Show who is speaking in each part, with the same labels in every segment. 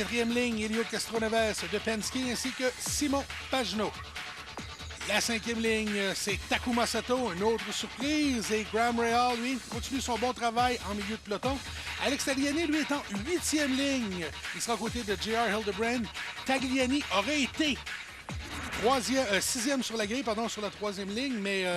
Speaker 1: quatrième ligne, Elio Castroneves de Penske ainsi que Simon Pagenaud. La cinquième ligne, c'est Takuma Sato, une autre surprise. Et Graham Rahal, lui, continue son bon travail en milieu de peloton. Alex Tagliani, lui, est en huitième ligne. Il sera aux côtés de J.R. Hildebrand. Tagliani aurait été sixième sur la grille, sur la troisième ligne, mais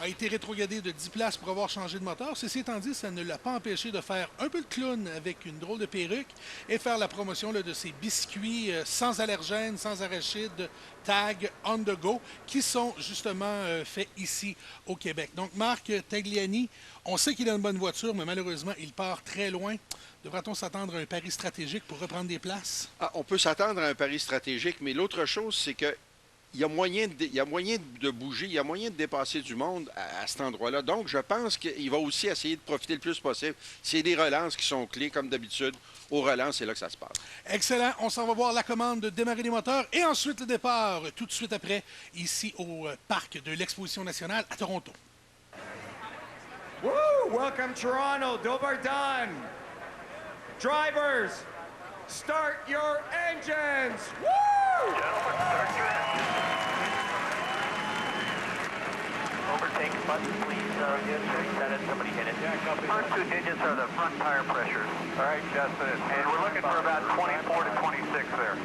Speaker 1: a été rétrogradé de 10 places pour avoir changé de moteur. Ceci étant dit, ça ne l'a pas empêché de faire un peu de clown avec une drôle de perruque et faire la promotion là, de ses biscuits sans allergènes, sans arachides, Tag on the go, qui sont justement faits ici au Québec. Donc, Marc Tagliani, on sait qu'il a une bonne voiture, mais malheureusement, il part très loin. Devra-t-on s'attendre à un pari stratégique pour reprendre des places?
Speaker 2: On peut s'attendre à un pari stratégique, mais l'autre chose, c'est que il y a moyen de bouger, il y a moyen de dépasser du monde à cet endroit-là. Donc, je pense qu'il va aussi essayer de profiter le plus possible. C'est des relances qui sont clés, comme d'habitude. Aux relances, c'est là que ça se passe.
Speaker 1: Excellent. On s'en va voir la commande de démarrer les moteurs et ensuite le départ, tout de suite après, ici au parc de l'Exposition nationale à Toronto.
Speaker 3: Woo! Welcome, Toronto. Dobar done. Drivers, start your engines. Woo!
Speaker 4: Gentlemen, start your engines. Overtake button, please. Reset it. Somebody hit it. First two digits are the front tire pressures. All right, Justin. And we're looking for about 24 to 26 there.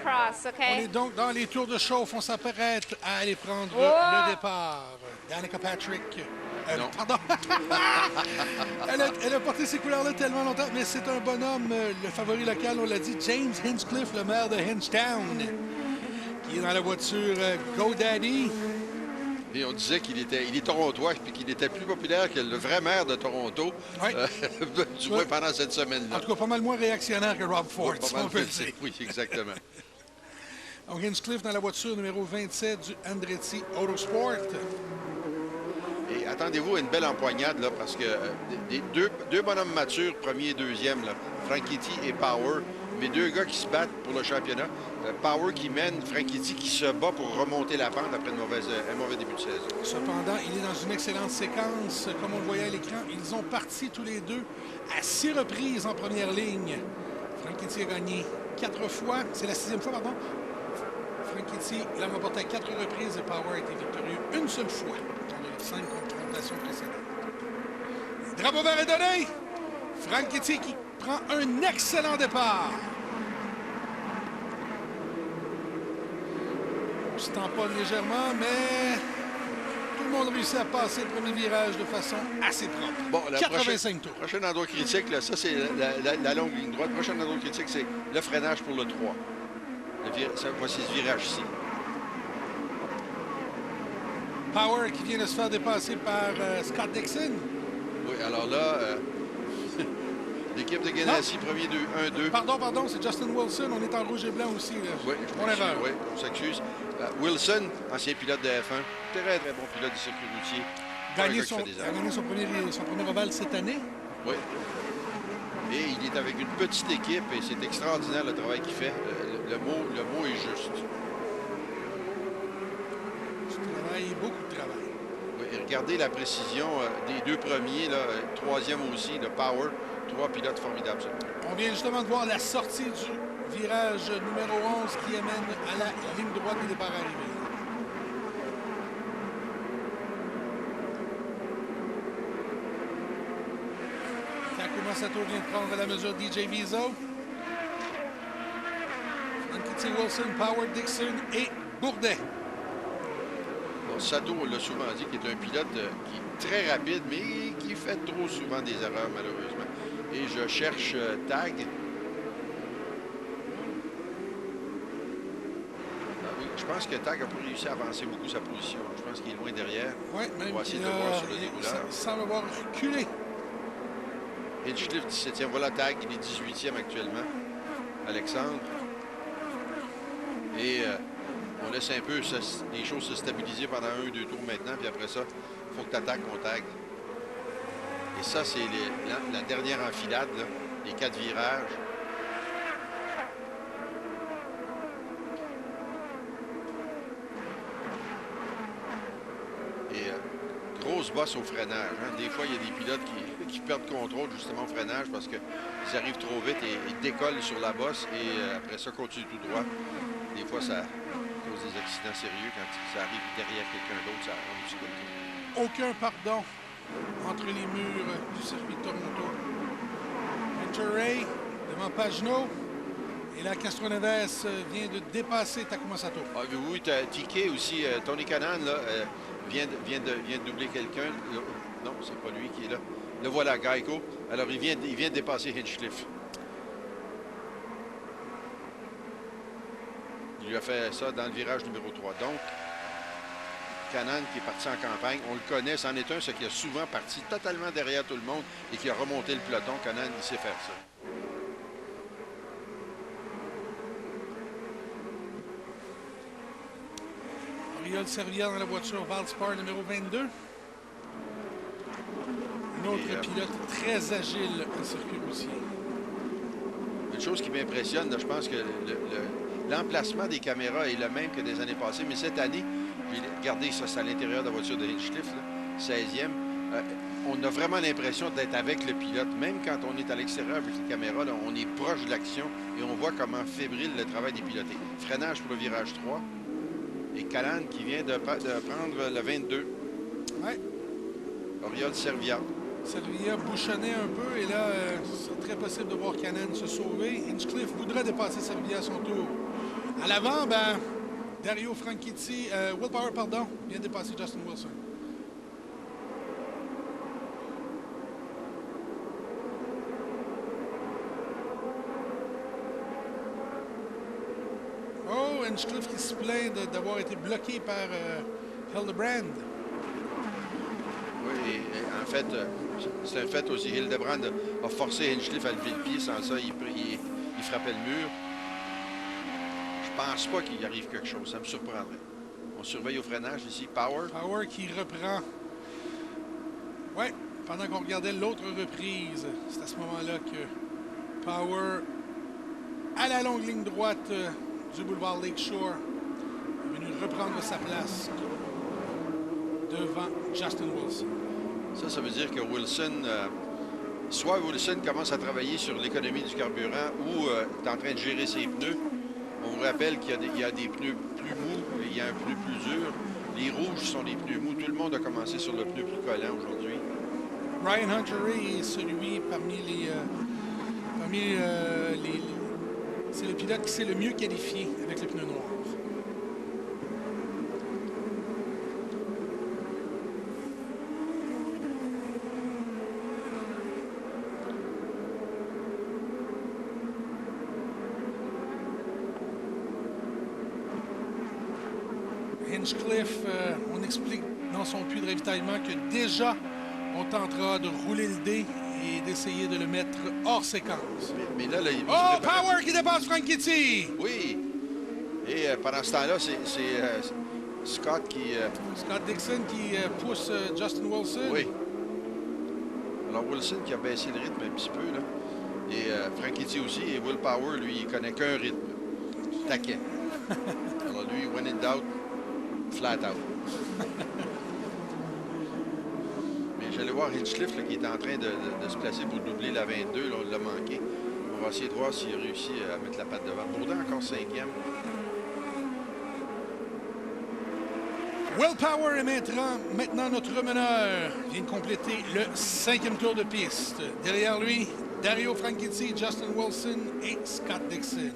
Speaker 5: Cross,
Speaker 1: On
Speaker 5: okay?
Speaker 1: est donc dans les tours de chauffe. On s'apprête à aller prendre le départ. Danica Patrick.
Speaker 2: Non.
Speaker 1: Pardon. elle a porté ces couleurs-là tellement longtemps, mais c'est un bonhomme, le favori local, on l'a dit, James Hinchcliffe, le maire de Hinchtown, qui est dans la voiture GoDaddy.
Speaker 2: Et on disait qu'il est torontois et qu'il était plus populaire que le vrai maire de Toronto,
Speaker 1: Oui.
Speaker 2: du moins pendant cette semaine-là.
Speaker 1: En tout cas, pas mal moins réactionnaire que Rob Ford,
Speaker 2: Pas
Speaker 1: si
Speaker 2: mal
Speaker 1: on peut le
Speaker 2: fait,
Speaker 1: dire.
Speaker 2: oui, exactement.
Speaker 1: Donc, Hinchcliffe dans la voiture numéro 27 du Andretti Autosport.
Speaker 2: Et attendez-vous à une belle empoignade, là, parce que deux bonhommes matures, premier et deuxième, là, Franchitti et Power, mais deux gars qui se battent pour le championnat. Power qui mène, Franchitti qui se bat pour remonter la pente après un mauvais début de saison.
Speaker 1: Cependant, il est dans une excellente séquence. Comme on le voyait à l'écran, ils ont parti tous les deux à 6 reprises en première ligne. Franchitti a gagné 4 fois. C'est la 6e fois, pardon. Franchitti l'a remporté à 4 reprises et Power a été victorieux une seule fois dans les 5 confrontations précédentes. Le drapeau vert est donné. Franchitti qui prend un excellent départ. On se tamponne légèrement, mais tout le monde réussit à passer le premier virage de façon assez propre.
Speaker 2: Bon, la
Speaker 1: 85 tours.
Speaker 2: prochaine endroit critique, là, ça c'est la longue ligne droite. Prochaine endroit critique, c'est le freinage pour le 3. Voici ce virage-ci.
Speaker 1: Power qui vient de se faire dépasser par Scott Dixon.
Speaker 2: Oui, alors là, l'équipe de Ganassi, premier 1-2.
Speaker 1: Pardon, c'est Justin Wilson. On est en rouge et blanc aussi. Là.
Speaker 2: Oui,
Speaker 1: Mon erreur.
Speaker 2: Oui, on s'excuse. Wilson, ancien pilote de F1, très très bon pilote du circuit routier.
Speaker 1: A gagné son premier ovale cette année.
Speaker 2: Oui. Et il est avec une petite équipe et c'est extraordinaire le travail qu'il fait. Le mot est juste.
Speaker 1: Beaucoup de travail.
Speaker 2: Oui, et regardez la précision des deux premiers, là, troisième aussi, le Power. 3 pilotes formidables.
Speaker 1: On vient justement de voir la sortie du virage numéro 11 qui amène à la ligne droite des départs arrivés. Takuma Sato vient de prendre la mesure DJ Viso. Franchitti, Wilson, Power, Dixon et Bourdet.
Speaker 2: Bon, Sato, on l'a souvent dit, qui est un pilote qui est très rapide, mais qui fait trop souvent des erreurs, malheureusement. Et je cherche Tag. Oui, je pense que Tag n'a pas réussi à avancer beaucoup sa position. Je pense qu'il est loin derrière.
Speaker 1: Oui, même
Speaker 2: on va essayer de le voir sur le dérouleur.
Speaker 1: Il semble avoir reculé.
Speaker 2: Hinchcliffe, 17e. Voilà Tag, il est 18e actuellement. Alexandre. Et on laisse un peu les choses se stabiliser pendant 1-2 tours maintenant. Puis après ça, il faut que tu attaques mon Tag. Et ça, c'est la dernière enfilade, là, les 4 virages. Et grosse bosse au freinage. Hein. Des fois, il y a des pilotes qui perdent contrôle justement au freinage parce qu'ils arrivent trop vite et ils décollent sur la bosse et après ça, continuent tout droit. Des fois, ça cause des accidents sérieux quand ça arrive derrière quelqu'un d'autre, ça rend aussi comme ça.
Speaker 1: Aucun pardon entre les murs du circuit de Toronto. Ray devant Pagenaud. Et là, Castroneves vient de dépasser Takuma Sato.
Speaker 2: Ah, oui, Tiquet aussi. Tony Kanaan là, vient de doubler quelqu'un. Non, c'est pas lui qui est là. Le voilà, Geico. Alors, il vient de dépasser Hinchcliffe. Il lui a fait ça dans le virage numéro 3. Donc, Kanaan qui est parti en campagne, on le connaît, c'en est un, ce qui a souvent parti totalement derrière tout le monde et qui a remonté le peloton. Kanaan, il sait faire ça.
Speaker 1: Oriol Servia dans la voiture Valspar numéro 22. Un autre pilote très agile en circuit routier.
Speaker 2: Une chose qui m'impressionne, je pense que l'emplacement des caméras est le même que des années passées, mais cette année, regardez ça, c'est à l'intérieur de la voiture de Hinchcliffe, 16e. On a vraiment l'impression d'être avec le pilote. Même quand on est à l'extérieur avec les caméras, là, on est proche de l'action et on voit comment fébrile le travail des pilotés. Freinage pour le virage 3. Et Calan qui vient de prendre le 22.
Speaker 1: Ouais.
Speaker 2: Oriol Servia.
Speaker 1: Servia bouchonnait un peu et là, c'est très possible de voir Canan se sauver. Hinchcliffe voudrait dépasser Servia à son tour. À l'avant, ben, Dario Franchitti, Will Power, pardon, vient de dépasser Justin Wilson. Oh, Hinchcliffe qui se plaint d'avoir été bloqué par Hildebrand.
Speaker 2: Oui, en fait, c'est un fait aussi. Hildebrand a forcé Hinchcliffe à lever le pied. Sans ça, il frappait le mur. Je pense pas qu'il arrive quelque chose. Ça me surprendrait. On surveille au freinage ici. Power.
Speaker 1: Power qui reprend. Oui, pendant qu'on regardait l'autre reprise, c'est à ce moment-là que Power, à la longue ligne droite du boulevard Lakeshore, est venu reprendre sa place devant Justin Wilson.
Speaker 2: Ça veut dire que Wilson, soit Wilson commence à travailler sur l'économie du carburant ou est en train de gérer ses pneus. On vous rappelle qu'il y a des pneus plus mous, il y a un pneu plus dur. Les rouges sont des pneus mous. Tout le monde a commencé sur le pneu plus collant aujourd'hui.
Speaker 1: Ryan Hunter-Reay est celui parmi les c'est le pilote qui s'est le mieux qualifié avec les pneus noirs. Hinchcliffe, on explique dans son puits de ravitaillement que déjà on tentera de rouler le dé et d'essayer de le mettre hors séquence.
Speaker 2: Mais là,
Speaker 1: oh, Power qui dépasse Franchitti!
Speaker 2: Oui. Et pendant ce temps-là, c'est Scott qui...
Speaker 1: Scott Dixon qui pousse Justin Wilson.
Speaker 2: Oui. Alors Wilson qui a baissé le rythme un petit peu, là. Et Franchitti aussi. Et Will Power, lui, il connaît qu'un rythme. Taquet. Alors lui, when in doubt, flat out. J'allais voir Hinchcliffe qui est en train de se placer pour doubler la 22. Là, on l'a manqué. On va essayer de voir s'il réussit à mettre la patte devant. Bourdin encore 5e.
Speaker 1: Will Power est maintenant notre meneur. Il vient de compléter le 5e tour de piste. Derrière lui, Dario Franchitti, Justin Wilson et Scott Dixon.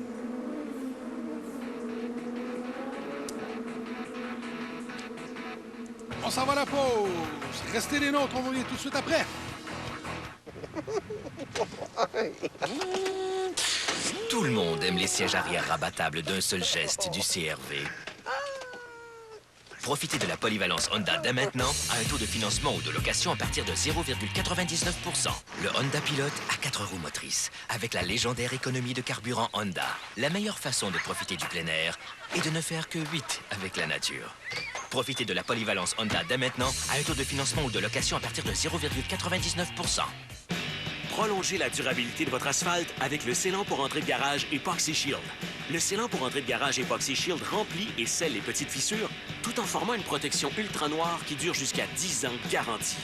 Speaker 1: On s'en va à la pause. Restez les nôtres, on va venir tout de suite après.
Speaker 5: Tout le monde aime les sièges arrière rabattables d'un seul geste du CR-V. Profitez de la polyvalence Honda dès maintenant à un taux de financement ou de location à partir de 0,99%. Le Honda Pilot à 4 roues motrices, avec la légendaire économie de carburant Honda. La meilleure façon de profiter du plein air est de ne faire que 8 avec la nature. Profitez de la polyvalence Honda dès maintenant à un taux de financement ou de location à partir de 0,99%.
Speaker 6: Prolongez la durabilité de votre asphalte avec le scellant pour entrée de garage Epoxy Shield. Le scellant pour entrée de garage Epoxy Shield remplit et scelle les petites fissures tout en formant une protection ultra noire qui dure jusqu'à 10 ans garantie.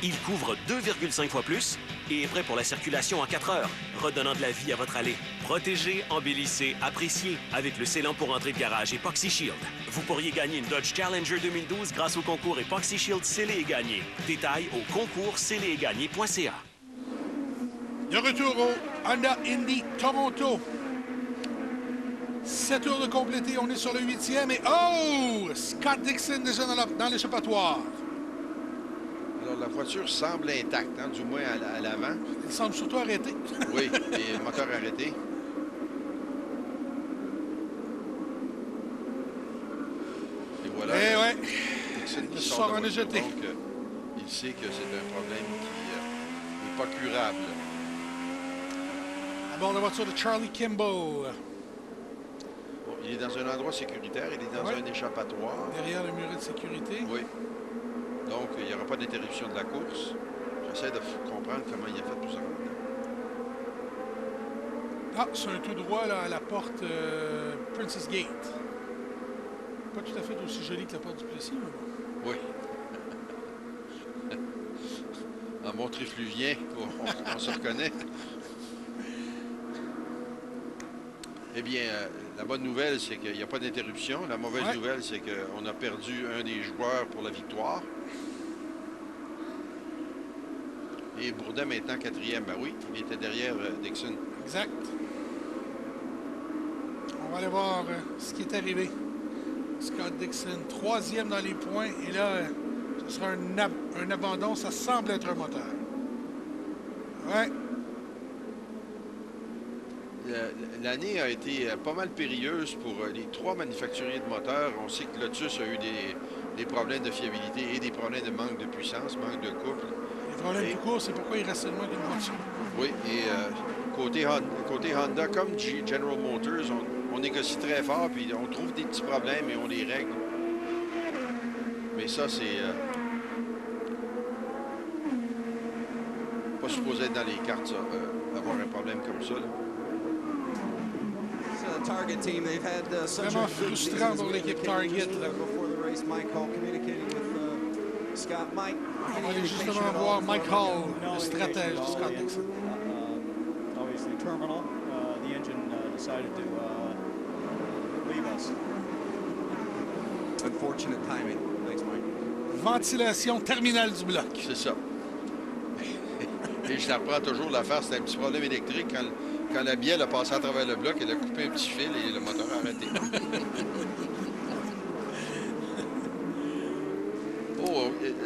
Speaker 6: Il couvre 2,5 fois plus et est prêt pour la circulation en 4 heures, redonnant de la vie à votre allée. Protégez, embellissez, appréciez avec le scellant pour entrée de garage Epoxy Shield. Vous pourriez gagner une Dodge Challenger 2012 grâce au concours Epoxy Shield scellé et gagné. Détails au concours scellé-et-gagné.ca.
Speaker 1: De retour au Honda Indy Toronto. 7 tours de complété, on est sur le 8e et oh! Scott Dixon déjà dans l'échappatoire.
Speaker 2: Alors, la voiture semble intacte, hein, du moins à l'avant.
Speaker 1: Il semble surtout arrêté.
Speaker 2: Oui, et le moteur arrêté. Et voilà.
Speaker 1: Eh ouais.
Speaker 2: Dixon
Speaker 1: Le
Speaker 2: qui
Speaker 1: sort
Speaker 2: de
Speaker 1: en est
Speaker 2: voiture.
Speaker 1: jeté.
Speaker 2: Donc, il sait que c'est un problème qui n'est pas curable.
Speaker 1: À bord de la voiture de Charlie Kimbo.
Speaker 2: Bon, il est dans un endroit sécuritaire, il est dans un échappatoire.
Speaker 1: Derrière le muret de sécurité.
Speaker 2: Oui. Donc, il n'y aura pas d'interruption de la course. J'essaie de comprendre comment il a fait tout ça.
Speaker 1: Ah, c'est un tout droit là, à la porte Princess Gate. Pas tout à fait aussi joli que la porte du Plessis, mais bon.
Speaker 2: Oui. En bon trifluvien, on se reconnaît. Eh bien, la bonne nouvelle, c'est qu'il n'y a pas d'interruption. La mauvaise nouvelle, c'est qu'on a perdu un des joueurs pour la victoire. Et Bourdin maintenant 4e. Ben oui, il était derrière Dixon.
Speaker 1: Exact. On va aller voir ce qui est arrivé. Scott Dixon, 3e dans les points. Et là, ce sera un abandon. Ça semble être un moteur. Ouais.
Speaker 2: L'année a été pas mal périlleuse pour les 3 manufacturiers de moteurs. On sait que Lotus a eu des problèmes de fiabilité et des problèmes de manque de puissance, manque de couple.
Speaker 1: Les problèmes tout court, c'est pourquoi il reste seulement qu'une voiture.
Speaker 2: Oui, et côté Honda, comme General Motors, on négocie très fort, puis on trouve des petits problèmes et on les règle. Mais ça, c'est pas supposé être dans les cartes, ça, avoir un problème comme ça. Là.
Speaker 1: Vraiment frustrant pour l'équipe Target. Là. On va aller justement voir Mike Hall, le stratège de Scott Dixon. Ventilation terminale du bloc.
Speaker 2: C'est ça. Et je t'apprends toujours l'affaire, c'est un petit problème électrique. Quand la bielle a passé à travers le bloc, elle a coupé un petit fil et le moteur a arrêté.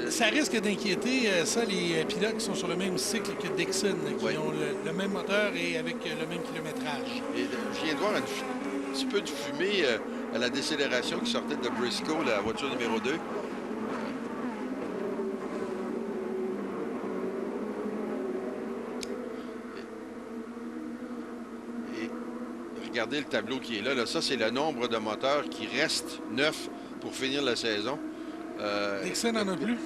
Speaker 1: Ça risque d'inquiéter ça les pilotes qui sont sur le même cycle que Dixon, qui ont le même moteur et avec le même kilométrage. Et
Speaker 2: je viens de voir un petit peu de fumée à la décélération qui sortait de Briscoe, la voiture numéro 2. Regardez le tableau qui est là. Ça, c'est le nombre de moteurs qui restent neufs pour finir la saison.
Speaker 1: Dixon n'en a plus.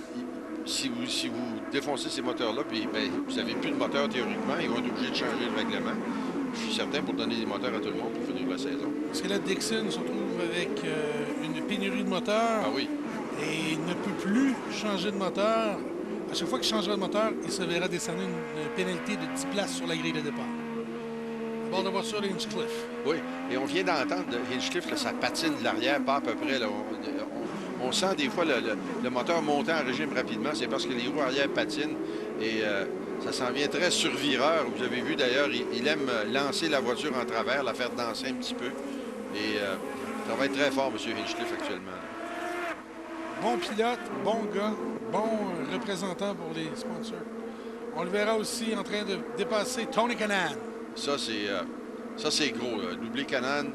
Speaker 2: Si vous défoncez ces moteurs-là, puis ben, vous n'avez plus de moteur théoriquement, ils vont être obligés de changer le règlement. Je suis certain pour donner des moteurs à tout le monde pour finir la saison.
Speaker 1: Parce que là, Dixon se retrouve avec une pénurie de moteurs.
Speaker 2: Ah oui.
Speaker 1: Et il ne peut plus changer de moteur. À chaque fois qu'il changera de moteur, il se verra décerner une pénalité de 10 places sur la grille de départ. À bord de voiture de Hinchcliffe.
Speaker 2: Oui, et on vient d'entendre Hinchcliffe, là, ça patine de l'arrière, pas à peu près. Là, on sent des fois le moteur monter en régime rapidement. C'est parce que les roues arrière patinent. Et ça s'en vient très survireur. Vous avez vu d'ailleurs, il aime lancer la voiture en travers, la faire danser un petit peu. Et ça va être très fort, M. Hinchcliffe, actuellement.
Speaker 1: Bon pilote, bon gars, bon représentant pour les sponsors. On le verra aussi en train de dépasser Tony Kanaan.
Speaker 2: Ça, c'est gros. Là. Doubler Kanaan,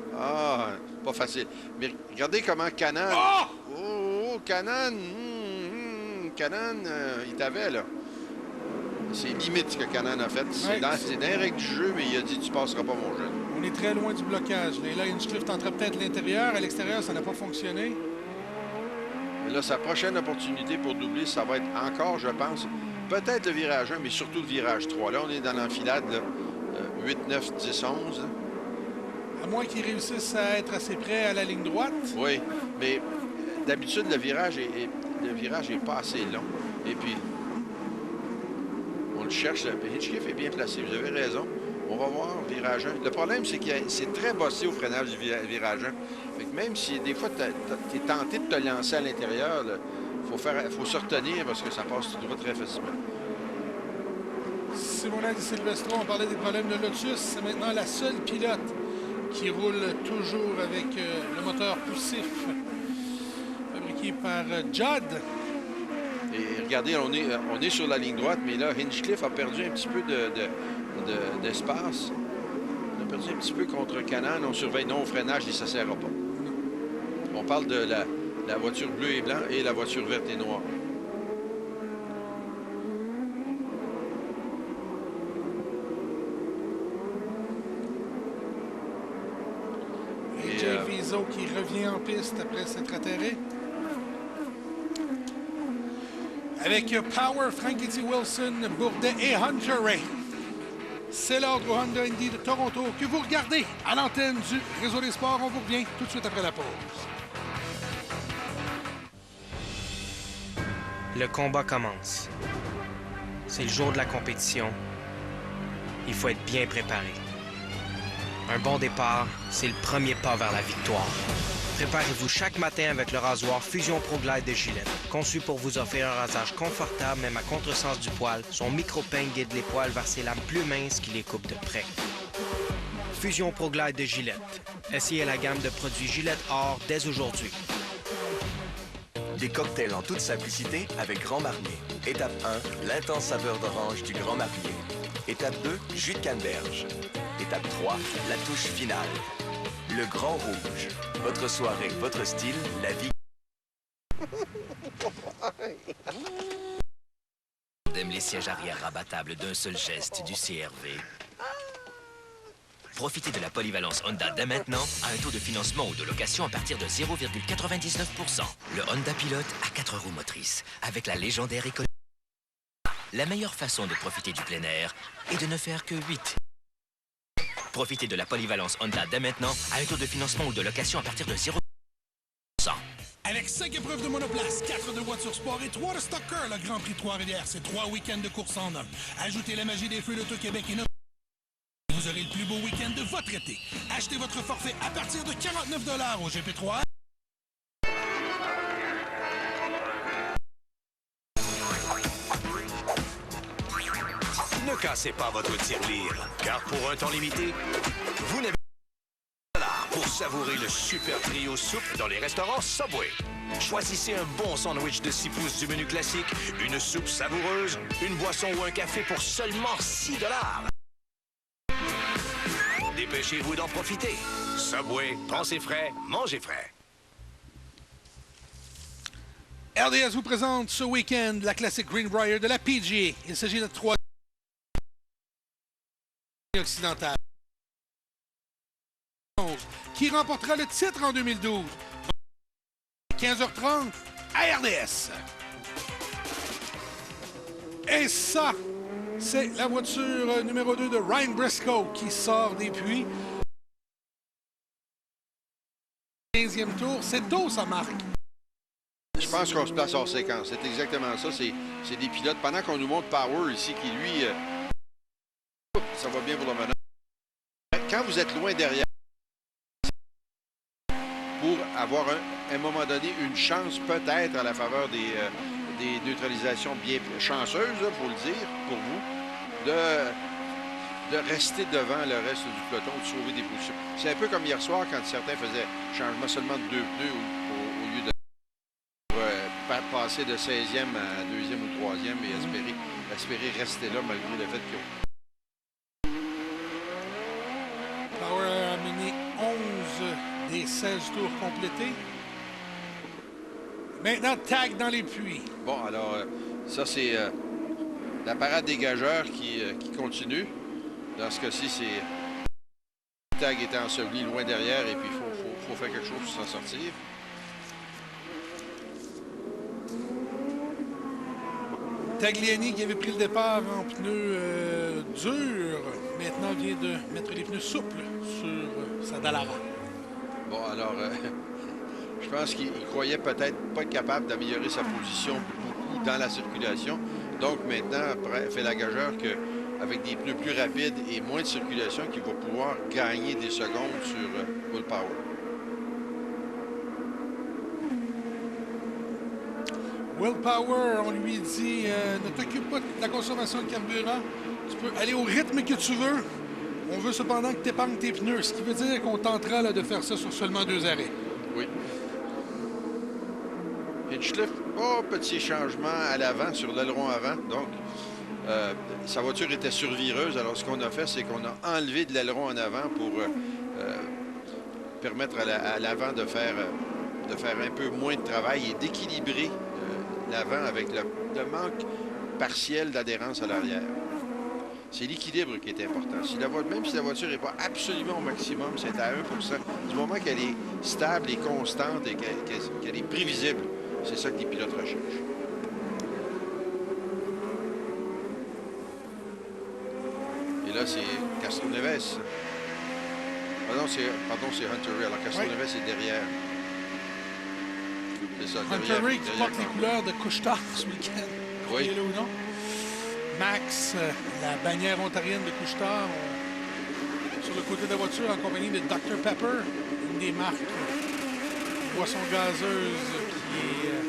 Speaker 2: pas facile. Mais regardez comment Kanaan... Oh, Kanaan! Kanaan, il t'avait, là. C'est limite ce que Kanaan a fait. C'est dans les règles du jeu, mais il a dit, tu passeras pas, mon jeune.
Speaker 1: On est très loin du blocage. Et là, Hinchcliffe tenterait peut-être l'intérieur. À l'extérieur, ça n'a pas fonctionné.
Speaker 2: Et là, sa prochaine opportunité pour doubler, ça va être encore, je pense, peut-être le virage 1, mais surtout le virage 3. Là, on est dans l'enfilade, 8, 9, 10, 11.
Speaker 1: À moins qu'ils réussissent à être assez près à la ligne droite.
Speaker 2: Oui, mais d'habitude, le virage est pas assez long. Et puis, on le cherche. Hinchcliffe est bien placé, vous avez raison. On va voir, virage 1. Le problème, c'est que c'est très bossé au freinage du virage 1. Fait que même si des fois, tu es tenté de te lancer à l'intérieur, il faut se retenir parce que ça passe tout droit très facilement.
Speaker 1: Simona Di Silvestro, on parlait des problèmes de Lotus. C'est maintenant la seule pilote qui roule toujours avec le moteur poussif fabriqué par Judd.
Speaker 2: Et regardez, on est sur la ligne droite, mais là, Hinchcliffe a perdu un petit peu d'espace. On a perdu un petit peu contre Canaan. On surveille non au freinage et ça ne sert pas. On parle de la voiture bleue et blanc et la voiture verte et noire.
Speaker 1: Et Jay Fizo qui revient en piste après s'être atterré. Avec Power, Franchitti Wilson, Bourdet et Hunter Ray. C'est l'ordre au Honda Indy de Toronto que vous regardez à l'antenne du Réseau des Sports. On vous revient tout de suite après la pause.
Speaker 7: Le combat commence. C'est le jour de la compétition. Il faut être bien préparé. Un bon départ, c'est le premier pas vers la victoire. Préparez-vous chaque matin avec le rasoir Fusion Pro Glide de Gillette. Conçu pour vous offrir un rasage confortable même à contresens du poil, son micro-peigne guide les poils vers ses lames plus minces qui les coupent de près. Fusion Pro Glide de Gillette. Essayez la gamme de produits Gillette Or dès aujourd'hui.
Speaker 8: Des cocktails en toute simplicité avec Grand Marnier. Étape 1, l'intense saveur d'orange du Grand Marnier. Étape 2, jus de canneberge. Étape 3, la touche finale. Le Grand Rouge. Votre soirée, votre style, la vie.
Speaker 5: On aime les sièges arrière rabattables d'un seul geste du CR-V. Profitez de la polyvalence Honda dès maintenant à un taux de financement ou de location à partir de 0,99%. Le Honda Pilot à 4 roues motrices, avec la légendaire économie. La meilleure façon de profiter du plein air est de ne faire que 8. Profitez de la polyvalence Honda dès maintenant à un taux de financement ou de location à partir de 0%.
Speaker 1: Avec 5 épreuves de monoplace, 4 de voitures sport et 3 de stock car, le Grand Prix de Trois-Rivières, c'est 3 week-ends de course en un. Ajoutez la magie des feux d'Auto-Québec et notre... Vous aurez le plus beau week-end de votre été. Achetez votre forfait à partir de 49 $ au GP3.
Speaker 9: Ne cassez pas votre tirelire, car pour un temps limité, vous n'avez pas $ pour savourer le super trio soupe dans les restaurants Subway. Choisissez un bon sandwich de 6 pouces du menu classique, une soupe savoureuse, une boisson ou un café pour seulement 6 $. Dépêchez-vous d'en profiter. Subway, pensez frais, mangez frais.
Speaker 1: RDS vous présente ce week-end la classique Greenbrier de la PGA. Il s'agit de la 3 occidentale qui remportera le titre en 2012. 15h30 à RDS. Et ça, c'est la voiture numéro 2 de Ryan Briscoe qui sort des puits. 15e tour, c'est tôt ça, Marc.
Speaker 2: Je pense qu'on se place hors séquence. C'est exactement ça. C'est des pilotes. Pendant qu'on nous montre Power ici, qui lui... ça va bien pour le moment. Quand vous êtes loin derrière, pour avoir à un moment donné une chance peut-être à la faveur des neutralisations bien chanceuses, il faut le dire, pour vous, de rester devant le reste du peloton, de sauver des positions. C'est un peu comme hier soir quand certains faisaient changement seulement de 2 pneus au lieu de passer de 16e à 2e ou 3e et espérer rester là malgré le fait que...
Speaker 1: Power a mené 11 des 16 tours complétés. Maintenant, tag dans les puits.
Speaker 2: Bon, alors, ça, c'est la parade dégageur qui continue. Dans ce cas-ci, c'est... Le tag était enseveli loin derrière et puis il faut faire quelque chose pour s'en sortir.
Speaker 1: Tagliani, qui avait pris le départ en pneus durs, maintenant vient de mettre les pneus souples sur sa Dallara.
Speaker 2: Bon, alors, je pense qu'il croyait peut-être pas être capable d'améliorer sa position beaucoup dans la circulation. Donc maintenant, fait la gageure qu'avec des pneus plus rapides et moins de circulation, qu'il va pouvoir gagner des secondes sur Will Power.
Speaker 1: Will Power, on lui dit ne t'occupe pas de la consommation de carburant. Tu peux aller au rythme que tu veux. On veut cependant que tu épargnes tes pneus, ce qui veut dire qu'on tentera là, de faire ça sur seulement 2 arrêts.
Speaker 2: Oui. Hinchcliffe, petit changement à l'avant, sur l'aileron avant. Donc, sa voiture était survireuse. Alors, ce qu'on a fait, c'est qu'on a enlevé de l'aileron en avant pour permettre à l'avant de faire un peu moins de travail et d'équilibrer l'avant avec le manque partiel d'adhérence à l'arrière. C'est l'équilibre qui est important. Même si la voiture n'est pas absolument au maximum, c'est à 1 %. Du moment qu'elle est stable et constante et qu'elle est prévisible, c'est ça que les pilotes recherchent. Et là, c'est Castroneves. Pardon, c'est Hunter Ray. Alors, Castroneves est derrière. C'est ça,
Speaker 1: Hunter Ray qui porte les couleurs de Couche-Tard ce week-end.
Speaker 2: Oui.
Speaker 1: Ou non? Max, la bannière ontarienne de Couche-Tard, sur le côté de la voiture en compagnie de Dr Pepper, une des marques boisson gazeuse qui est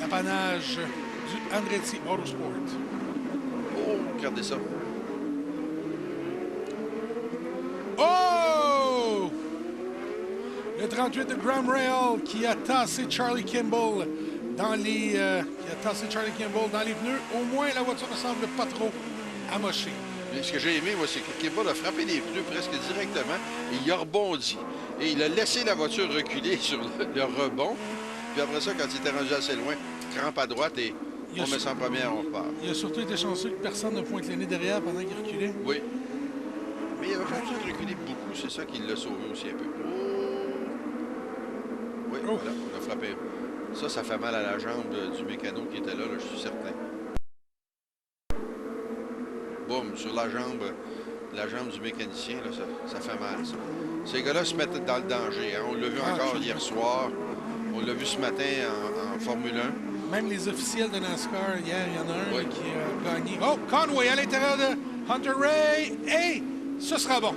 Speaker 1: l'apanage du Andretti Autosport.
Speaker 2: Oh, regardez ça.
Speaker 1: Oh! Le 38 de Graham Rahal qui a tassé Charlie Kimball dans les pneus. Au moins, la voiture ne semble pas trop amochée.
Speaker 2: Mais ce que j'ai aimé, moi, c'est que Kimball a frappé les pneus presque directement et il a rebondi. Et il a laissé la voiture reculer sur le rebond. Puis après ça, quand il était rendu assez loin, crampe à droite et on met ça en première, on repart.
Speaker 1: Il a surtout été chanceux que personne ne pointe le nez derrière pendant qu'il reculait.
Speaker 2: Oui. Mais il avait pas besoin de reculer beaucoup. C'est ça qui l'a sauvé aussi un peu. Oui, voilà, on a frappé. Ça fait mal à la jambe du mécano qui était là, je suis certain. Boum, sur la jambe du mécanicien, là, ça fait mal, ça. Ces gars-là se mettent dans le danger. Hein. On l'a vu encore hier soir. On l'a vu ce matin en Formule 1.
Speaker 1: Même les officiels de NASCAR, hier, il y en a un qui a gagné. Oh, Conway à l'intérieur de Hunter Ray. Hey, ce sera bon.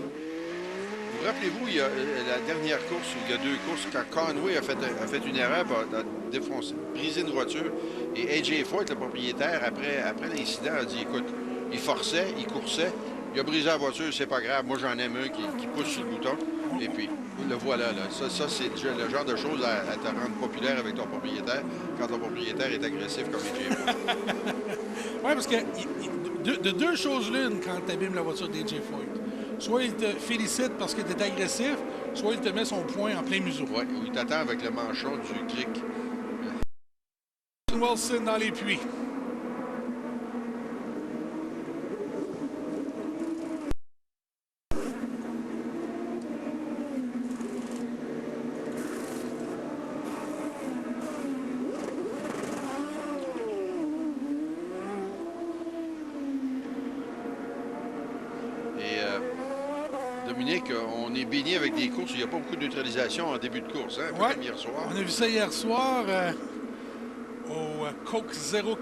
Speaker 2: Vous rappelez-vous, il y a la dernière course, il y a 2 courses, quand Conway a fait une erreur, a défoncé, brisé une voiture, et A.J. Foyt, le propriétaire, après l'incident, a dit, écoute, il forçait, il coursait, il a brisé la voiture, c'est pas grave, moi j'en aime un qui pousse sur le bouton, et puis le voilà, là. Ça c'est le genre de choses à te rendre populaire avec ton propriétaire, quand ton propriétaire est agressif comme A.J. Foyt.
Speaker 1: Oui, parce que de 2 choses l'une quand tu abîmes la voiture d'A.J. Foyt. Soit il te félicite parce que tu es agressif, soit il te met son poing en plein museau.
Speaker 2: Oui, ou il t'attend avec le manchon du cric.
Speaker 1: Wilson dans les puits.
Speaker 2: Dominique, on est baigné avec des courses où il n'y a pas beaucoup de neutralisation en début de course, hein, comme hier soir.
Speaker 1: On a vu ça hier soir au Coke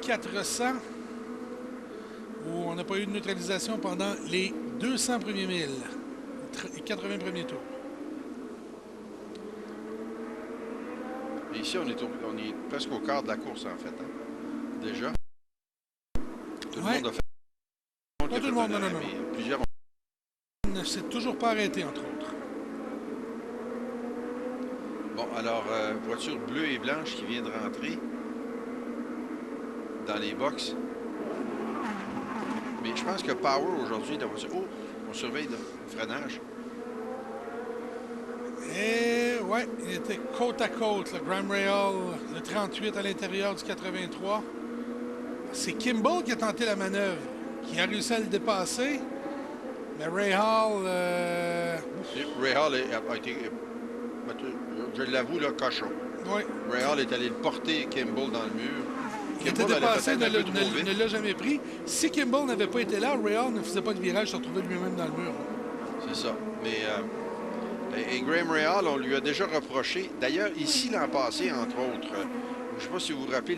Speaker 1: 0400 où on n'a pas eu de neutralisation pendant les 200 premiers milles, les 80 premiers tours.
Speaker 2: Et ici, on est presque au quart de la course, en fait. Hein. Déjà. Tout le monde a fait...
Speaker 1: Pas tout le monde, non.
Speaker 2: Plusieurs
Speaker 1: ne s'est toujours pas arrêté, entre autres.
Speaker 2: Bon, alors, voiture bleue et blanche qui vient de rentrer dans les box. Mais je pense que Power, aujourd'hui, la voiture... Oh, on surveille le freinage.
Speaker 1: Et ouais, il était côte à côte, le Graham Rahal, le 38 à l'intérieur du 83. C'est Kimball qui a tenté la manœuvre, qui a réussi à le dépasser. Mais Rahal...
Speaker 2: Rahal a été, je l'avoue, là, cochon.
Speaker 1: Oui.
Speaker 2: Rahal est allé le porter Kimball dans le mur.
Speaker 1: était
Speaker 2: Kimball allait
Speaker 1: dépassé,
Speaker 2: peut-être un peu trop vite.
Speaker 1: ne l'a jamais pris. Si Kimball n'avait pas été là, Ray Hall ne faisait pas de virage, se retrouvait lui-même dans le mur.
Speaker 2: C'est ça. Mais et Graham Rahal, on lui a déjà reproché. D'ailleurs, ici, l'an passé, entre autres, je ne sais pas si vous vous rappelez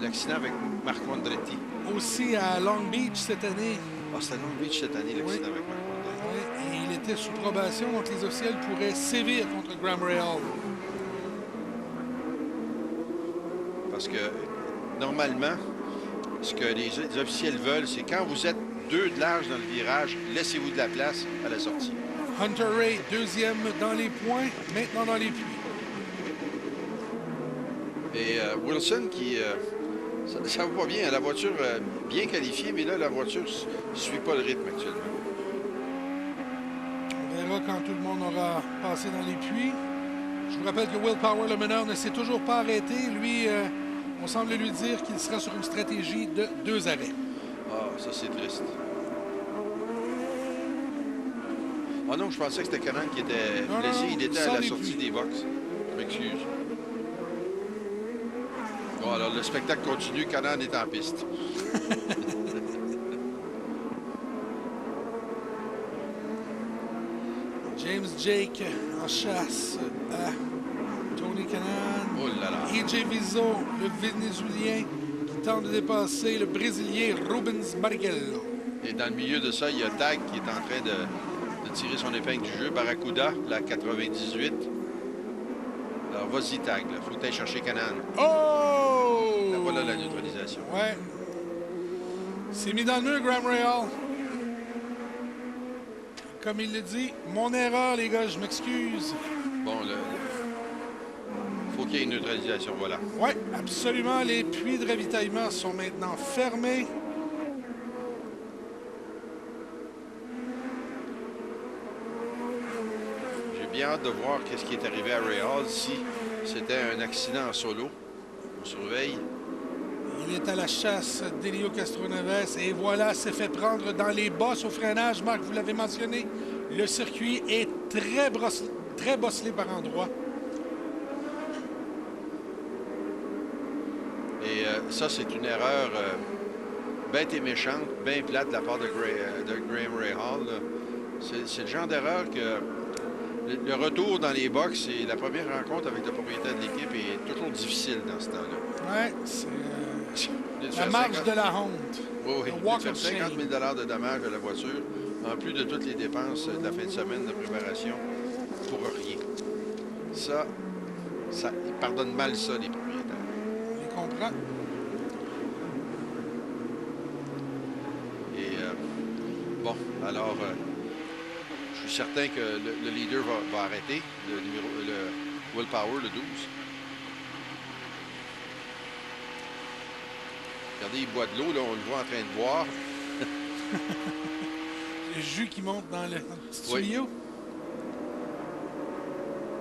Speaker 2: l'accident avec Marco Andretti.
Speaker 1: Aussi à Long Beach cette année.
Speaker 2: Ah, c'était à Long Beach cette année, l'accident avec Marco Andretti.
Speaker 1: Oui, et il était sous probation, donc les officiels pourraient sévir contre Graham Rahal.
Speaker 2: Parce que, normalement, ce que les officiels veulent, c'est quand vous êtes 2 de large dans le virage, laissez-vous de la place à la sortie.
Speaker 1: Hunter Ray, deuxième dans les points, maintenant dans les puits.
Speaker 2: Et Wilson qui... ça va pas bien. La voiture bien qualifiée, mais là, la voiture ne suit pas le rythme actuellement.
Speaker 1: On verra quand tout le monde aura passé dans les puits. Je vous rappelle que Will Power, le meneur, ne s'est toujours pas arrêté. Lui, on semble lui dire qu'il sera sur une stratégie de 2 arrêts.
Speaker 2: Ah, ça, c'est triste. Ah non, je pensais que c'était Conan qui était blessé. Il était à la sortie des box. Je m'excuse. Bon, alors le spectacle continue. Conan est en piste.
Speaker 1: James Jake en chasse à Tony Kanaan.
Speaker 2: Oh là là.
Speaker 1: EJ Viso, le Vénézuélien, qui tente de dépasser le Brésilien Rubens Barrichello.
Speaker 2: Et dans le milieu de ça, il y a Tag qui est en train de tirer son épingle du jeu. Barracuda, la 98. Alors, vas-y, Tag. Il faut aller chercher Kanaan.
Speaker 1: Oh!
Speaker 2: Là, voilà la neutralisation.
Speaker 1: Ouais. C'est mis dans le mur, Graham Rahal. Comme il le dit, mon erreur, les gars, je m'excuse.
Speaker 2: Bon, faut qu'il y ait une neutralisation, voilà.
Speaker 1: Oui, absolument. Les puits de ravitaillement sont maintenant fermés.
Speaker 2: J'ai bien hâte de voir qu'est-ce qui est arrivé à Rahal, si c'était un accident en solo. On surveille.
Speaker 1: Il est à la chasse d'Helio Castroneves et voilà, s'est fait prendre dans les bosses au freinage. Marc, vous l'avez mentionné, le circuit est très bosselé par endroits.
Speaker 2: Et ça, c'est une erreur bête et méchante, bien plate de la part de Graham Rahal. C'est le genre d'erreur que le retour dans les box et la première rencontre avec le propriétaire de l'équipe est toujours difficile dans ce temps-là.
Speaker 1: Oui, c'est la marge de la honte.
Speaker 2: Oui, oui.
Speaker 1: Le walk
Speaker 2: De faire
Speaker 1: of
Speaker 2: 50
Speaker 1: shame.
Speaker 2: 000 de dommages à la voiture, en plus de toutes les dépenses de la fin de semaine de préparation, pour rien. Ça ils pardonnent mal ça, les propriétaires.
Speaker 1: On les comprend.
Speaker 2: Et bon, alors, je suis certain que le leader va arrêter, le Will Power, le 12. Regardez, il boit de l'eau, là, on le voit en train de boire.
Speaker 1: Le jus qui monte dans le petit
Speaker 2: Oui.
Speaker 1: tuyau.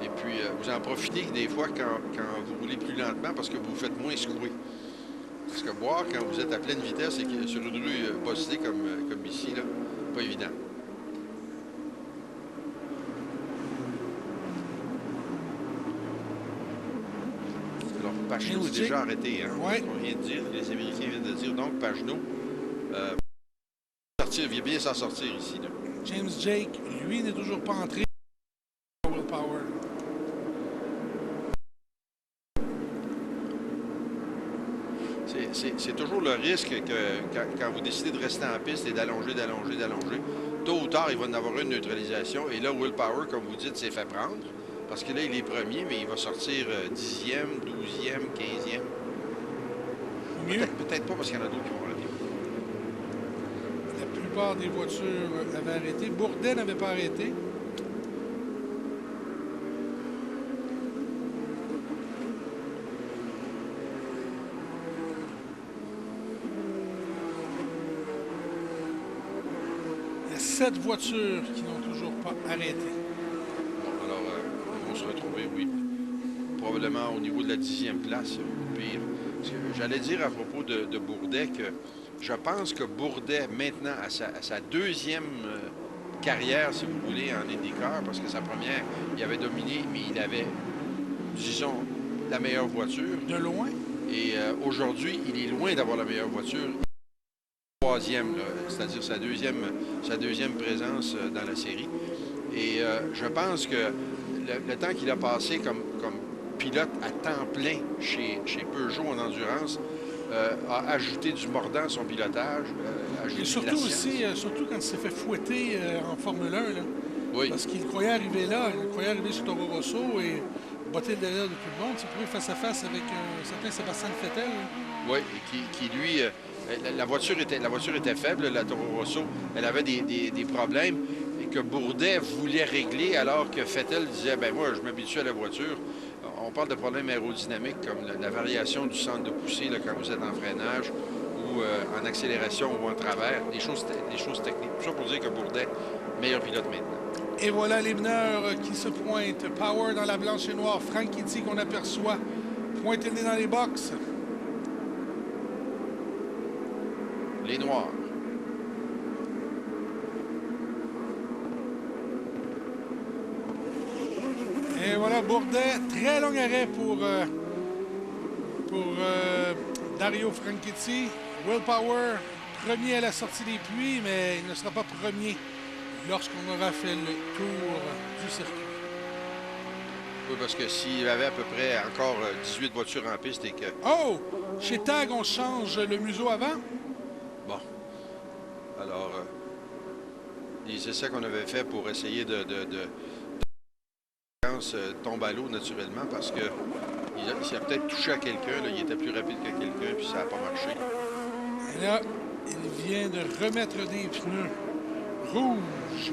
Speaker 2: Et puis, vous en profitez des fois quand vous roulez plus lentement parce que vous vous faites moins secouer. Parce que boire quand vous êtes à pleine vitesse et que sur une rue bosselée comme ici, là, pas évident. Alors, Pagenaud est déjà arrêté. Hein?
Speaker 1: Ouais.
Speaker 2: On vient de dire, les Américains viennent de dire. Donc, Pagenaud, il vient bien s'en sortir ici. Là.
Speaker 1: James Jake, lui, n'est toujours pas entré. Will Power.
Speaker 2: C'est toujours le risque que quand vous décidez de rester en piste et d'allonger, tôt ou tard, il va y en avoir une neutralisation. Et là, Will Power, comme vous dites, s'est fait prendre. Parce que là, il est premier, mais il va sortir 10e, 12e, 15e.
Speaker 1: Mieux.
Speaker 2: Peut-être pas parce qu'il y en a d'autres qui vont arrêter.
Speaker 1: La plupart des voitures avaient arrêté. Bourdet n'avait pas arrêté. Il y a 7 voitures qui n'ont toujours pas arrêté.
Speaker 2: Bon, alors, ils vont se retrouver, oui, probablement au niveau de la 10e place, au pire. Parce que j'allais dire à propos de Bourdet que je pense que Bourdet, maintenant, à sa deuxième carrière, si vous voulez, en IndyCar, parce que sa première, il avait dominé, mais il avait, disons, la meilleure voiture.
Speaker 1: De loin?
Speaker 2: Et aujourd'hui, il est loin d'avoir la meilleure voiture. Troisième, c'est-à-dire sa deuxième présence dans la série. Et je pense que le temps qu'il a passé comme pilote à temps plein chez Peugeot en endurance a ajouté du mordant à son pilotage.
Speaker 1: Et surtout aussi, surtout quand il s'est fait fouetter en Formule 1. Là.
Speaker 2: Oui.
Speaker 1: Parce qu'il croyait arriver là, il croyait arriver sur Toro Rosso et botter le derrière de tout le monde. Il s'est trouvé face à face avec un certain Sébastien Vettel.
Speaker 2: Oui, et qui lui... la voiture était faible, la Toro Rosso. Elle avait des problèmes et que Bourdet voulait régler alors que Vettel disait, ben moi, je m'habitue à la voiture. On parle de problèmes aérodynamiques comme la variation du centre de poussée là, quand vous êtes en freinage ou en accélération ou en travers, des choses techniques. Tout ça pour dire que Bourdet, meilleur pilote maintenant.
Speaker 1: Et voilà les meneurs qui se pointent. Power dans la blanche et noire. Franchitti qu'on aperçoit. Pointe le nez dans les box.
Speaker 2: Les noirs.
Speaker 1: Et voilà Bourdet. Très long arrêt pour Dario Franchitti. Will Power, premier à la sortie des pluies, mais il ne sera pas premier lorsqu'on aura fait le tour du circuit.
Speaker 2: Oui, parce que s'il y avait à peu près encore 18 voitures en piste et que...
Speaker 1: Oh! Chez Tag, on change le museau avant?
Speaker 2: Bon. Alors, les essais qu'on avait fait pour essayer de tombe à l'eau naturellement parce que il s'est peut-être touché à quelqu'un, il était plus rapide que quelqu'un puis ça n'a pas marché.
Speaker 1: Et là, il vient de remettre des pneus rouges.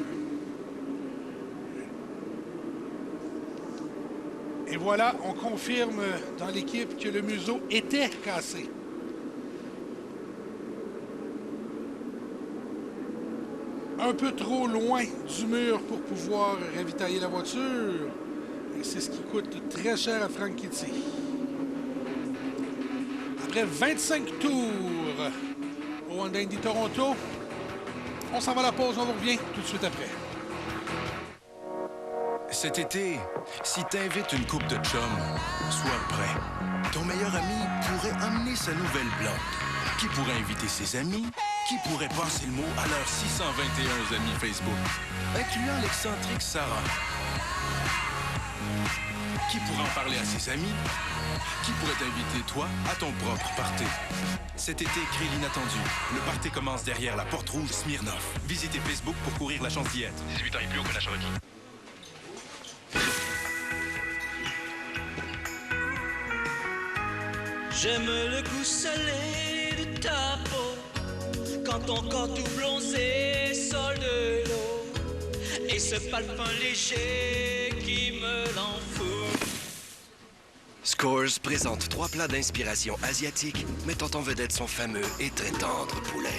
Speaker 1: Et voilà, on confirme dans l'équipe que le museau était cassé. Un peu trop loin du mur pour pouvoir ravitailler la voiture. Et c'est ce qui coûte très cher à Franchitti. Après 25 tours au Honda Indy Toronto, on s'en va à la pause, on vous revient tout de suite après.
Speaker 10: Cet été, si t'invites une couple de chums, sois prêt. Ton meilleur ami pourrait amener sa nouvelle blonde. Qui pourrait inviter ses amis? Qui pourrait passer le mot à leurs 621 amis Facebook? Incluant l'excentrique Sarah. Qui pourrait en parler à ses amis? Qui pourrait t'inviter, toi, à ton propre party? Cet été, crée l'inattendu. Le party commence derrière la porte rouge Smirnoff. Visitez Facebook pour courir la chance d'y être. 18 ans et plus, aucun achat requis.
Speaker 11: J'aime le goût salé de ta peau quand ton corps tout bronzé sort de l'eau et ce parfum léger qui me l'en fout.
Speaker 12: Scores présente 3 plats d'inspiration asiatique mettant en vedette son fameux et très tendre poulet.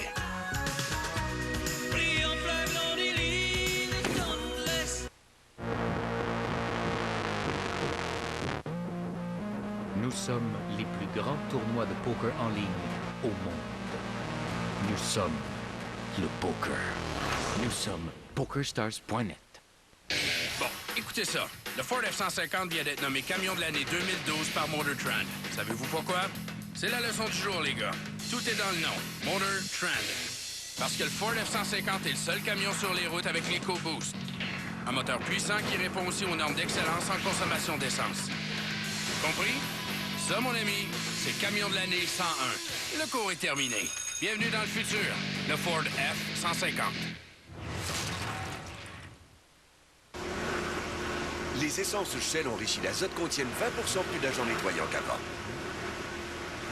Speaker 13: Nous sommes les plus grands tournois de poker en ligne au monde. Nous sommes le poker. Nous sommes PokerStars.net.
Speaker 14: Bon, écoutez ça. Le Ford F-150 vient d'être nommé camion de l'année 2012 par Motor Trend. Savez-vous pourquoi? C'est la leçon du jour, les gars. Tout est dans le nom. Motor Trend. Parce que le Ford F-150 est le seul camion sur les routes avec l'EcoBoost. Un moteur puissant qui répond aussi aux normes d'excellence en consommation d'essence. Compris? Ça, mon ami, c'est camion de l'année 101. Le cours est terminé. Bienvenue dans le futur. Le Ford F-150.
Speaker 8: Les essences Shell enrichies d'azote contiennent 20% plus d'agents nettoyants qu'avant.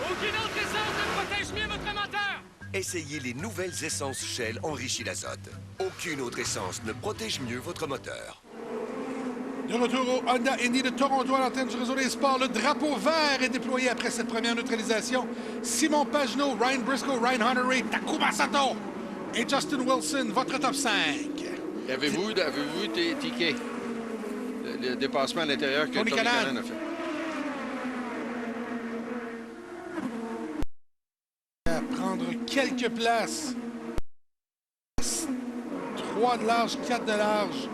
Speaker 11: Aucune autre essence ne protège mieux votre moteur!
Speaker 8: Essayez les nouvelles essences Shell enrichies d'azote. Aucune autre essence ne protège mieux votre moteur.
Speaker 1: De retour au Honda Indy de Toronto à l'antenne du réseau des sports. Le drapeau vert est déployé après cette première neutralisation. Simon Pagenaud, Ryan Briscoe, Ryan Hunter-Reay, Takuma Sato et Justin Wilson, votre top 5.
Speaker 2: Avez-vous TK? Le dépassement à l'intérieur que Tony Kanaan a fait.
Speaker 1: À prendre quelques places. 3 de large, 4 de large.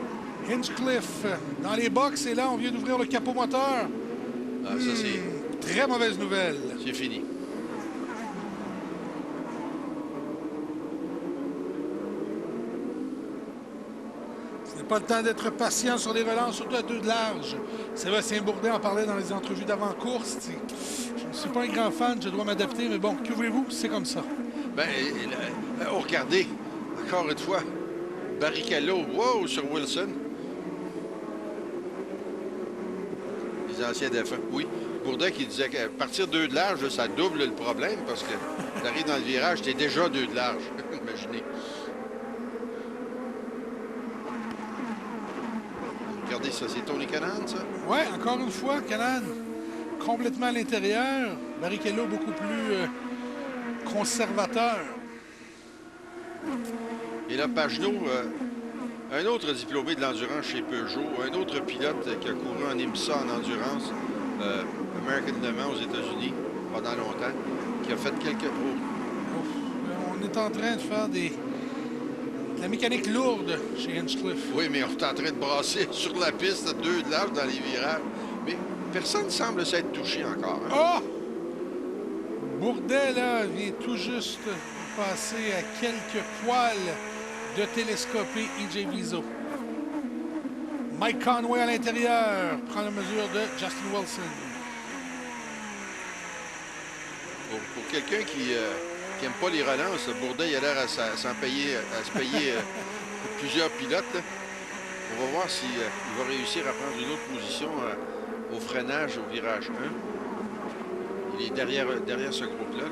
Speaker 1: Hinchcliffe dans les box et là, on vient d'ouvrir le capot moteur.
Speaker 2: Ah, ça,
Speaker 1: Très mauvaise nouvelle.
Speaker 2: C'est fini.
Speaker 1: Ce n'est pas le temps d'être patient sur les relances, surtout à 2 de large. Sébastien Bourdais en parlait dans les entrevues d'avant-course. Je ne suis pas un grand fan, je dois m'adapter, mais bon, que voulez-vous, c'est comme ça.
Speaker 2: Ben, oh, regardez, encore une fois, Barrichello, wow, sur Wilson. Les anciens défunts, oui. Bourdin qui disait qu'à partir de 2 de large, ça double le problème parce que t'arrives dans le virage, t'es déjà 2 de large. Imaginez. Regardez ça, c'est Tony Kanaan, ça?
Speaker 1: Oui, encore une fois, Kanaan, complètement à l'intérieur. Barrichello beaucoup plus conservateur.
Speaker 2: Et là, Pagenaud, un autre diplômé de l'endurance chez Peugeot, un autre pilote qui a couru en IMSA en endurance, American Le Mans aux États-Unis pendant longtemps, qui a fait quelques...
Speaker 1: On est en train de faire de la mécanique lourde chez Hinchcliffe.
Speaker 2: Oui, mais on est en train de brasser sur la piste 2 de large dans les virages. Mais personne ne semble s'être touché encore. Hein?
Speaker 1: Oh! Bourdais, là, vient tout juste passer à quelques poils de télescoper E.J. Viso. Mike Conway à l'intérieur prend la mesure de Justin Wilson.
Speaker 2: Pour quelqu'un qui n'aime pas les relances, Bourdais il a l'air à se payer plusieurs pilotes. Là. On va voir s'il va réussir à prendre une autre position au freinage au virage 1. Il est derrière ce groupe-là.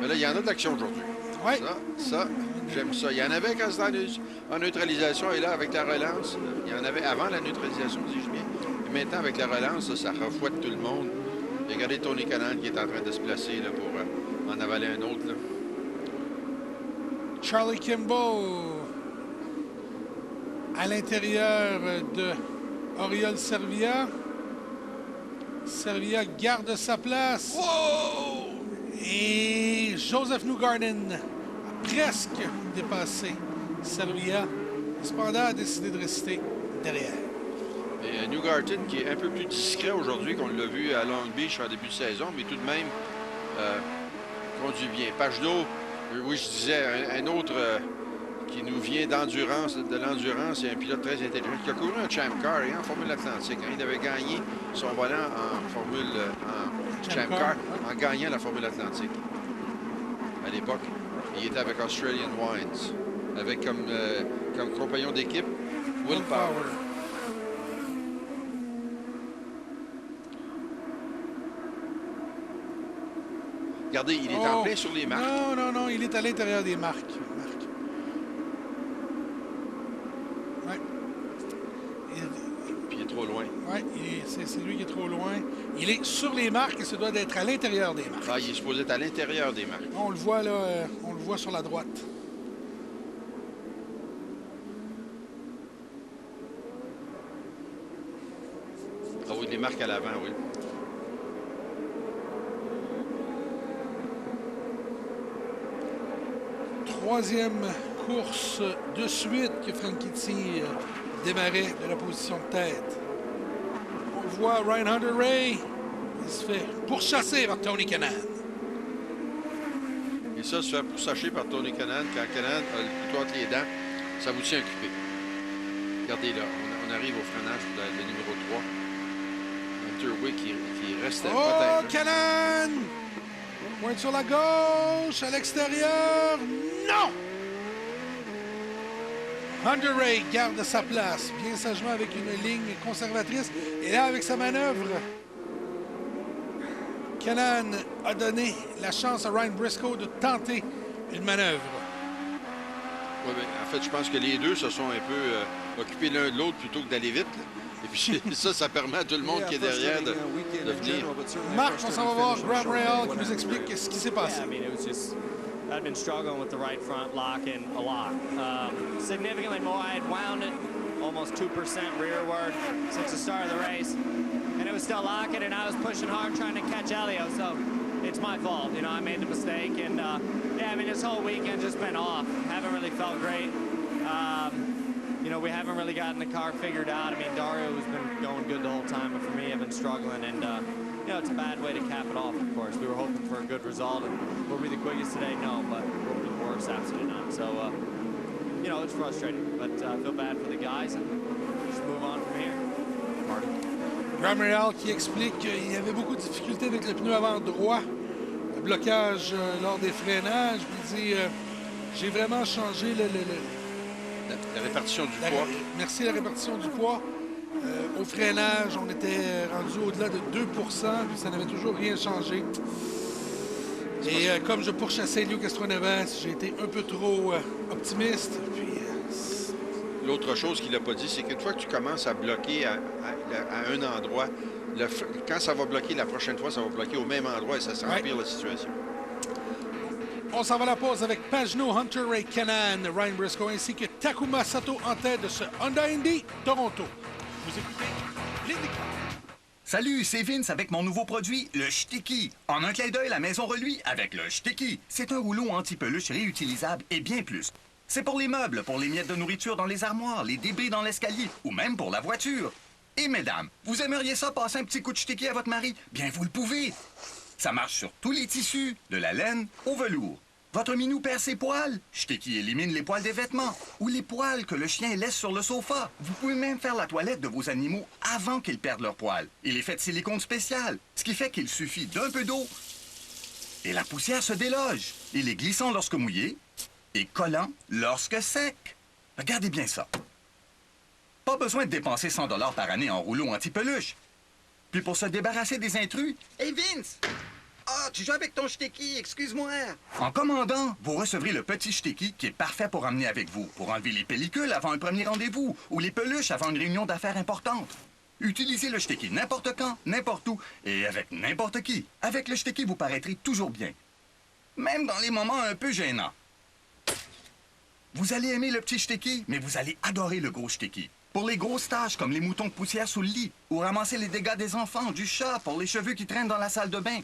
Speaker 2: Mais là, il y en a de l'action aujourd'hui.
Speaker 1: Oui.
Speaker 2: Ça, j'aime ça. Il y en avait quand c'était en neutralisation et là, avec la relance, il y en avait avant la neutralisation, dis-je bien. Et maintenant, avec la relance, ça refouette tout le monde. Et regardez Tony Kanaan qui est en train de se placer là, pour en avaler un autre. Là.
Speaker 1: Charlie Kimbo à l'intérieur de Oriol Servia. Servia garde sa place.
Speaker 2: Wow!
Speaker 1: Et Joseph Newgarden a presque dépassé Servia. Cependant, a décidé de rester derrière.
Speaker 2: Et Newgarden qui est un peu plus discret aujourd'hui qu'on l'a vu à Long Beach en début de saison, mais tout de même conduit bien. Pagenaud, oui, je disais, un autre qui nous vient de l'endurance, et un pilote très intelligent qui a couru un Champ Car en Formule Atlantique. Hein. Il avait gagné son volant en Formule Champ Car en gagnant la Formule Atlantique. À l'époque, il était avec Australian Wines, avec comme compagnon d'équipe Will Power. Regardez, il est en plein sur les marques.
Speaker 1: Non, il est à l'intérieur des marques. Ouais.
Speaker 2: Puis il est trop loin.
Speaker 1: Oui, c'est lui qui est trop loin. Il est sur les marques et se doit d'être à l'intérieur des marques.
Speaker 2: Ah, il est supposé être à l'intérieur des marques.
Speaker 1: On le voit là, on le voit sur la droite.
Speaker 2: Ah oui, les marques à l'avant, oui.
Speaker 1: Troisième course de suite que Franchitti démarrait de la position de tête. On voit Ryan Hunter-Reay. Il se fait pourchasser par Tony Kanaan.
Speaker 2: Et ça, se faire pourchasser par Tony Kanaan, quand Kanaan a le couteau entre les dents, ça vous tient occupé. Regardez là, on arrive au freinage de le numéro 3. Hunter-Reay qui reste
Speaker 1: Oh, Kanaan! Pointe sur la gauche, à l'extérieur. Non! Hunter-Reay garde sa place, bien sagement avec une ligne conservatrice. Et là, avec sa manœuvre, Kanaan a donné la chance à Ryan Briscoe de tenter une manœuvre.
Speaker 2: Oui, mais en fait, je pense que les deux se sont un peu occupés l'un de l'autre plutôt que d'aller vite. Là. Et puis ça permet à tout le monde qui est derrière de venir.
Speaker 1: Marc, on s'en va voir Grant Rahal qui nous explique ce qui s'est passé.
Speaker 15: I'd been struggling with the right front locking a lot. Significantly more. I had wound it almost 2% rearward since the start of the race. And it was still locking, and I was pushing hard trying to catch Elio. So it's my fault. You know, I made the mistake. And, yeah, I mean, this whole weekend just been off. Haven't really felt great. you know, we haven't really gotten the car figured out. I mean, Dario has been going good the whole time, but for me, I've been struggling. And, you know, it's a bad way to cap it off, of course. We were hoping for a good result. And were we the quickest today? No, but were we the worst? Absolutely not. So, you know, it's frustrating. But I feel bad for the guys and just move on from here. Marty.
Speaker 1: Graham Rahal qui explique qu'il y avait beaucoup de difficultés avec le pneu avant droit, le blocage lors des freinages. Il dit j'ai vraiment changé
Speaker 2: la répartition du poids.
Speaker 1: Merci, la répartition du poids. Au freinage, on était rendu au-delà de 2 puis ça n'avait toujours rien changé. Et comme je pourchassais Liu Castroneves, j'ai été un peu trop optimiste. Puis,
Speaker 2: l'autre chose qu'il n'a pas dit, c'est qu'une fois que tu commences à bloquer à un endroit, quand ça va bloquer la prochaine fois, ça va bloquer au même endroit et ça empire la situation.
Speaker 1: On s'en va à la pause avec Pagenaud, Hunter Ray Canaan, Ryan Briscoe ainsi que Takuma Sato en tête de ce Honda Indy Toronto. Vous écoutez l'IndyCar.
Speaker 16: Salut, c'est Vince avec mon nouveau produit, le Shticky. En un clin d'œil, la maison reluit avec le Shticky. C'est un rouleau anti-peluche réutilisable et bien plus. C'est pour les meubles, pour les miettes de nourriture dans les armoires, les débris dans l'escalier ou même pour la voiture. Et mesdames, vous aimeriez ça passer un petit coup de Shticky à votre mari? Bien, vous le pouvez. Ça marche sur tous les tissus, de la laine au velours. Votre minou perd ses poils? Shticky élimine les poils des vêtements ou les poils que le chien laisse sur le sofa. Vous pouvez même faire la toilette de vos animaux avant qu'ils perdent leurs poils. Il est fait de silicone spécial, ce qui fait qu'il suffit d'un peu d'eau et la poussière se déloge. Il est glissant lorsque mouillé et collant lorsque sec. Regardez bien ça. Pas besoin de dépenser 100 $ par année en rouleau anti-peluche. Puis pour se débarrasser des intrus... Hey Vince! Ah, tu joues avec ton Shticky, excuse-moi. En commandant, vous recevrez le petit Shticky qui est parfait pour emmener avec vous, pour enlever les pellicules avant un premier rendez-vous ou les peluches avant une réunion d'affaires importante. Utilisez le Shticky n'importe quand, n'importe où et avec n'importe qui. Avec le Shticky, vous paraîtrez toujours bien. Même dans les moments un peu gênants. Vous allez aimer le petit Shticky, mais vous allez adorer le gros Shticky. Pour les grosses tâches comme les moutons de poussière sous le lit ou ramasser les dégâts des enfants, du chat, pour les cheveux qui traînent dans la salle de bain.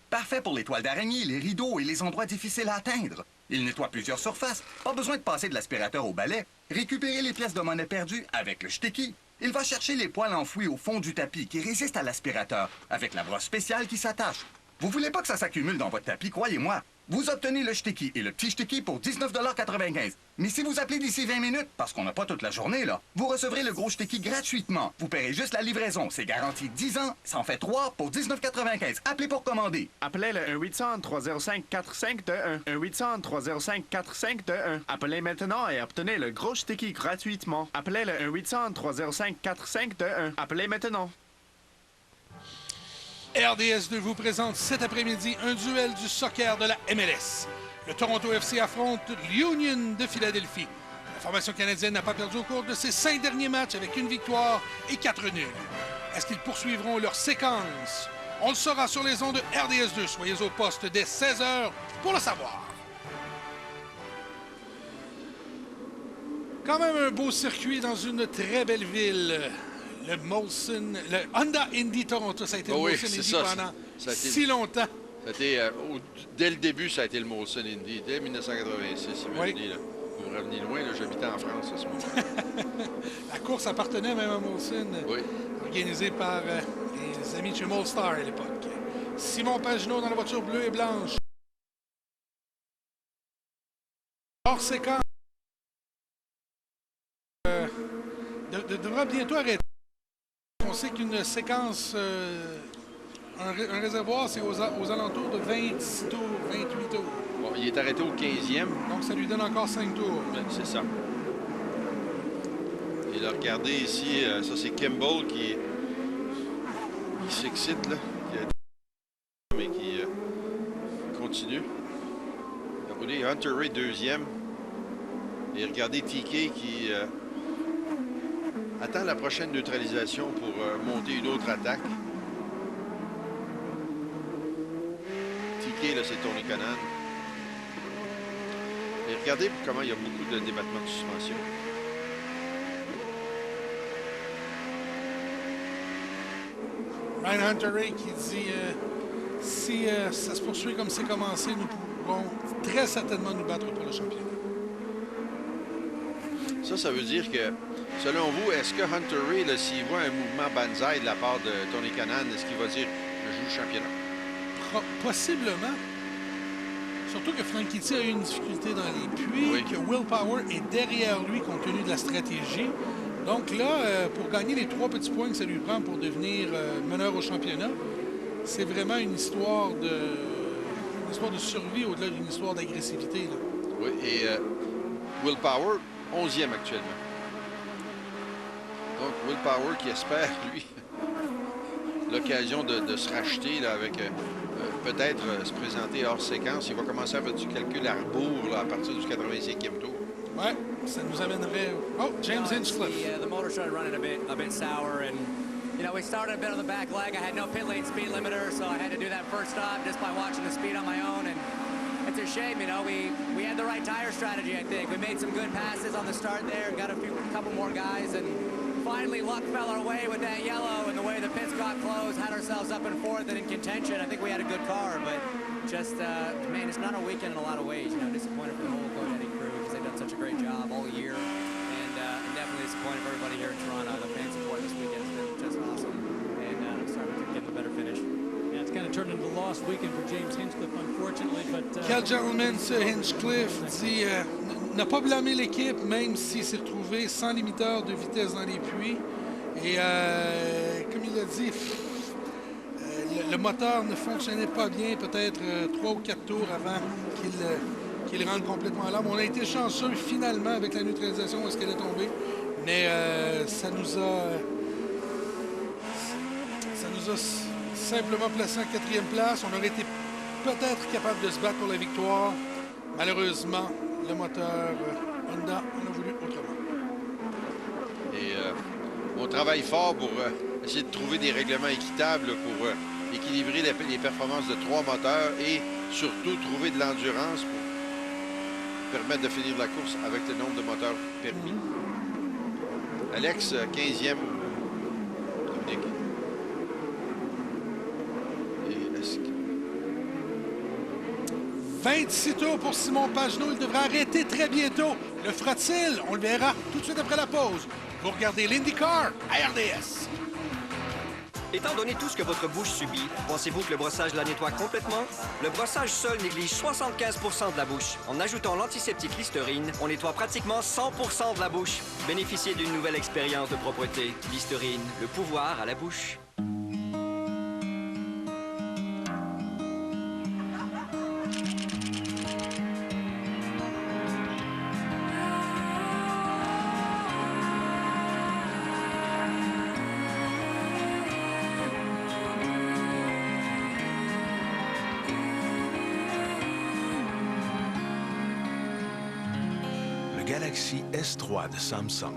Speaker 16: Parfait pour les toiles d'araignée, les rideaux et les endroits difficiles à atteindre. Il nettoie plusieurs surfaces. Pas besoin de passer de l'aspirateur au balai. Récupérez les pièces de monnaie perdues avec le Shticky. Il va chercher les poils enfouis au fond du tapis qui résistent à l'aspirateur avec la brosse spéciale qui s'attache. Vous voulez pas que ça s'accumule dans votre tapis, croyez-moi. Vous obtenez le Shticky et le petit Shticky pour 19,95 $. Mais si vous appelez d'ici 20 minutes, parce qu'on n'a pas toute la journée, là, vous recevrez le gros Shticky gratuitement. Vous paierez juste la livraison. C'est garanti 10 ans, ça en fait 3 pour 19,95 $. Appelez pour commander.
Speaker 3: Appelez le 1-800-305-4521. 1-800-305-4521. Appelez maintenant et obtenez le gros Shticky gratuitement. Appelez le 1-800-305-4521. Appelez maintenant.
Speaker 1: RDS2 vous présente cet après-midi un duel du soccer de la MLS. Le Toronto FC affronte l'Union de Philadelphie. La formation canadienne n'a pas perdu au cours de ses 5 derniers matchs avec une victoire et 4 nuls. Est-ce qu'ils poursuivront leur séquence? On le saura sur les ondes de RDS2. Soyez au poste dès 16h pour le savoir. Quand même un beau circuit dans une très belle ville. Le Molson, le Honda Indy Toronto, ça a été le Molson Indy pendant si longtemps.
Speaker 2: Ça a été, dès le début, ça a été le Molson Indy, dès 1986. Imaginez, là. Vous revenez loin, j'habitais en France à ce moment-là.
Speaker 1: La course appartenait même à Molson, organisée par les amis de chez Molstar à l'époque. Simon Pagenaud dans la voiture bleue et blanche. Hors séquence. Devra bientôt arrêter. On sait qu'une séquence, un réservoir, c'est aux alentours de 26 tours, 28 tours.
Speaker 2: Bon, il est arrêté au 15e.
Speaker 1: Donc, ça lui donne encore 5 tours.
Speaker 2: C'est ça. Et là, regardez ici, ça c'est Kimball qui s'excite, là. Mais qui continue. Regardez Hunter Ray, 2e. Et regardez TK qui... attend la prochaine neutralisation pour monter une autre attaque. TK, là, c'est Tony Kanaan. Et regardez comment il y a beaucoup de débattements de suspension.
Speaker 1: Ryan Hunter-Reay qui dit si ça se poursuit comme c'est commencé, nous pourrons très certainement nous battre pour le championnat.
Speaker 2: Ça veut dire que, selon vous, est-ce que Hunter Ray, s'il voit un mouvement banzai de la part de Tony Kanaan, est-ce qu'il va dire « je joue le championnat » ?
Speaker 1: Possiblement. Surtout que Frankie T a eu une difficulté dans les puits, que Will Power est derrière lui compte tenu de la stratégie. Donc là, pour gagner les 3 petits points que ça lui prend pour devenir meneur au championnat, c'est vraiment une histoire de survie au-delà d'une histoire d'agressivité. Là.
Speaker 2: Oui, et Will Power, 11e actuellement. Donc Will Power qui espère, lui, l'occasion de se racheter là, avec peut-être se présenter hors séquence. Il va commencer à faire du calcul à rebours là, à partir du 85e tour.
Speaker 1: Ouais, ça nous amènerait... Oh, James Hinchcliffe.
Speaker 15: The motor started running a bit sour, and you know, we started a bit on the back leg. I had no pit lane speed limiter, so I had to do that first stop just by watching the speed on my own, and it's a shame, you know, we had the right tire strategy, I think. We made some good passes on the start there, got a couple more guys, and finally luck fell our way with that yellow, and the way the pits got closed, had ourselves up in fourth and in contention. I think we had a good car, but just, man, it's not a weekend in a lot of ways. You know, disappointed for the whole GoDaddy crew because they've done such a great job all year, and definitely disappointed for everybody here in Toronto. The fan support this weekend has been just awesome, and I'm sorry we couldn't give them a better finish.
Speaker 17: Yeah, it's kind of turned into a lost weekend for James Hinchcliffe, unfortunately, but...
Speaker 1: Quel gentleman, ce Hinchcliffe, dit n'a pas blâmé l'équipe, même s'il s'est retrouvé sans limiteur de vitesse dans les puits. Et comme il a dit, le moteur ne fonctionnait pas bien, peut-être 3 ou 4 tours avant qu'il rentre complètement à l'arbre. On a été chanceux finalement avec la neutralisation où est-ce qu'elle est tombée, mais ça nous a simplement placé en 4e place. On aurait été peut-être capable de se battre pour la victoire. Malheureusement, le moteur Honda en a voulu autrement.
Speaker 2: Et on travaille fort pour essayer de trouver des règlements équitables pour équilibrer les performances de 3 moteurs et surtout trouver de l'endurance pour permettre de finir la course avec le nombre de moteurs permis. Alex, 15e. Dominique.
Speaker 1: 26 tours pour Simon Pagenaud. Il devrait arrêter très bientôt. Le fera-t-il? On le verra tout de suite après la pause. Vous regardez l'IndyCar à RDS.
Speaker 18: Étant donné tout ce que votre bouche subit, pensez-vous que le brossage la nettoie complètement? Le brossage seul néglige 75% de la bouche. En ajoutant l'antiseptique Listerine, on nettoie pratiquement 100% de la bouche. Bénéficiez d'une nouvelle expérience de propreté. Listerine, le pouvoir à la bouche.
Speaker 10: Galaxy S3 de Samsung.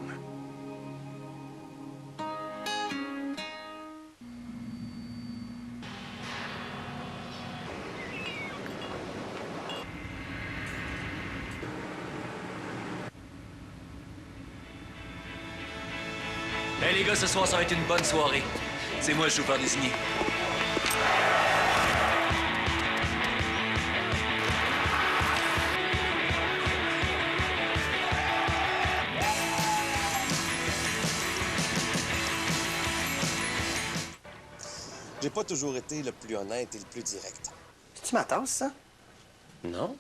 Speaker 19: Hey les gars, ce soir ça va être une bonne soirée. C'est moi le chauffeur désigné.
Speaker 20: J'ai pas toujours été le plus honnête et le plus direct.
Speaker 8: C'est-tu ma tasse, ça?
Speaker 20: Non.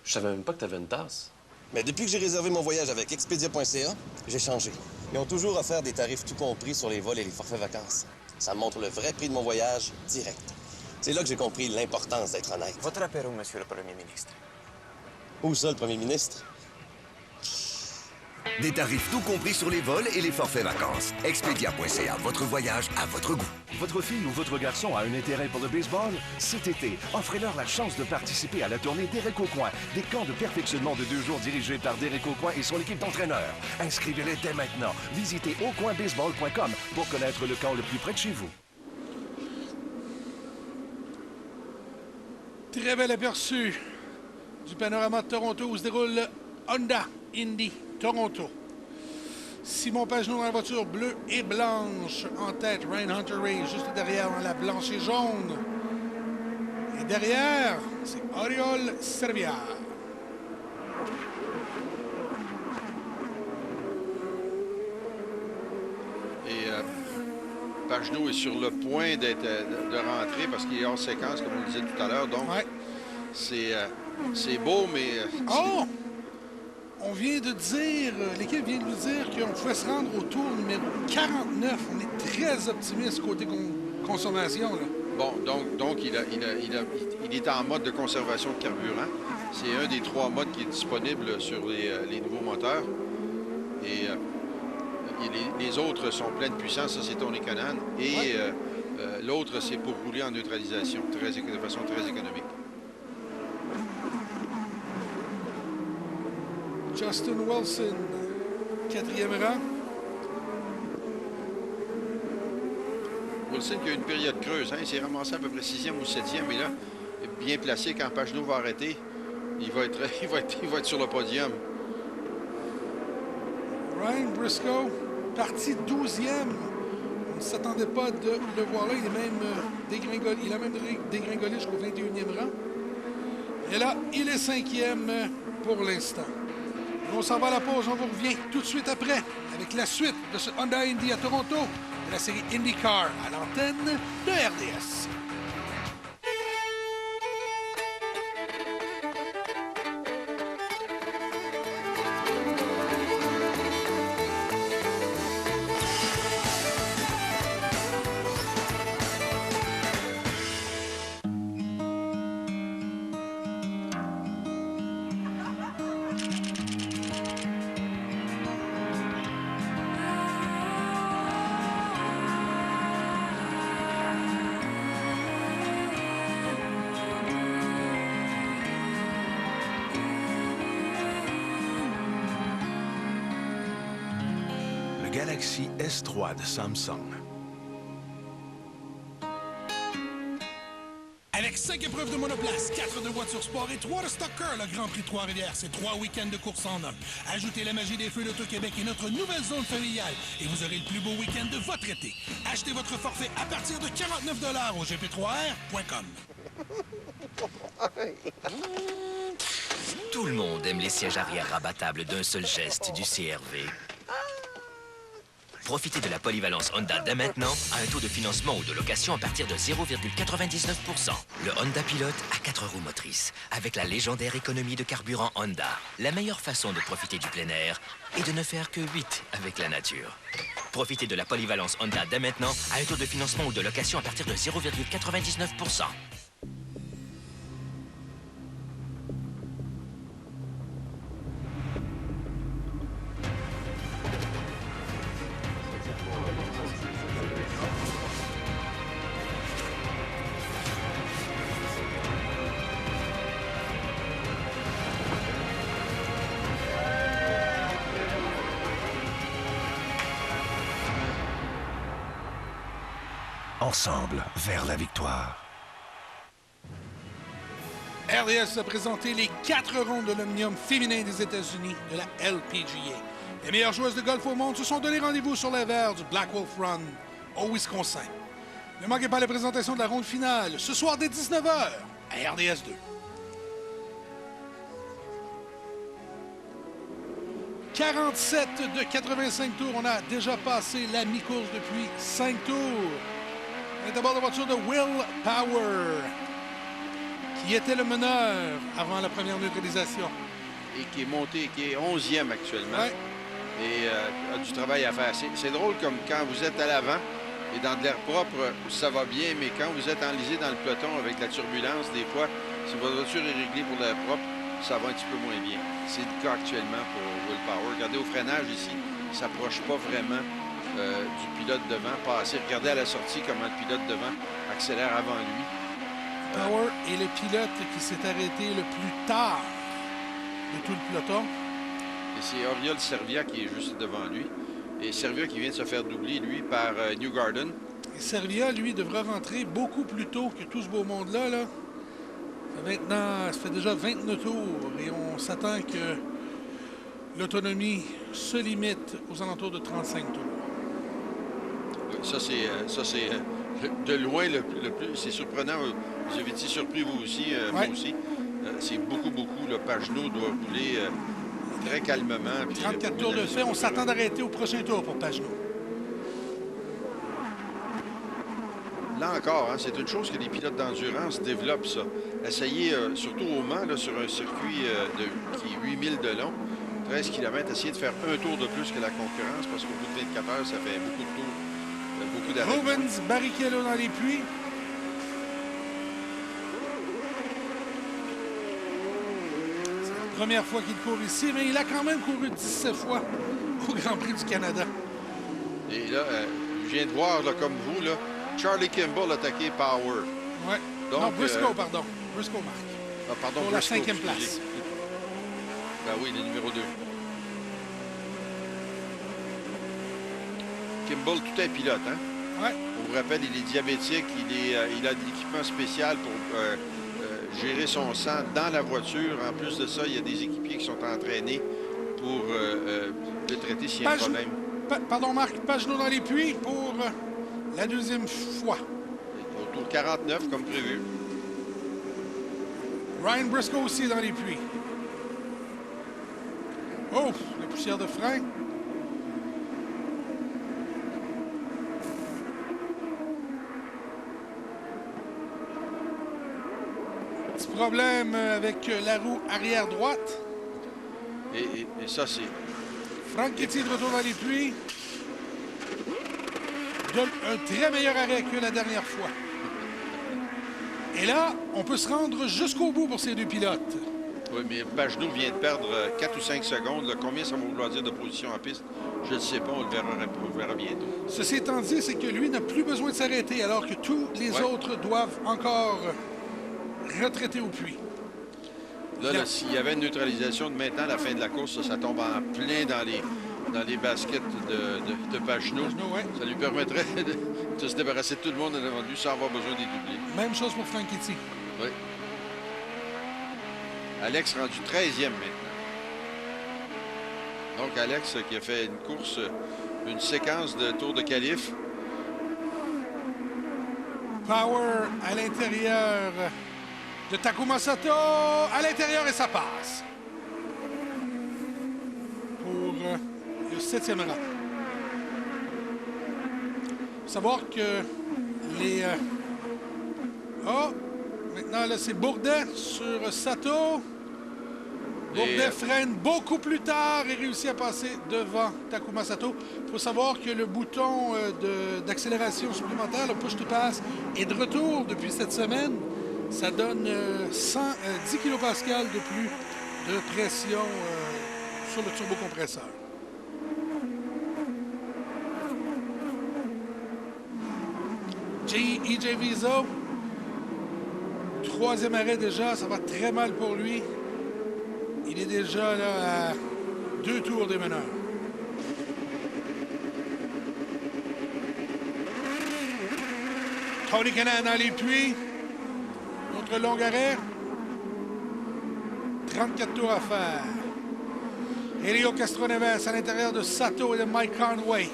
Speaker 20: Je savais même pas que t'avais une tasse. Mais depuis que j'ai réservé mon voyage avec Expedia.ca, j'ai changé. Ils ont toujours offert des tarifs tout compris sur les vols et les forfaits vacances. Ça me montre le vrai prix de mon voyage direct. C'est là que j'ai compris l'importance d'être honnête.
Speaker 8: Votre apéro, monsieur le Premier ministre.
Speaker 20: Où ça, le Premier ministre?
Speaker 9: Des tarifs tout compris sur les vols et les forfaits vacances. Expedia.ca, votre voyage à votre goût.
Speaker 21: Votre fille ou votre garçon a un intérêt pour le baseball? Cet été, offrez-leur la chance de participer à la tournée Derek Aucoin, des camps de perfectionnement de 2 jours dirigés par Derek Aucoin et son équipe d'entraîneurs. Inscrivez-les dès maintenant. Visitez aucoinbaseball.com pour connaître le camp le plus près de chez vous.
Speaker 1: Très bel aperçu du panorama de Toronto où se déroule Honda Indy Toronto. Simon Pagenaud dans la voiture bleue et blanche en tête. Ryan Hunter-Reay juste derrière dans la blanche et jaune. Et derrière, c'est Oriol Servia.
Speaker 2: Pagenaud est sur le point de rentrer parce qu'il est hors séquence, comme on le disait tout à l'heure. Donc, c'est beau, mais...
Speaker 1: Oh! On vient de dire, l'équipe vient de nous dire qu'on pouvait se rendre au tour numéro 49. On est très optimiste côté consommation, là.
Speaker 2: Bon, donc il est en mode de conservation de carburant. C'est un des 3 modes qui est disponible sur les nouveaux moteurs. Et les autres sont pleins de puissance. Ça, c'est Tony Kanaan. Et l'autre, c'est pour rouler en neutralisation, de façon très économique.
Speaker 1: Justin Wilson, 4e rang.
Speaker 2: Wilson qui a une période creuse. Hein? Il s'est ramassé à peu près 6e ou 7e. Mais là, bien placé, quand Pagenaud va arrêter, il va être sur le podium.
Speaker 1: Ryan Briscoe, parti 12e. On ne s'attendait pas de le voir là. Il est même dégringolé. Il a même dégringolé jusqu'au 21e rang. Et là, il est 5e pour l'instant. On s'en va à la pause. On vous revient tout de suite après avec la suite de ce Honda Indy à Toronto de la série IndyCar à l'antenne de RDS.
Speaker 10: Galaxy S3 de Samsung.
Speaker 1: Avec 5 épreuves de monoplace, 4 de voitures sport et 3 de Stocker, le Grand Prix de Trois-Rivières, c'est 3 week-ends de course en un. Ajoutez la magie des feux d'Auto-Québec et notre nouvelle zone familiale et vous aurez le plus beau week-end de votre été. Achetez votre forfait à partir de 49 $ au gp3r.com.
Speaker 5: Tout le monde aime les sièges arrière rabattables d'un seul geste du CR-V. Profitez de la polyvalence Honda dès maintenant à un taux de financement ou de location à partir de 0,99%. Le Honda Pilot à 4 roues motrices, avec la légendaire économie de carburant Honda. La meilleure façon de profiter du plein air est de ne faire que 8 avec la nature. Profitez de la polyvalence Honda dès maintenant à un taux de financement ou de location à partir de 0,99%.
Speaker 10: Ensemble vers la victoire.
Speaker 1: RDS a présenté les 4 rondes de l'omnium féminin des États-Unis de la LPGA. Les meilleures joueuses de golf au monde se sont donné rendez-vous sur les verts du Black Wolf Run au Wisconsin. Ne manquez pas la présentation de la ronde finale ce soir dès 19h à RDS 2. 47 de 85 tours. On a déjà passé la mi-course depuis 5 tours. On est d'abord la voiture de Will Power, qui était le meneur avant la première neutralisation.
Speaker 2: Et qui est monté, qui est 11e actuellement.
Speaker 1: Ouais.
Speaker 2: Et a du travail à faire. C'est drôle comme quand vous êtes à l'avant et dans de l'air propre, ça va bien, mais quand vous êtes enlisé dans le peloton avec la turbulence, des fois, si votre voiture est réglée pour l'air propre, ça va un petit peu moins bien. C'est le cas actuellement pour Will Power. Regardez au freinage ici, il ne s'approche pas vraiment du pilote devant. Regardez à la sortie comment le pilote devant accélère avant lui.
Speaker 1: Power est le pilote qui s'est arrêté le plus tard de tout le peloton.
Speaker 2: Et c'est Oriol Servia qui est juste devant lui. Et Servia qui vient de se faire doubler, lui, par Newgarden.
Speaker 1: Et Servia, lui, devra rentrer beaucoup plus tôt que tout ce beau monde-là. Là. Maintenant, ça fait déjà 29 tours et on s'attend que l'autonomie se limite aux alentours de 35 tours.
Speaker 2: Oui, ça, c'est de loin le plus... C'est surprenant. Vous avez été surpris, vous aussi, moi aussi. C'est beaucoup. Le Pagenaud doit rouler très calmement.
Speaker 1: 34 tours de fait. On s'attend d'arrêter au prochain tour pour Pagenaud.
Speaker 2: là encore, hein, c'est une chose que les pilotes d'endurance développent, ça. Essayez, surtout au Mans, là, sur un circuit qui est 8000 de long, 13 km, essayez de faire un tour de plus que la concurrence, parce qu'au bout de 24 heures, ça fait beaucoup de tours, beaucoup d'arrêts.
Speaker 1: Rubens Barrichello dans les puits. C'est la première fois qu'il court ici, mais il a quand même couru 17 fois au Grand Prix du Canada.
Speaker 2: Et là, je viens de voir, là, comme vous, là, Charlie Kimball attaqué Power.
Speaker 1: Oui. Non, Briscoe, pardon. Briscoe marque.
Speaker 2: Ah, pardon,
Speaker 1: pour
Speaker 2: Briscoe,
Speaker 1: la 5e place.
Speaker 2: Ben oui, le numéro 2. Kimball, tout un pilote, hein?
Speaker 1: Oui.
Speaker 2: On vous rappelle, il est diabétique, il a de l'équipement spécial pour gérer son sang dans la voiture. En plus de ça, il y a des équipiers qui sont entraînés pour le traiter s'il y a un problème.
Speaker 1: Pardon, Marc, Pagenaud dans les puits pour la 2e fois.
Speaker 2: Au tour 49, comme prévu.
Speaker 1: Ryan Briscoe aussi dans les puits. Oh, la poussière de frein. Petit problème avec la roue arrière droite.
Speaker 2: Et ça, c'est...
Speaker 1: Franchitti de retour dans les puits. Donne un très meilleur arrêt que la dernière fois. Et là, on peut se rendre jusqu'au bout pour ces deux pilotes.
Speaker 2: Oui, mais Pagenaud vient de perdre 4 ou 5 secondes. Là. Combien ça va vouloir dire de position en piste? Je ne sais pas, on le verra bientôt.
Speaker 1: Ceci étant dit, c'est que lui n'a plus besoin de s'arrêter, alors que tous les autres doivent encore retraiter au puits.
Speaker 2: Là, s'il y avait une neutralisation de maintenant à la fin de la course, ça tombe en plein dans les baskets de Pagenaud. Ça lui permettrait de se débarrasser de tout le monde devant lui sans avoir besoin des doublés.
Speaker 1: Même chose pour Franchitti.
Speaker 2: Oui. Alex rendu 13e maintenant. Donc Alex qui a fait une course, une séquence de tours de qualif.
Speaker 1: Power à l'intérieur de Takuma Sato. À l'intérieur et ça passe. Pour le 7e rang. Il faut savoir que les... Oh! Maintenant, là, c'est Bourdet sur Sato. Bourdet freine beaucoup plus tard et réussit à passer devant Takuma Sato. Il faut savoir que le bouton d'accélération supplémentaire, le push to pass, est de retour depuis cette semaine. Ça donne 10 kPa de plus de pression sur le turbocompresseur. EJ Viso. 3e arrêt déjà, ça va très mal pour lui. Il est déjà là à 2 tours des meneurs. Tony Kanaan dans les puits. Notre long arrêt. 34 tours à faire. Helio Castroneves à l'intérieur de Sato et de Mike Conway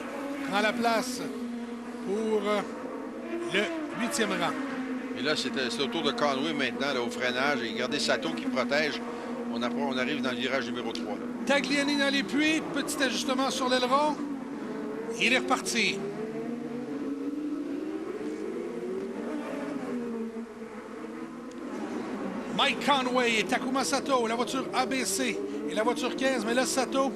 Speaker 1: prend la place pour le 8e rang.
Speaker 2: Et là, c'est au tour de Conway maintenant, là, au freinage. Et regardez Sato qui protège. On arrive dans le virage numéro 3. Là.
Speaker 1: Tagliani dans les puits. Petit ajustement sur l'aileron. Il est reparti. Mike Conway et Takuma Sato. La voiture ABC et la voiture 15. Mais là, Sato,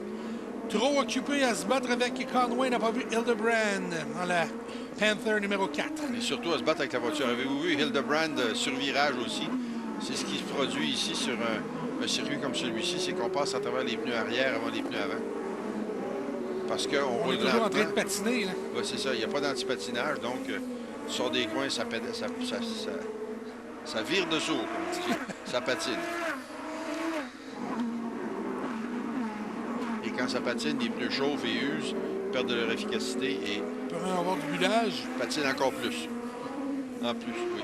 Speaker 1: trop occupé à se battre avec Conway, n'a pas vu Hildebrand dans la Panther numéro 4.
Speaker 2: Et surtout à se battre avec la voiture. Avez-vous vu Hildebrand sur virage aussi? C'est ce qui se produit ici sur un circuit comme celui-ci, c'est qu'on passe à travers les pneus arrière avant les pneus avant. Parce qu'on roule lentement. On est toujours
Speaker 1: en train de patiner, là.
Speaker 2: Oui, c'est ça. Il n'y a pas d'antipatinage, donc sur des coins, ça vire dessous, ça patine. Et quand ça patine, les pneus chauffent et usent, perdent de leur efficacité et...
Speaker 1: peut même avoir du bullage.
Speaker 2: Patine encore plus. En plus, oui.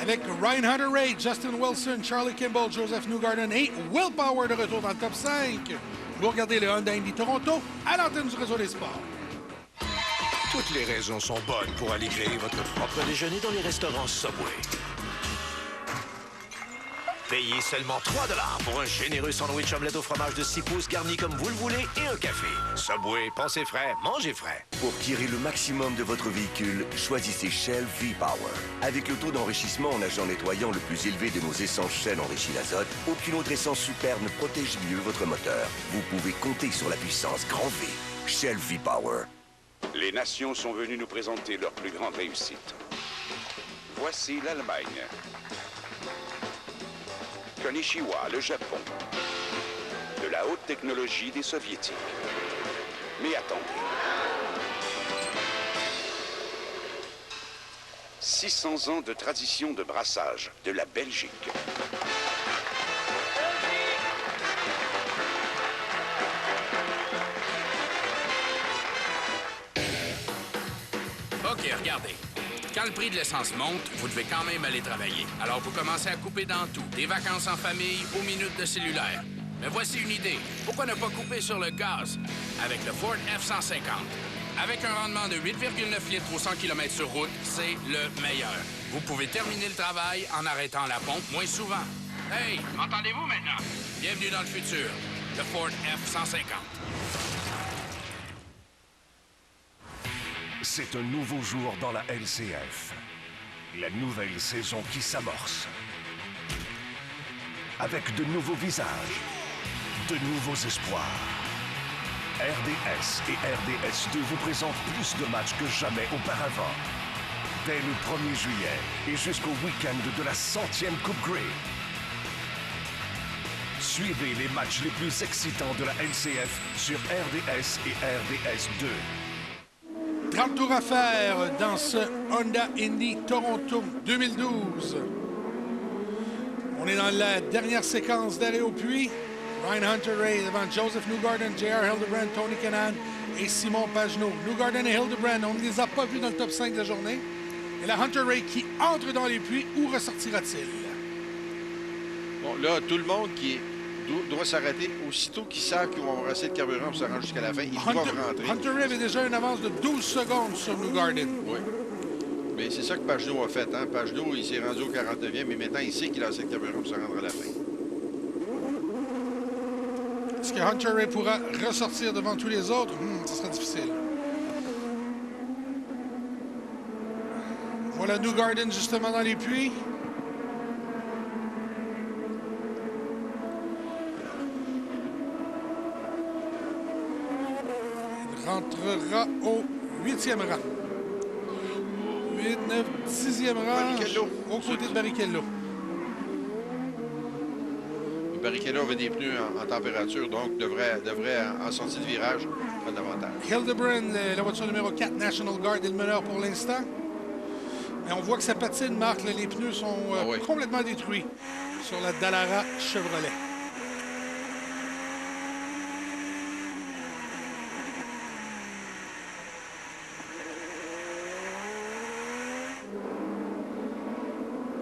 Speaker 1: Avec Ryan Hunter-Reid, Justin Wilson, Charlie Kimball, Joseph Newgarden et Will Power de retour dans le top 5. Vous regardez le Honda Indy Toronto à l'antenne du Réseau des Sports.
Speaker 9: Toutes les raisons sont bonnes pour aller créer votre propre déjeuner dans les restaurants Subway. Payez seulement 3 $ pour un généreux sandwich omelette au fromage de 6 pouces garni comme vous le voulez et un café. Subway, pensez frais, mangez frais.
Speaker 8: Pour tirer le maximum de votre véhicule, choisissez Shell V-Power. Avec le taux d'enrichissement en agent nettoyant le plus élevé de nos essences Shell enrichies d'azote, aucune autre essence super ne protège mieux votre moteur. Vous pouvez compter sur la puissance grand V. Shell V-Power.
Speaker 4: Les nations sont venues nous présenter leur plus grande réussite. Voici l'Allemagne. Konishiwa, le Japon. De la haute technologie des Soviétiques. Mais attendez. 600 ans de tradition de brassage de la Belgique.
Speaker 14: OK, regardez. Quand le prix de l'essence monte, vous devez quand même aller travailler. Alors, vous commencez à couper dans tout. Des vacances en famille aux minutes de cellulaire. Mais voici une idée. Pourquoi ne pas couper sur le gaz avec le Ford F-150? Avec un rendement de 8,9 litres au 100 km sur route, c'est le meilleur. Vous pouvez terminer le travail en arrêtant la pompe moins souvent. Hey, m'entendez-vous maintenant? Bienvenue dans le futur. Le Ford F-150.
Speaker 21: C'est un nouveau jour dans la LCF. La nouvelle saison qui s'amorce. Avec de nouveaux visages, de nouveaux espoirs. RDS et RDS2 vous présentent plus de matchs que jamais auparavant. Dès le 1er juillet et jusqu'au week-end de la 100e Coupe Grey. Suivez les matchs les plus excitants de la LCF sur RDS et RDS2.
Speaker 1: 30 tours à faire dans ce Honda Indy Toronto 2012. On est dans la dernière séquence d'arrêt au puits. Ryan Hunter-Reay devant Joseph Newgarden, J.R. Hildebrand, Tony Kanaan et Simon Pagenaud. Newgarden et Hildebrand, on ne les a pas vus dans le top 5 de la journée. Et la Hunter-Reay qui entre dans les puits, où ressortira-t-il?
Speaker 2: Bon, là, tout le monde qui doit s'arrêter aussitôt qu'ils savent qu'ils vont avoir assez de carburant pour se rendre jusqu'à la fin. Ils doivent rentrer.
Speaker 1: Hunter-Reay avait déjà une avance de 12 secondes sur Newgarden.
Speaker 2: Oui. Mais c'est ça que Pagenaud a fait. Hein? Pagenaud, il s'est rendu au 49e, mais maintenant, il sait qu'il a assez de carburant pour se rendre à la fin.
Speaker 1: Est-ce que Hunter-Reay pourra ressortir devant tous les autres? Ce sera difficile. Voilà Newgarden justement dans les puits. Il rentrera au 8e rang. 8, 9, 10e rang. Au côté de Barrichello.
Speaker 2: Barrichello avait des pneus en température, donc devrait en sortie de virage prendre davantage.
Speaker 1: Hildebrand, la voiture numéro 4, National Guard, est le meneur pour l'instant. Mais on voit que sa patine, Marc, les pneus sont complètement détruits sur la Dallara Chevrolet.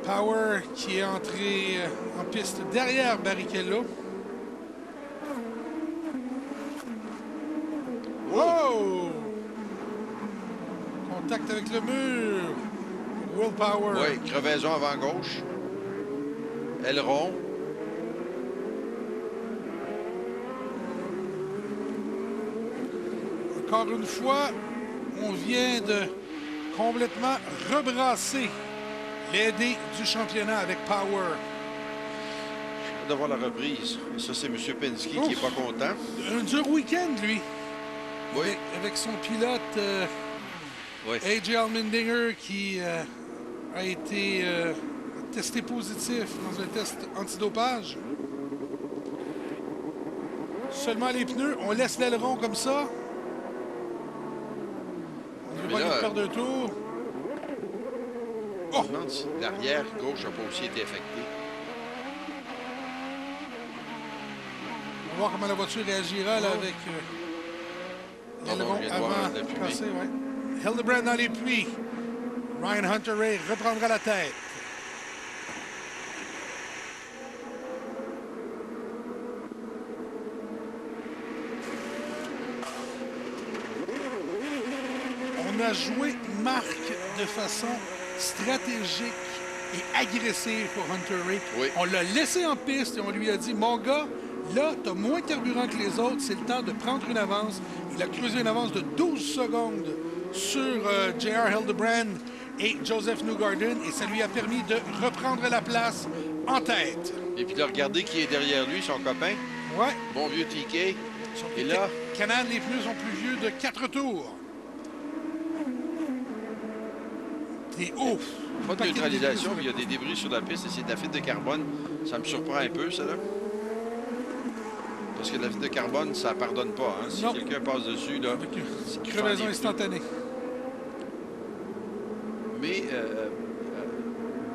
Speaker 1: Power qui est entré en piste derrière Barrichello. Wow! Contact avec le mur. Will Power.
Speaker 2: Oui, crevaison avant gauche. Aileron.
Speaker 1: Encore une fois, on vient de complètement rebrasser l'aider du championnat avec Power.
Speaker 2: De voir la reprise. Ça, c'est M. Penske qui n'est pas content.
Speaker 1: Un dur week-end, lui.
Speaker 2: Oui.
Speaker 1: Avec son pilote, A.J. Allmendinger, qui a été testé positif dans un test antidopage. Seulement les pneus. On laisse l'aileron comme ça. On ne veut pas lui perdre un tour.
Speaker 2: Oh! Je me demande si l'arrière gauche n'a pas aussi été affecté.
Speaker 1: On va voir comment la voiture réagira là, avec l'aileron avant de passer. Ouais. Hildebrand dans les puits. Ryan Hunter-Reay reprendra la tête. On a joué Marc de façon stratégique et agressif pour Hunter Ray.
Speaker 2: Oui.
Speaker 1: On l'a laissé en piste et on lui a dit, mon gars, là, tu as moins de carburant que les autres, c'est le temps de prendre une avance. Il a creusé une avance de 12 secondes sur J.R. Hildebrand et Joseph Newgarden, et ça lui a permis de reprendre la place en tête.
Speaker 2: Et puis de regarder qui est derrière lui, son copain.
Speaker 1: Ouais.
Speaker 2: Bon vieux TK. Et là...
Speaker 1: Canan, les pneus sont plus vieux de 4 tours. Et ouf!
Speaker 2: Pas de neutralisation, mais il y a des débris sur la piste et c'est de la fibre de carbone. Ça me surprend un peu, ça, là. Parce que la fibre de carbone, ça pardonne pas. Hein? Si quelqu'un passe dessus, là...
Speaker 1: Crevaison instantanée.
Speaker 2: Mais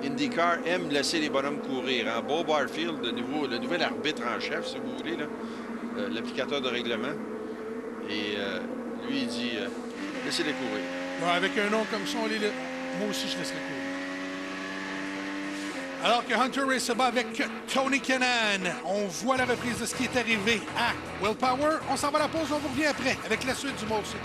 Speaker 2: IndyCar aime laisser les bonhommes courir. Hein? Bo Barfield, le nouvel arbitre en chef, si vous voulez, l'applicateur de règlement. Et lui, il dit laissez-les courir.
Speaker 1: Ouais, avec un nom comme ça, moi aussi, je laisserai courir. Alors que Hunter Ray se bat avec Tony Kanaan, on voit la reprise de ce qui est arrivé à Will Power. On s'en va à la pause, on vous revient après avec la suite du Molson.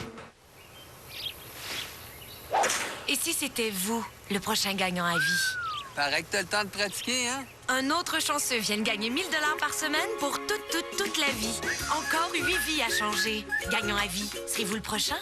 Speaker 6: Et si c'était vous, le prochain gagnant à vie?
Speaker 22: Paraît que t'as le temps de pratiquer, hein?
Speaker 6: Un autre chanceux vient de gagner 1000 $ par semaine pour toute la vie. Encore 8 vies à changer. Gagnant à vie, serez-vous le prochain?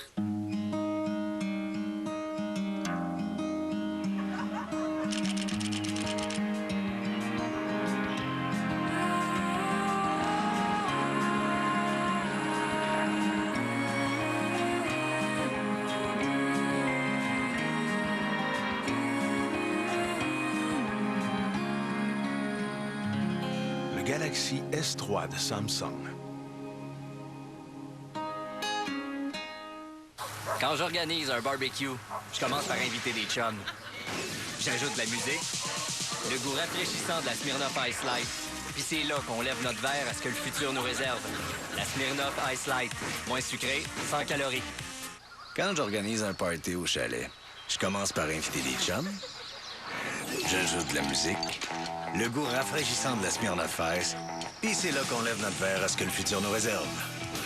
Speaker 10: Galaxy S3 de Samsung.
Speaker 19: Quand j'organise un barbecue, je commence par inviter des chums. J'ajoute de la musique, le goût rafraîchissant de la Smirnoff Ice Light. Puis c'est là qu'on lève notre verre à ce que le futur nous réserve. La Smirnoff Ice Light. Moins sucré, sans calories.
Speaker 9: Quand j'organise un party au chalet, je commence par inviter des chums. J'ajoute de la musique, le goût rafraîchissant de la Smirnoff Ice, puis c'est là qu'on lève notre verre à ce que le futur nous réserve.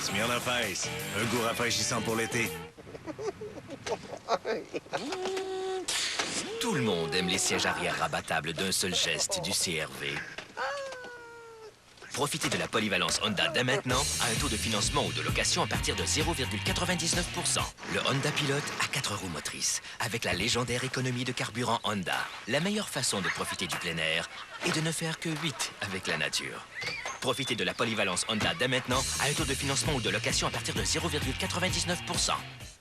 Speaker 9: Smirnoff Ice, un goût rafraîchissant pour l'été.
Speaker 5: Tout le monde aime les sièges arrière rabattables d'un seul geste du CR-V. Profitez de la polyvalence Honda dès maintenant à un taux de financement ou de location à partir de 0,99 %. Le Honda Pilot à 4 roues motrices, avec la légendaire économie de carburant Honda. La meilleure façon de profiter du plein air est de ne faire que 8 avec la nature. Profitez de la polyvalence Honda dès maintenant à un taux de financement ou de location à partir de 0,99 %.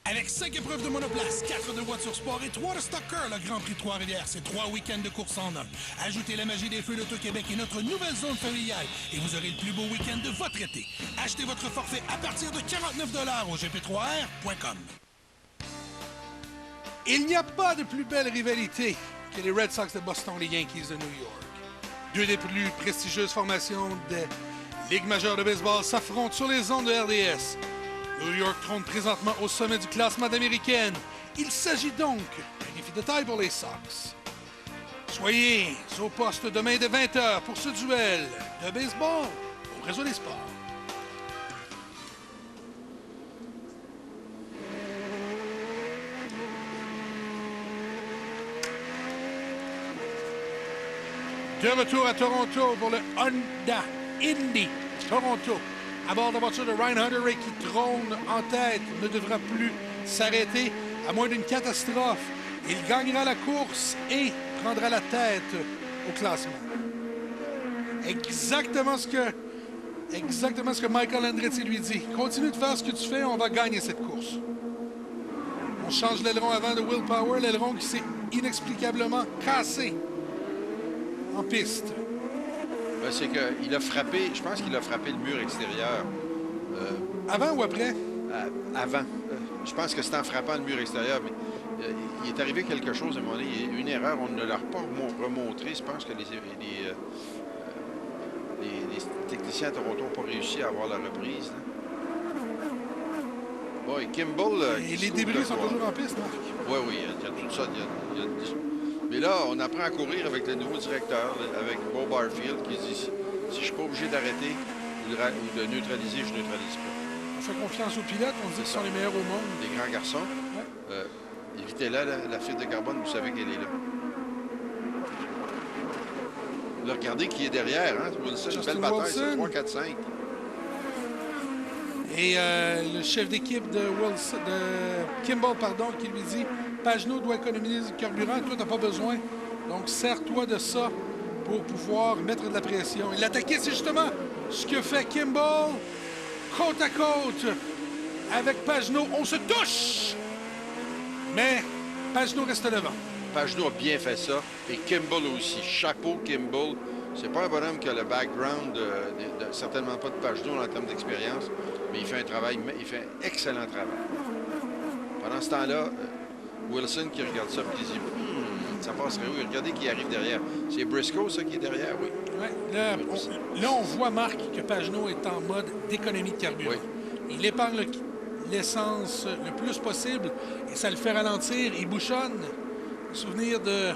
Speaker 1: Avec 5 épreuves de monoplace, 4 de voitures sport et 3 de stocker, le Grand Prix de Trois-Rivières, c'est 3 week-ends de course en un. Ajoutez la magie des feux d'Auto-Québec et notre nouvelle zone familiale et vous aurez le plus beau week-end de votre été. Achetez votre forfait à partir de 49 $ au gp3r.com. Il n'y a pas de plus belle rivalité que les Red Sox de Boston et les Yankees de New York. Deux des plus prestigieuses formations de Ligue majeure de baseball s'affrontent sur les ondes de RDS. New York trône présentement au sommet du classement d'Américaine. Il s'agit donc d'un défi de taille pour les Sox. Soyez au poste demain dès 20h pour ce duel de baseball au Réseau des Sports. De retour à Toronto pour le Honda Indy Toronto. À bord de la voiture de Ryan Hunter Ray qui trône en tête, ne devra plus s'arrêter à moins d'une catastrophe. Il gagnera la course et prendra la tête au classement. Exactement ce que Michael Andretti lui dit. Continue de faire ce que tu fais, on va gagner cette course. On change l'aileron avant de Will Power, l'aileron qui s'est inexplicablement cassé en piste.
Speaker 2: Ben, c'est qu'il a frappé, je pense qu'il a frappé le mur extérieur.
Speaker 1: Avant ou après?
Speaker 2: Avant. Je pense que c'est en frappant le mur extérieur, mais il est arrivé quelque chose à un moment donné. Il y a eu une erreur, on ne l'a pas remontré. Je pense que les techniciens à Toronto n'ont pas réussi à avoir la reprise. Là. Bon, et Kimball...
Speaker 1: Et les débris sont toujours en piste, Marc?
Speaker 2: Oui, oui, il y a tout ça. Mais là, on apprend à courir avec le nouveau directeur, avec Bo Barfield, qui dit si je ne suis pas obligé d'arrêter ou de neutraliser, je ne neutralise pas.
Speaker 1: On fait confiance aux pilotes, on dit qu'ils sont les meilleurs au monde.
Speaker 2: Les grands garçons. Ouais. Évitez-la, la fibre de carbone, vous savez qu'elle est là. Là, regardez qui est derrière. Hein? Wilson, une belle bataille, c'est 3, 4, 5.
Speaker 1: Et le chef d'équipe de Kimball, qui lui dit « Pagenaud doit économiser du carburant, toi, t'as pas besoin. Donc, sers-toi de ça pour pouvoir mettre de la pression. » Et l'attaquer, c'est justement ce que fait Kimball, côte à côte, avec Pagenaud. On se touche! Mais Pagenaud reste devant.
Speaker 2: Pagenaud a bien fait ça. Et Kimball aussi. Chapeau, Kimball. C'est pas un bonhomme qui a le background, certainement pas de Pagenaud en termes d'expérience, mais il fait un travail, il fait un excellent travail. Pendant ce temps-là, Wilson qui regarde ça et qui dit ça passerait où? Regardez qui arrive derrière. C'est Briscoe, ça, qui est derrière, oui.
Speaker 1: Ouais, là, on voit, Marc, que Pagenaud est en mode d'économie de carburant. Oui. Il épargne l'essence le plus possible et ça le fait ralentir. Il bouchonne. Souvenir de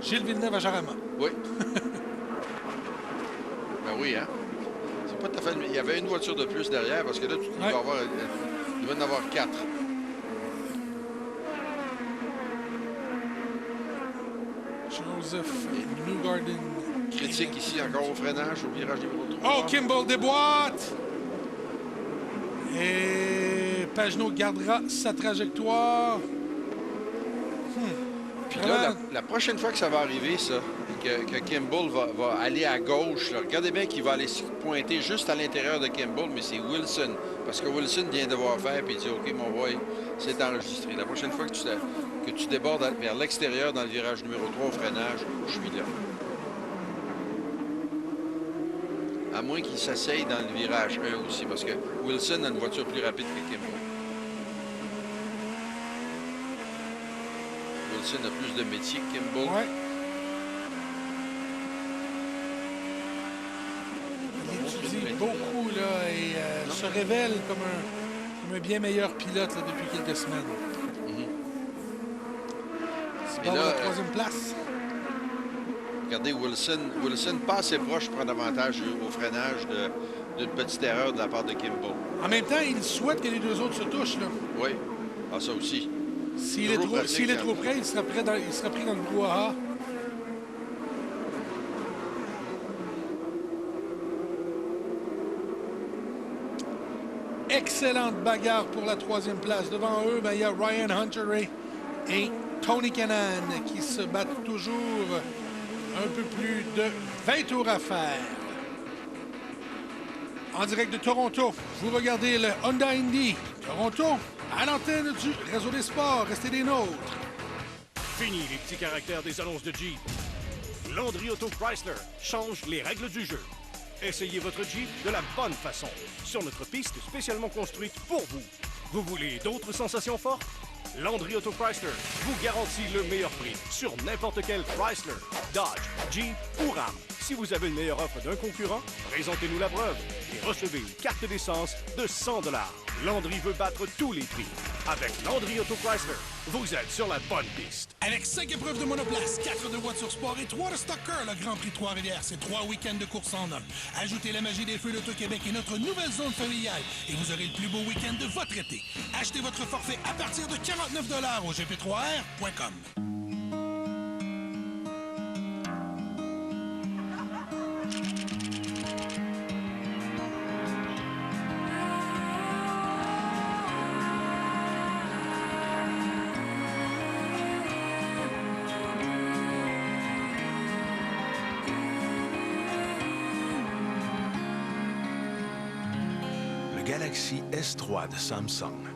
Speaker 1: Gilles Villeneuve à Jarama.
Speaker 2: Oui. Ben oui, hein? C'est pas tout à fait... Il y avait une voiture de plus derrière, parce que là, il va en avoir 4.
Speaker 1: Joseph Newgarden.
Speaker 2: Critique ici, encore au freinage, au virage numéro 3.
Speaker 1: Oh, Kimball déboîte! Et Pagenaud gardera sa trajectoire.
Speaker 2: Puis là, la prochaine fois que ça va arriver, ça, que Kimball va aller à gauche, là, regardez bien qu'il va aller se pointer juste à l'intérieur de Kimball, mais c'est Wilson. Parce que Wilson vient de voir faire, puis il dit « OK, mon boy, c'est enregistré. La prochaine fois que tu débordes vers l'extérieur dans le virage numéro 3 au freinage, je suis là. » À moins qu'il s'asseye dans le virage 1 aussi, parce que Wilson a une voiture plus rapide que Kimball. Wilson a plus de métier que Kimball.
Speaker 1: Ouais. Il étudie beaucoup là, et se révèle comme un bien meilleur pilote là, depuis quelques semaines. C'est bon, la troisième place.
Speaker 2: Regardez, Wilson pas assez proche pour prendre avantage au freinage d'une petite erreur de la part de Kimball.
Speaker 1: En même temps, il souhaite que les deux autres se touchent. Là.
Speaker 2: Oui, ça aussi.
Speaker 1: S'il est trop près, il sera pris dans le brouhaha. Excellente bagarre pour la troisième place. Devant eux, il y a Ryan Hunter et Tony Kanaan qui se battent toujours un peu plus de 20 tours à faire. En direct de Toronto, vous regardez le Honda Indy. Toronto, à l'antenne du Réseau des sports. Restez des nôtres.
Speaker 7: Fini les petits caractères des annonces de Jeep. Landry Auto Chrysler change les règles du jeu. Essayez votre Jeep de la bonne façon, sur notre piste spécialement construite pour vous. Vous voulez d'autres sensations fortes? Landry Auto Chrysler vous garantit le meilleur prix sur n'importe quel Chrysler, Dodge, Jeep ou Ram. Si vous avez une meilleure offre d'un concurrent, présentez-nous la preuve et recevez une carte d'essence de 100 $. Landry veut battre tous les prix. Avec Landry Auto Chrysler, vous êtes sur la bonne piste.
Speaker 1: Avec 5 épreuves de monoplace, 4 de voitures sport et 3 de stocker, le Grand Prix de Trois-Rivières, c'est 3 week-ends de course en un. Ajoutez la magie des feux d'Auto-Québec et notre nouvelle zone familiale et vous aurez le plus beau week-end de votre été. Achetez votre forfait à partir de 49 $ au gp3r.com.
Speaker 10: Galaxy S3 de Samsung.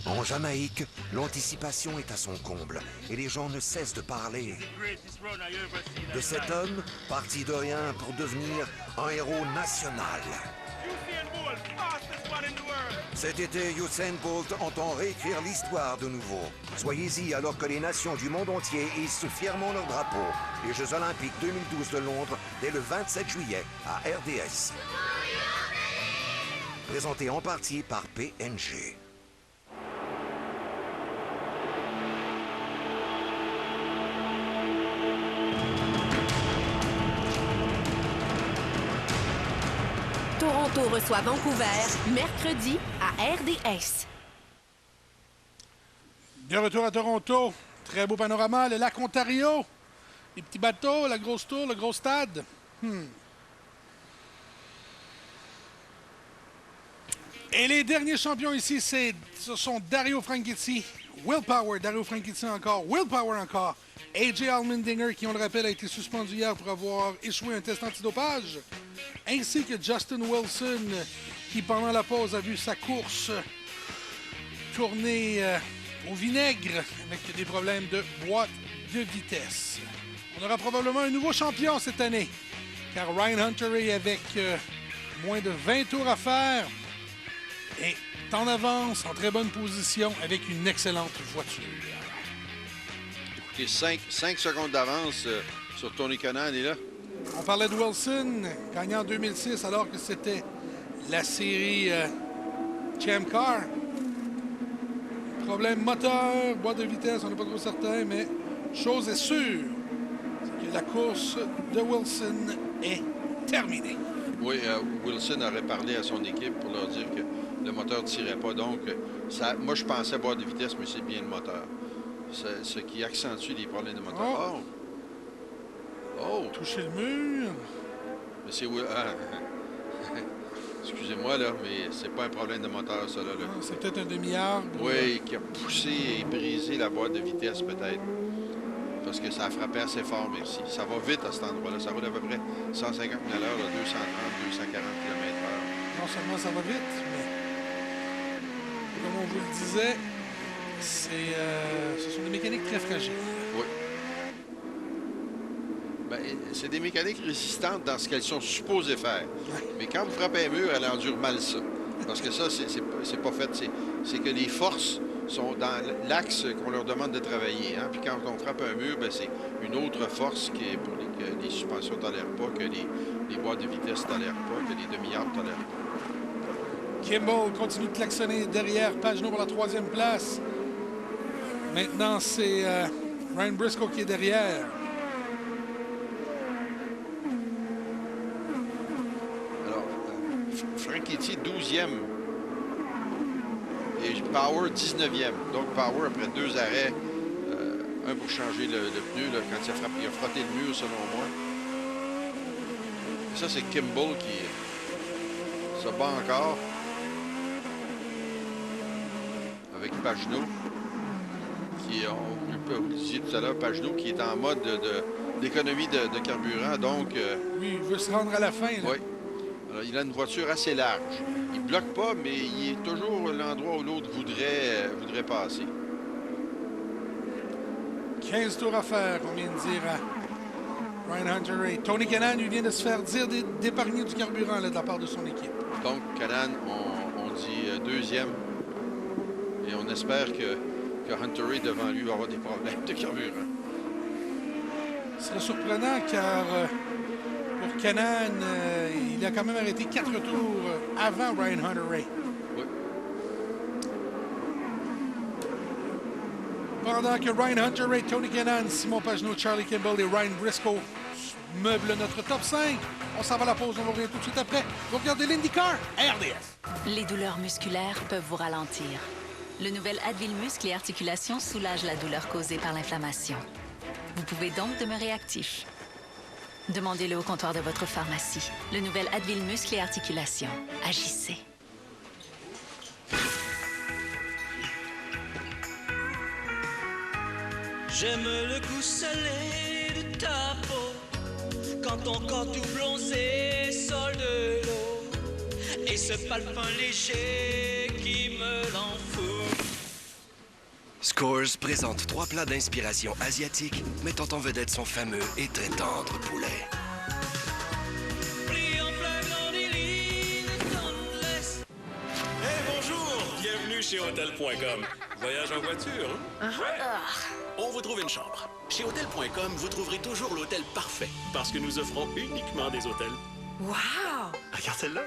Speaker 12: En Jamaïque, l'anticipation est à son comble et les gens ne cessent de parler de cet homme parti de rien pour devenir un héros national. Cet été, Usain Bolt entend réécrire l'histoire de nouveau. Soyez-y alors que les nations du monde entier hissent fièrement leur drapeau. Les Jeux Olympiques 2012 de Londres dès le 27 juillet à RDS. Présenté en partie par PNG.
Speaker 23: Toronto reçoit Vancouver mercredi à RDS.
Speaker 1: De retour à Toronto, Très beau panorama, le lac Ontario. Les petits bateaux, la grosse tour, le gros stade. Et les derniers champions ici, ce sont Dario Franchitti, Will Power, Dario Franchitti encore, Will Power encore, AJ Allmendinger, qui, on le rappelle, a été suspendu hier pour avoir échoué un test antidopage, ainsi que Justin Wilson, qui, pendant la pause, a vu sa course tourner au vinaigre avec des problèmes de boîte de vitesse. On aura probablement un nouveau champion cette année, car Ryan Hunter-Reay, avec moins de 20 tours à faire, est en avance, en très bonne position, avec une excellente voiture.
Speaker 2: Écoutez, 5 secondes d'avance sur Tony Kanaan est là.
Speaker 1: On parlait de Wilson, gagnant en 2006, alors que c'était la série Champ Car. Problème moteur, boîte de vitesse, on n'est pas trop certain, mais chose est sûre, c'est que la course de Wilson est terminée.
Speaker 2: Oui, Wilson aurait parlé à son équipe pour leur dire que le moteur ne tirait pas. Donc, moi, je pensais boîte de vitesse, mais c'est bien le moteur. Ce qui accentue les problèmes de moteur. Oh!
Speaker 1: Toucher le mur.
Speaker 2: Mais c'est... Excusez-moi, là, mais c'est pas un problème de moteur, ça, là.
Speaker 1: C'est peut-être un demi-arbre.
Speaker 2: Oui, qui a poussé et brisé la boîte de vitesse, peut-être. Parce que ça a frappé assez fort, merci. Ça va vite à cet endroit-là. Ça roule à peu près 150 000 à l'heure, 230, 240 km/h.
Speaker 1: Non seulement ça va vite, mais comme on vous le disait, ce sont des mécaniques très fragiles.
Speaker 2: Oui. Ben, c'est des mécaniques résistantes dans ce qu'elles sont supposées faire. Mais quand vous frappez un mur, elles endurent mal ça. Parce que ça, c'est pas fait. C'est que les forces sont dans l'axe qu'on leur demande de travailler. Hein? Puis quand on frappe un mur, ben, c'est une autre force qui est pour que les suspensions ne tolèrent pas, que les boîtes de vitesse ne tolèrent pas, que les demi-arbres ne tolèrent pas.
Speaker 1: Kimball continue de klaxonner derrière Pagenaud pour la 3e place. Maintenant, c'est Ryan Briscoe qui est derrière.
Speaker 2: Alors, Franchitti, 12e. Et Power, 19e. Donc, Power, après 2 arrêts, un pour changer le pneu, là, quand il a frotté le mur, selon moi. Et ça, c'est Kimball qui se bat encore. Avec Pagenaud, qui, vous le disiez tout à l'heure, Pagenaud qui est en mode d'économie de carburant. Donc,
Speaker 1: lui, il veut se rendre à la fin. Là.
Speaker 2: Oui. Alors, il a une voiture assez large. Il ne bloque pas, mais il est toujours l'endroit où l'autre voudrait passer.
Speaker 1: 15 tours à faire, on vient de dire à Ryan Hunter-Reay. Tony Kanaan lui vient de se faire dire d'épargner du carburant là, de la part de son équipe.
Speaker 2: Donc, Kanaan, on dit 2e. Et on espère que Hunter-Reay devant lui va avoir des problèmes de carburant.
Speaker 1: Ce serait surprenant car pour Kanaan, il a quand même arrêté 4 tours avant Ryan Hunter-Reay.
Speaker 2: Oui.
Speaker 1: Pendant que Ryan Hunter-Reay, Tony Kanaan, Simon Pagenaud, Charlie Kimball et Ryan Briscoe meublent notre top 5. On s'en va à la pause, on va revenir tout de suite après. Vous regardez l'IndyCar, RDS.
Speaker 11: Les douleurs musculaires peuvent vous ralentir. Le nouvel Advil Muscle et Articulations soulage la douleur causée par l'inflammation. Vous pouvez donc demeurer actif. Demandez-le au comptoir de votre pharmacie. Le nouvel Advil Muscle et Articulations. Agissez.
Speaker 13: J'aime le goût salé de ta peau quand ton corps tout bronzé sort de l'eau et ce parfum léger qui me l'en fout.
Speaker 8: Scores présente 3 plats d'inspiration asiatique mettant en vedette son fameux et très tendre poulet.
Speaker 16: Hey, bonjour! Bienvenue chez Hôtel.com. Voyage en voiture, hein? Ouais. On vous trouve une chambre. Chez Hôtel.com, vous trouverez toujours l'hôtel parfait parce que nous offrons uniquement des hôtels.
Speaker 6: Wow!
Speaker 16: Regarde celle-là.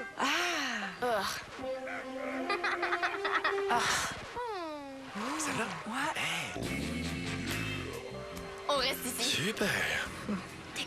Speaker 16: Celle-là?
Speaker 6: Ouais.
Speaker 16: Hey.
Speaker 24: On reste ici.
Speaker 16: Super.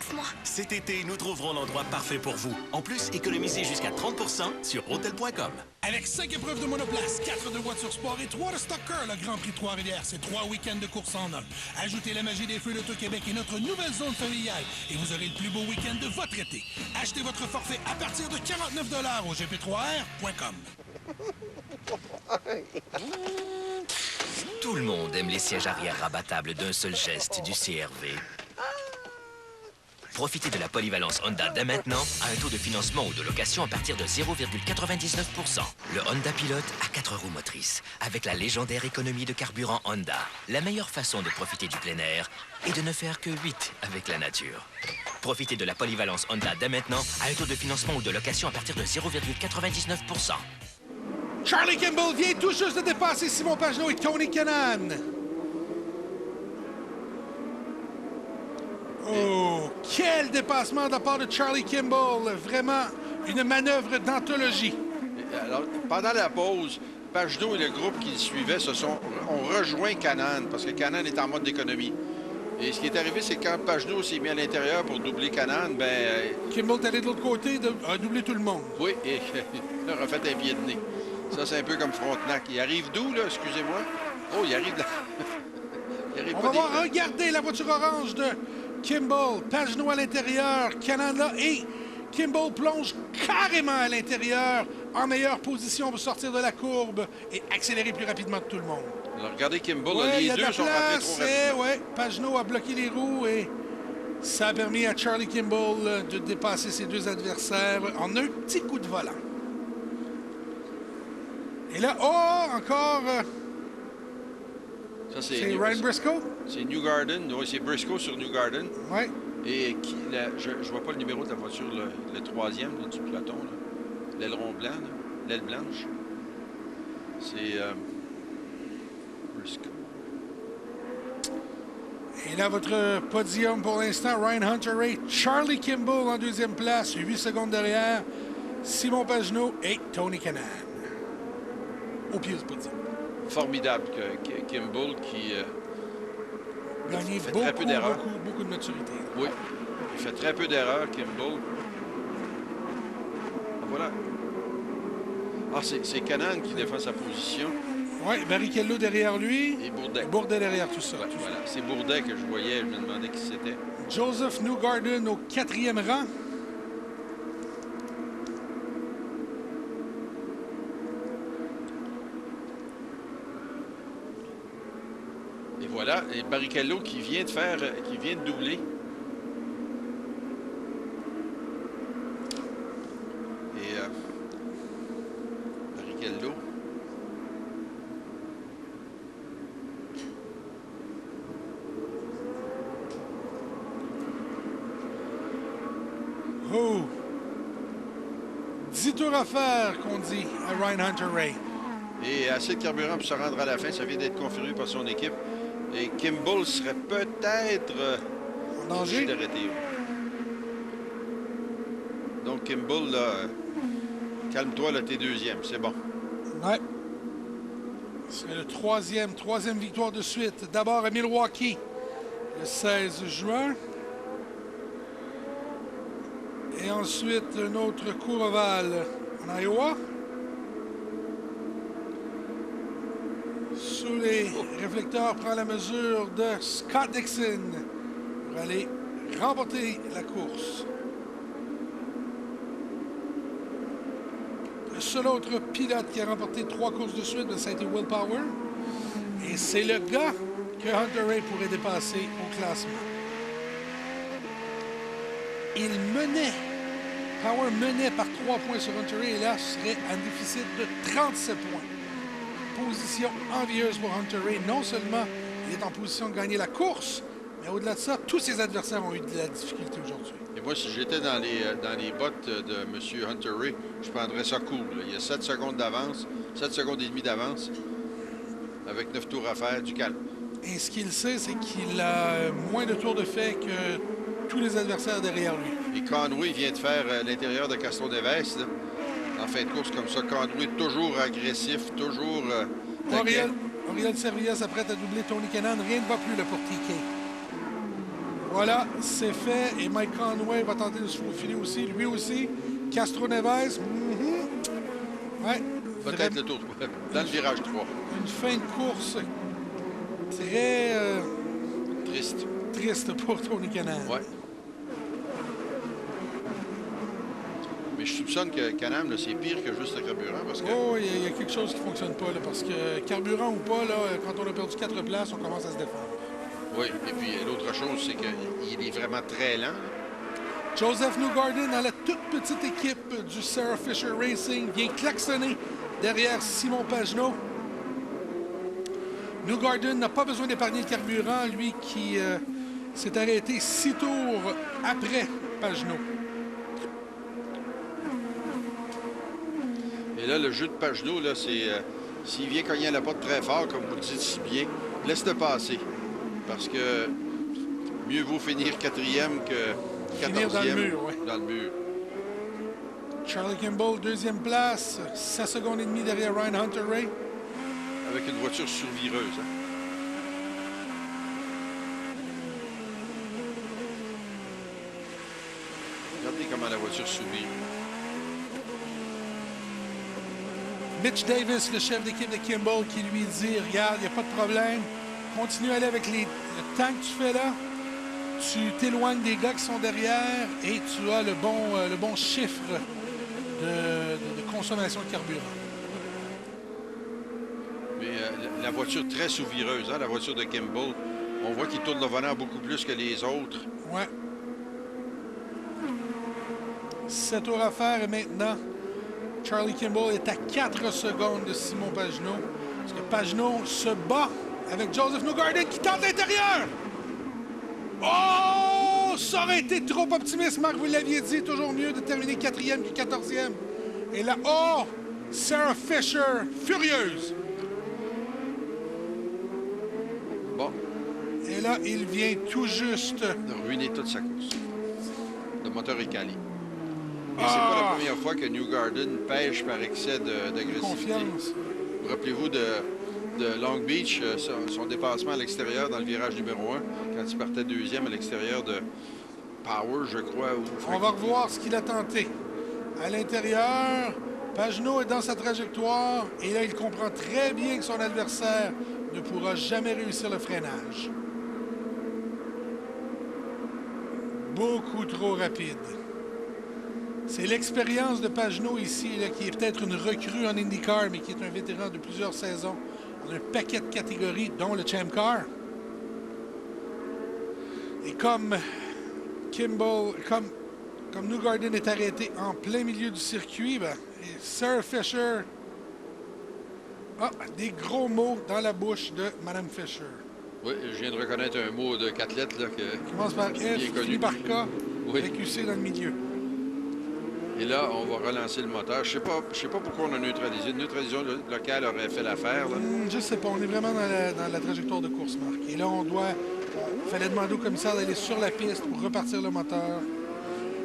Speaker 6: laisse-moi.
Speaker 9: Cet été, nous trouverons l'endroit parfait pour vous. En plus, économisez jusqu'à 30% sur hôtel.com.
Speaker 1: Avec 5 épreuves de monoplace, 4 de voitures sport et 3 de stocker, le Grand Prix de Trois-Rivières, c'est 3 week-ends de course en un. Ajoutez la magie des feux d'Auto-Québec et notre nouvelle zone familiale et vous aurez le plus beau week-end de votre été. Achetez votre forfait à partir de 49 $ au gp3r.com.
Speaker 5: Tout le monde aime les sièges arrière rabattables d'un seul geste du CR-V. Profitez de la polyvalence Honda dès maintenant à un taux de financement ou de location à partir de 0,99%. Le Honda Pilot à 4 roues motrices, avec la légendaire économie de carburant Honda. La meilleure façon de profiter du plein air est de ne faire que 8 avec la nature. Profitez de la polyvalence Honda dès maintenant à un taux de financement ou de location à partir de 0,99%.
Speaker 1: Charlie Kimball vient tout juste de dépasser Simon Pagenaud et Tony Kanaan. Oh, quel dépassement de la part de Charlie Kimball. Vraiment une manœuvre d'anthologie.
Speaker 2: Alors, pendant la pause, Pagenaud et le groupe qui le suivait ont rejoint Kanaan parce que Kanaan est en mode d'économie. Et ce qui est arrivé, c'est que quand Pagenaud s'est mis à l'intérieur pour doubler Kanaan,
Speaker 1: Kimball est allé de l'autre côté, a doublé tout le monde.
Speaker 2: Oui, et il a refait un pied de nez. Ça, c'est un peu comme Frontenac. Il arrive d'où, là? Excusez-moi. Oh, il arrive de
Speaker 1: On va voir, regardez la voiture orange de Kimball. Pagenaud à l'intérieur, Kanaan là, et Kimball plonge carrément à l'intérieur, en meilleure position pour sortir de la courbe et accélérer plus rapidement que tout le monde.
Speaker 2: Alors, regardez Kimball, les deux sont rentrés trop rapidement.
Speaker 1: Ouais, Pagenaud a bloqué les roues et ça a permis à Charlie Kimball de dépasser ses deux adversaires en un petit coup de volant. Et là, encore...
Speaker 2: Ça,
Speaker 1: c'est Ryan Briscoe?
Speaker 2: C'est New Garden. Oui, c'est Briscoe sur New Garden.
Speaker 1: Oui.
Speaker 2: Et je vois pas le numéro de la voiture, le troisième là, du peloton. L'aileron blanc, l'aile blanche. C'est Briscoe.
Speaker 1: Et là, votre podium pour l'instant, Ryan Hunter-Reay, Charlie Kimball en deuxième place, 8 secondes derrière, Simon Pagenaud et Tony Kanaan. Au pied du podium.
Speaker 2: Formidable que Kimball qui
Speaker 1: gagné
Speaker 2: fait très peu d'erreurs.
Speaker 1: Beaucoup de maturité.
Speaker 2: Oui, il fait très peu d'erreurs, Kimball. Voilà. Ah, c'est Kanaan qui défend sa position.
Speaker 1: Oui, Barrichello derrière lui.
Speaker 2: Et Bourdet.
Speaker 1: Bourdet derrière tout ça.
Speaker 2: Ouais, voilà, c'est Bourdet que je voyais, je me demandais qui c'était.
Speaker 1: Joseph Newgarden au 4e rang.
Speaker 2: Et voilà, et Barrichello qui vient de doubler. Et Barrichello.
Speaker 1: Oh! 10 tours à faire, qu'on dit à Ryan Hunter-Reay.
Speaker 2: Et assez de carburant pour se rendre à la fin. Ça vient d'être confirmé par son équipe. Et Kimball serait peut-être
Speaker 1: en danger
Speaker 2: d'arrêter. Donc Kimball, là, calme-toi, là, t'es deuxième, c'est bon.
Speaker 1: Ouais. C'est le troisième victoire de suite. D'abord à Milwaukee, le 16 juin. Et ensuite, un autre cours ovale en Iowa. Sous les réflecteurs, prend la mesure de Scott Dixon pour aller remporter la course. Le seul autre pilote qui a remporté 3 courses de suite, ça a été Will Power. Et c'est le gars que Hunter-Reay pourrait dépasser au classement. Il menait. Power menait par 3 points sur Hunter-Reay et là, ce serait un déficit de 37 points. Position envieuse pour Hunter-Reay. Non seulement il est en position de gagner la course, mais au-delà de ça, tous ses adversaires ont eu de la difficulté aujourd'hui.
Speaker 2: Et moi, si j'étais dans les bottes de M. Hunter-Reay, je prendrais ça cool. Là. Il y a 7 secondes d'avance, 7 secondes et demie d'avance, avec 9 tours à faire, du calme.
Speaker 1: Et ce qu'il sait, c'est qu'il a moins de tours de fait que tous les adversaires derrière lui.
Speaker 2: Et Conway vient de faire l'intérieur de Castro-Neves, là. En fin de course comme ça, Conway toujours agressif, toujours...
Speaker 1: Oriel Servilla s'apprête à doubler Tony Kanaan. Rien ne va plus là, pour TK. Voilà, c'est fait. Et Mike Conway va tenter de se faufiler aussi. Lui aussi. Castro Neves. Ouais.
Speaker 2: Peut-être le tour 3. Dans le virage 3.
Speaker 1: Une fin de course très triste pour Tony Kanaan.
Speaker 2: Ouais. Mais je soupçonne que Can-Am, c'est pire que juste le carburant parce que...
Speaker 1: Oh, il y a quelque chose qui ne fonctionne pas, là, parce que carburant ou pas, là, quand on a perdu 4 places, on commence à se défendre.
Speaker 2: Oui, et puis l'autre chose, c'est qu'il est vraiment très lent.
Speaker 1: Joseph Newgarden, dans la toute petite équipe du Sarah Fisher Racing, vient klaxonner derrière Simon Pagenaud. Newgarden n'a pas besoin d'épargner le carburant, lui qui s'est arrêté 6 tours après Pagenaud.
Speaker 2: Et là, le jeu de Pagenaud, là, c'est s'il vient cogner à la porte très fort, comme vous le dites si bien, laisse-le passer. Parce que mieux vaut finir 4e que 14e.
Speaker 1: Finir dans le mur, oui.
Speaker 2: Dans le mur.
Speaker 1: Charlie Kimball, 2e place, 7 secondes et demie derrière Ryan Hunter-Reay.
Speaker 2: Avec une voiture survireuse. Hein? Regardez comment la voiture survit.
Speaker 1: Mitch Davis, le chef d'équipe de Kimball, qui lui dit « Regarde, il n'y a pas de problème. Continue à aller avec le temps que tu fais là. Tu t'éloignes des gars qui sont derrière et tu as le bon chiffre de consommation de carburant. »
Speaker 2: Mais la voiture très souvireuse, hein, la voiture de Kimball, on voit qu'il tourne le volant beaucoup plus que les autres.
Speaker 1: Ouais. 7 tours à faire et maintenant, Charlie Kimball est à 4 secondes de Simon Pagenaud. Parce que Pagenaud se bat avec Joseph Newgarden qui tente l'intérieur. Oh! Ça aurait été trop optimiste, Marc, vous l'aviez dit. Toujours mieux de terminer 4e que 14e. Et là, oh! Sarah Fisher, furieuse.
Speaker 2: Bon.
Speaker 1: Et là, il vient tout juste
Speaker 2: de ruiner toute sa course. Le moteur est calé. Et c'est pas la première fois que Newgarden pêche par excès d'agressivité.
Speaker 1: Confiance.
Speaker 2: Rappelez-vous de Long Beach, son dépassement à l'extérieur dans le virage numéro 1, quand il partait 2e à l'extérieur de Power, je crois.
Speaker 1: On va revoir ce qu'il a tenté. À l'intérieur, Pagenaud est dans sa trajectoire et là, il comprend très bien que son adversaire ne pourra jamais réussir le freinage. Beaucoup trop rapide. C'est l'expérience de Pagenaud ici, là, qui est peut-être une recrue en IndyCar, mais qui est un vétéran de plusieurs saisons, dans un paquet de catégories, dont le Champ Car. Et comme Kimball, comme Newgarden est arrêté en plein milieu du circuit, ben, Sarah Fisher a des gros mots dans la bouche de Mme Fisher.
Speaker 2: Oui, je viens de reconnaître un mot de 4 lettres. Là,
Speaker 1: qui commence par F, finit par K, avec UC dans le milieu.
Speaker 2: Et là, on va relancer le moteur. Je sais pas pourquoi on a neutralisé. Une neutralisation locale aurait fait l'affaire.
Speaker 1: Je sais pas. On est vraiment dans la trajectoire de course, Marc. Et là, il fallait demander au commissaire d'aller sur la piste pour repartir le moteur.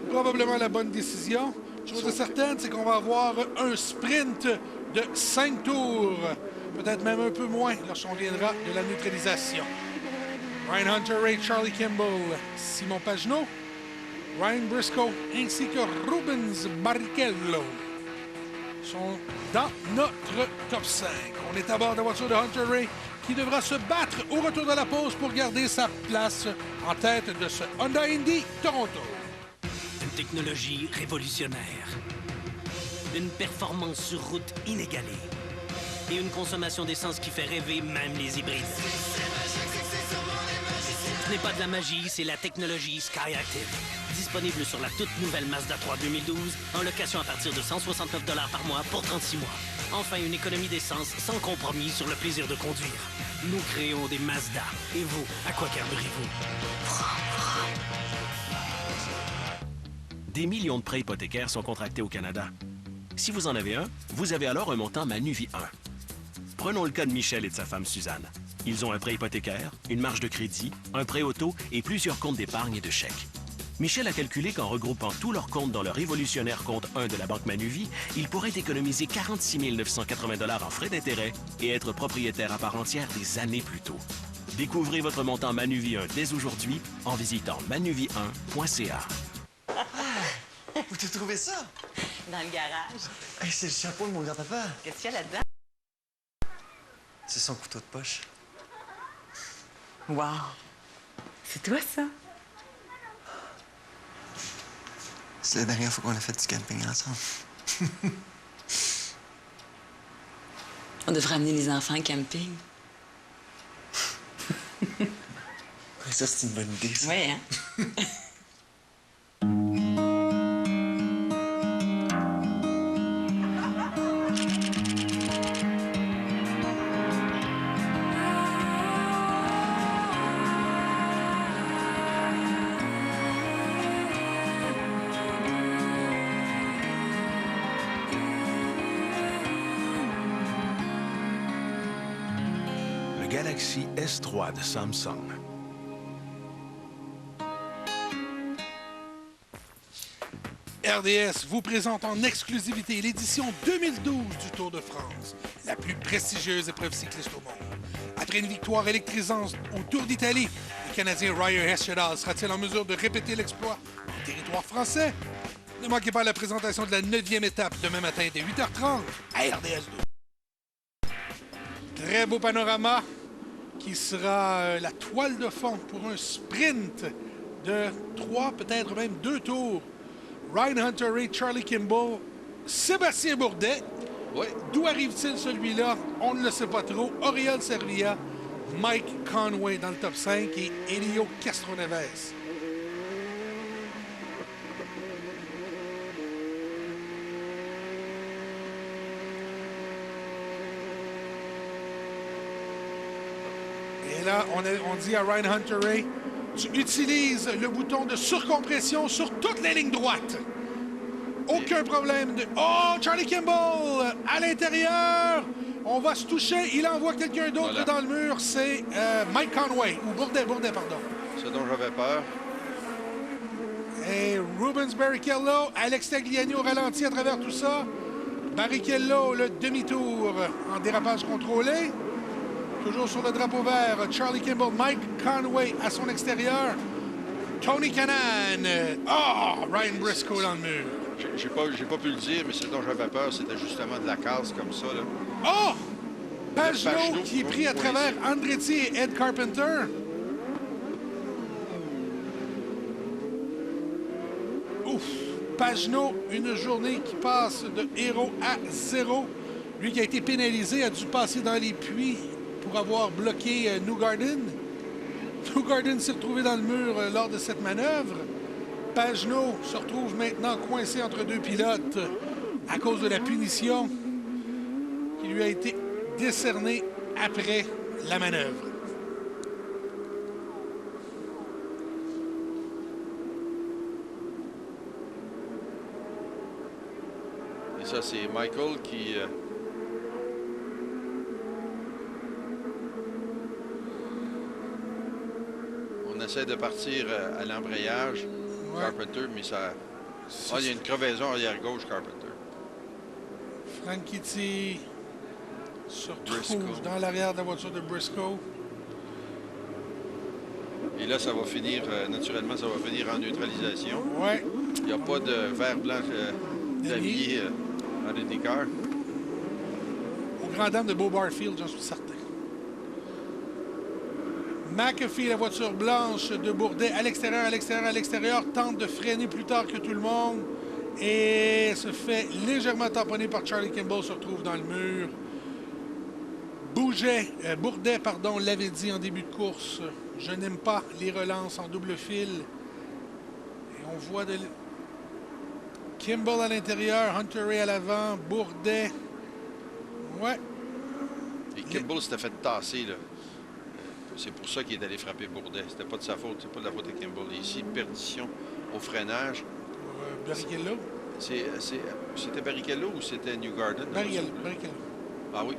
Speaker 1: Probablement la bonne décision. Chose certaine, c'est qu'on va avoir un sprint de 5 tours. Peut-être même un peu moins lorsqu'on viendra de la neutralisation. Ryan Hunter-Reay, Charlie Kimball, Simon Pagenaud, Ryan Briscoe ainsi que Rubens Barrichello sont dans notre top 5. On est à bord de la voiture de Hunter-Reay qui devra se battre au retour de la pause pour garder sa place en tête de ce Honda Indy Toronto.
Speaker 3: Une technologie révolutionnaire. Une performance sur route inégalée. Et une consommation d'essence qui fait rêver même les hybrides. Ce n'est pas de la magie, c'est la technologie SkyActiv. Disponible sur la toute nouvelle Mazda 3 2012, en location à partir de 169 $ par mois pour 36 mois. Enfin, une économie d'essence sans compromis sur le plaisir de conduire. Nous créons des Mazda. Et vous, à quoi carburez-vous?
Speaker 15: Des millions de prêts hypothécaires sont contractés au Canada. Si vous en avez un, vous avez alors un montant Manuvie 1. Prenons le cas de Michel et de sa femme Suzanne. Ils ont un prêt hypothécaire, une marge de crédit, un prêt auto et plusieurs comptes d'épargne et de chèques. Michel a calculé qu'en regroupant tous leurs comptes dans le révolutionnaire compte 1 de la Banque Manuvie, il pourrait économiser 46 980 $ en frais d'intérêt et être propriétaire à part entière des années plus tôt. Découvrez votre montant Manuvie 1 dès aujourd'hui en visitant manuvie1.ca.
Speaker 17: Où t'as trouvé ça?
Speaker 18: Dans le garage.
Speaker 17: Hey, c'est le chapeau de mon grand-papa.
Speaker 18: Qu'est-ce qu'il y a là-dedans?
Speaker 17: C'est son couteau de poche.
Speaker 18: Wow! C'est toi, ça?
Speaker 17: C'est la dernière fois qu'on a fait du camping ensemble.
Speaker 18: On devrait amener les enfants au camping.
Speaker 17: Ça, c'est une bonne idée, ça.
Speaker 18: Oui, hein?
Speaker 10: Le Galaxy S3 de Samsung.
Speaker 1: RDS vous présente en exclusivité l'édition 2012 du Tour de France, la plus prestigieuse épreuve cycliste au monde. Après une victoire électrisante au Tour d'Italie, le Canadien Ryan Hesjedal sera-t-il en mesure de répéter l'exploit en territoire français? Ne manquez pas la présentation de la 9e étape demain matin dès 8h30 à RDS 2. Très beau panorama qui sera la toile de fond pour un sprint de 3, peut-être même 2 tours. Ryan Hunter-Reay, Charlie Kimball, Sébastien Bourdet.
Speaker 2: Oui.
Speaker 1: D'où arrive-t-il celui-là? On ne le sait pas trop. Oriol Servia, Mike Conway dans le top 5 et Elio Castroneves. Et là, on dit à Ryan Hunter-Reay, tu utilises le bouton de surcompression sur toutes les lignes droites. Aucun problème de... Oh, Charlie Kimball à l'intérieur. On va se toucher. Il envoie quelqu'un d'autre dans le mur. C'est Mike Conway, ou Bourdet, pardon.
Speaker 2: Ce dont j'avais peur.
Speaker 1: Et Rubens Barrichello, Alex Tagliani au ralenti à travers tout ça. Barrichello, le demi-tour en dérapage contrôlé. Toujours sur le drapeau vert, Charlie Kimball, Mike Conway à son extérieur. Tony Kanaan. Oh, Ryan Briscoe dans le mur.
Speaker 2: J'ai pas pu le dire, mais ce dont j'avais peur, c'était justement de la casse comme ça. Là.
Speaker 1: Oh! Pagenaud qui est pris à travers Andretti et Ed Carpenter. Ouf! Pagenaud, une journée qui passe de héros à 0. Lui qui a été pénalisé a dû passer dans les puits pour avoir bloqué Newgarden. Newgarden s'est retrouvé dans le mur lors de cette manœuvre. Pagenaud se retrouve maintenant coincé entre deux pilotes à cause de la punition qui lui a été décernée après la manœuvre.
Speaker 2: Et ça, c'est Michael qui... On essaie de partir à l'embrayage. Ouais. Carpenter, mais ça... Ah, il y a une crevaison arrière gauche, Carpenter.
Speaker 1: Franchitti se retrouve dans l'arrière de la voiture de Briscoe.
Speaker 2: Et là, ça va finir, naturellement, ça va finir en neutralisation.
Speaker 1: Ouais.
Speaker 2: Il n'y a pas de vert blanc d'habillé en IndyCar.
Speaker 1: Au grand dam de Beau Barfield, j'en suis certain. McAfee, la voiture blanche de Bourdet, à l'extérieur, tente de freiner plus tard que tout le monde et se fait légèrement tamponner par Charlie Kimball, se retrouve dans le mur. Bourdet, l'avait dit en début de course, je n'aime pas les relances en double fil. Et on voit Kimball à l'intérieur, Hunter-Reay à l'avant, Bourdet. Ouais.
Speaker 2: Et Kimball s'était fait tasser, là. C'est pour ça qu'il est allé frapper Bourdet. C'était pas de sa faute, c'est pas de la faute de Kimball. Ici, perdition au freinage.
Speaker 1: Barrichello?
Speaker 2: C'était Barrichello ou c'était Newgarden?
Speaker 1: Barrichello.
Speaker 2: Ah oui.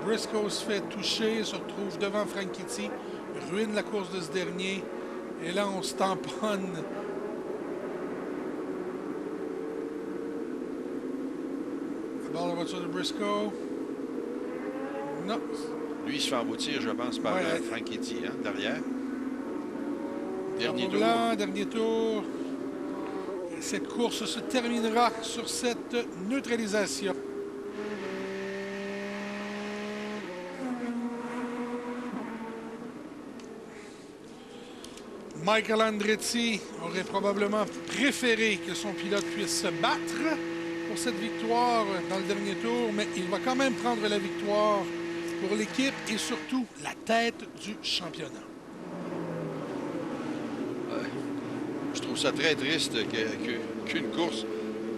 Speaker 1: Briscoe se fait toucher, se retrouve devant Franchitti, ruine la course de ce dernier. Et là, on se tamponne. À bord de la voiture de Briscoe. Non.
Speaker 2: Lui, il se fait emboutir, je pense, par Franchitti, hein, derrière. Dernier tour.
Speaker 1: Blanc, dernier tour. Et cette course se terminera sur cette neutralisation. Michael Andretti aurait probablement préféré que son pilote puisse se battre pour cette victoire dans le dernier tour, mais il va quand même prendre la victoire pour l'équipe et surtout la tête du championnat.
Speaker 2: Je trouve ça très triste qu'une course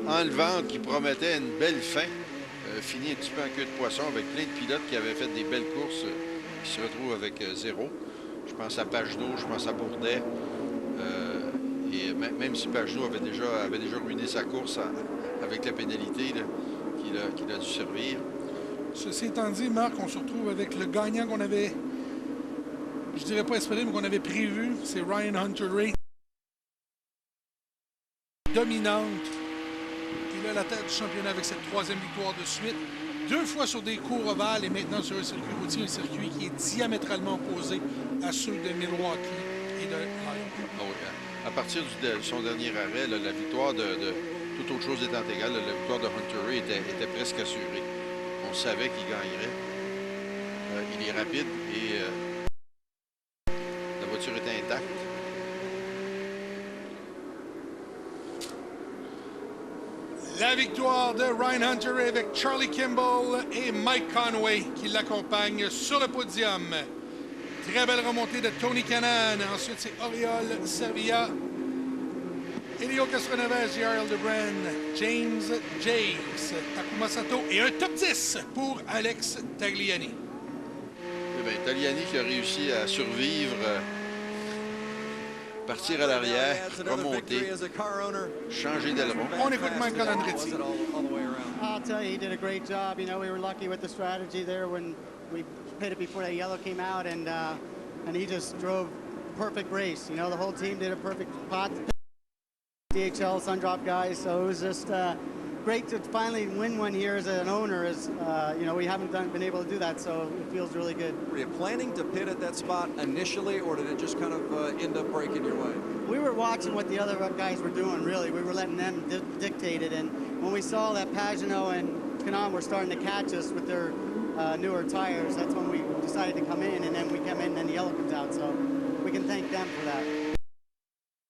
Speaker 2: enlevante qui promettait une belle fin finit un petit peu en queue de poisson avec plein de pilotes qui avaient fait des belles courses qui se retrouvent avec zéro. Je pense à Pagenaud, je pense à Bourdet. Et même si Pagenaud avait déjà ruiné sa course avec la pénalité qu'il a dû servir.
Speaker 1: Ceci étant dit, Marc, on se retrouve avec le gagnant qu'on avait, je dirais pas espéré, mais qu'on avait prévu. C'est Ryan Hunter-Reay. Dominante. Il a la tête du championnat avec cette 3e victoire de suite. 2 fois sur des cours ovales et maintenant sur un circuit routier, un circuit qui est diamétralement opposé à ceux de Milwaukee et de Lyon.
Speaker 2: Oh, à partir de son dernier arrêt, la victoire de toute autre chose étant égale, la victoire de Hunter-Reay était presque assurée. On savait qu'il gagnerait. Il est rapide et la voiture est intacte.
Speaker 1: La victoire de Ryan Hunter-Reay avec Charlie Kimball et Mike Conway qui l'accompagnent sur le podium. Très belle remontée de Tony Kanaan. Ensuite, c'est Oriol Servia, Elio Castroneves, J.R. Lebrun, James Takuma Sato et un top 10 pour Alex Tagliani.
Speaker 2: Eh bien, Tagliani qui a réussi à survivre, partir à l'arrière, remonter, changer d'aileron.
Speaker 1: On écoute Michael Andretti.
Speaker 4: I'll tell you, he did a great job. You know, we were lucky with the strategy there when we hit it before that yellow came out, and he just drove perfect race. You know, the whole team did a perfect spot. DHL Sundrop guys, so it was just great to finally win one here as an owner. As you know, we haven't been able to do that, so it feels really good.
Speaker 14: Were you planning to pit at that spot initially, or did it just kind of end up breaking your way?
Speaker 4: We were watching what the other guys were doing, really. We were letting them dictate it, and when we saw that Pagenaud and Kanaan were starting to catch us with their newer tires, that's when we decided to come in, and then we come in and then the yellow comes out, so we can thank them for that.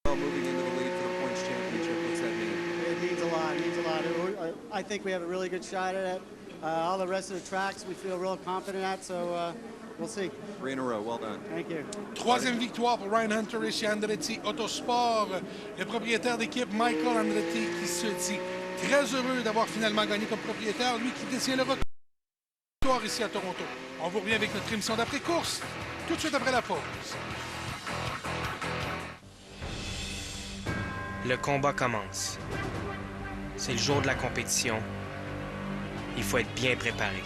Speaker 14: Moving into the lead for the points championship, what's that mean?
Speaker 4: It means a lot. It means a lot. I think we have a really good shot at it. All the rest of the tracks we feel real confident at, so we'll see.
Speaker 14: 3 in a row. Well done.
Speaker 4: Thank you.
Speaker 1: 3e victoire pour Ryan Hunter-Reay chez Andretti Autosport. Le propriétaire d'équipe Michael Andretti qui se dit très heureux d'avoir finalement gagné comme propriétaire, lui qui détient le record ici à Toronto. On vous revient avec notre émission d'après-course tout de suite après la pause.
Speaker 20: Le combat commence. C'est le jour de la compétition. Il faut être bien préparé.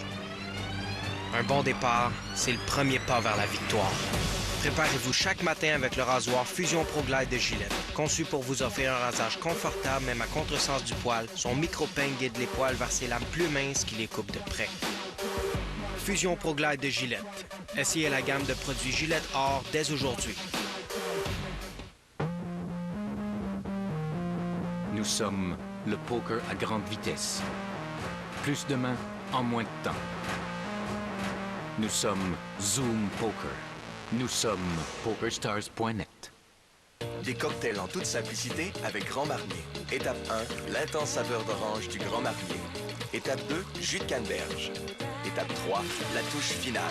Speaker 20: Un bon départ, c'est le premier pas vers la victoire. Préparez-vous chaque matin avec le rasoir Fusion Pro Glide de Gillette. Conçu pour vous offrir un rasage confortable même à contresens du poil, son micro-peigne guide les poils vers ses lames plus minces qui les coupent de près. Fusion Pro Glide de Gillette. Essayez la gamme de produits Gillette Or dès aujourd'hui.
Speaker 24: Nous sommes le poker à grande vitesse. Plus de mains en moins de temps. Nous sommes Zoom Poker. Nous sommes PokerStars.net.
Speaker 8: Des cocktails en toute simplicité avec Grand Marnier. Étape 1, l'intense saveur d'orange du Grand Marnier. Étape 2, jus de canneberge. Étape 3, la touche finale.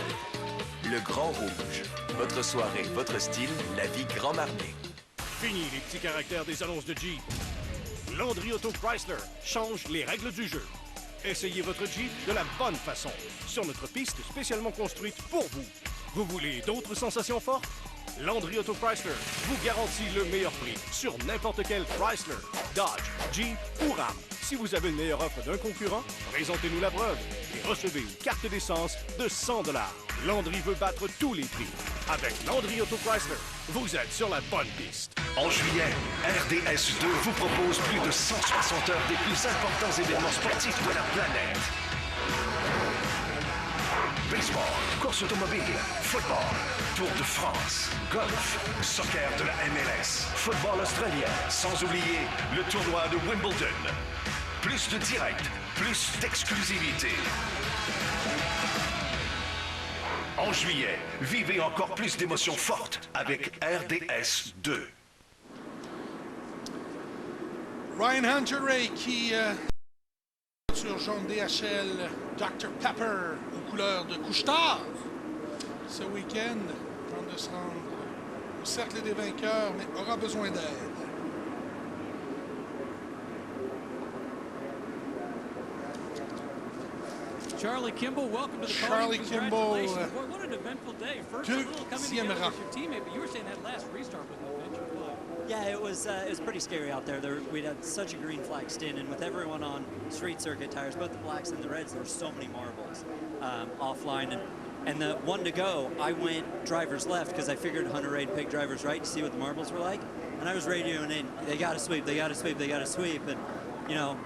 Speaker 8: Le Grand Rouge. Votre soirée, votre style, la vie Grand Marnier.
Speaker 7: Fini les petits caractères des annonces de Jeep. Landry Auto Chrysler change les règles du jeu. Essayez votre Jeep de la bonne façon, sur notre piste spécialement construite pour vous. Vous voulez d'autres sensations fortes? Landry Auto Chrysler vous garantit le meilleur prix sur n'importe quel Chrysler, Dodge, Jeep ou Ram. Si vous avez une meilleure offre d'un concurrent, présentez-nous la preuve et recevez une carte d'essence de 100 $. Landry veut battre tous les prix. Avec Landry Auto Chrysler, vous êtes sur la bonne piste.
Speaker 9: En juillet, RDS2 vous propose plus de 160 heures des plus importants événements sportifs de la planète. Sport, course automobile, football, Tour de France, golf, soccer de la MLS, football australien, sans oublier le tournoi de Wimbledon. Plus de direct, plus d'exclusivité. En juillet, vivez encore plus d'émotions fortes avec RDS 2.
Speaker 1: Ryan Hunter-Reay qui sur jaune DHL Dr Pepper aux couleurs de couche-tard ce week-end tente de se rendre au cercle des vainqueurs mais aura besoin d'aide.
Speaker 12: Charlie Kimball, welcome to the
Speaker 1: Charlie
Speaker 12: podium.
Speaker 1: Kimball,
Speaker 12: Congratulations. Boy, what an eventful day. First, a little coming together
Speaker 1: rang.
Speaker 12: with your teammate, but you were saying that last restart was an adventure.
Speaker 19: Yeah, it was pretty scary out there. We'd had such a green flag stint, and with everyone on street circuit tires, both the blacks and the reds, there were so many marbles offline. And the one to go, I went driver's left because I figured Hunter-Reay'd pick driver's right to see what the marbles were like. And I was radioing in, they got to sweep, they got to sweep, they got to sweep. And, you know,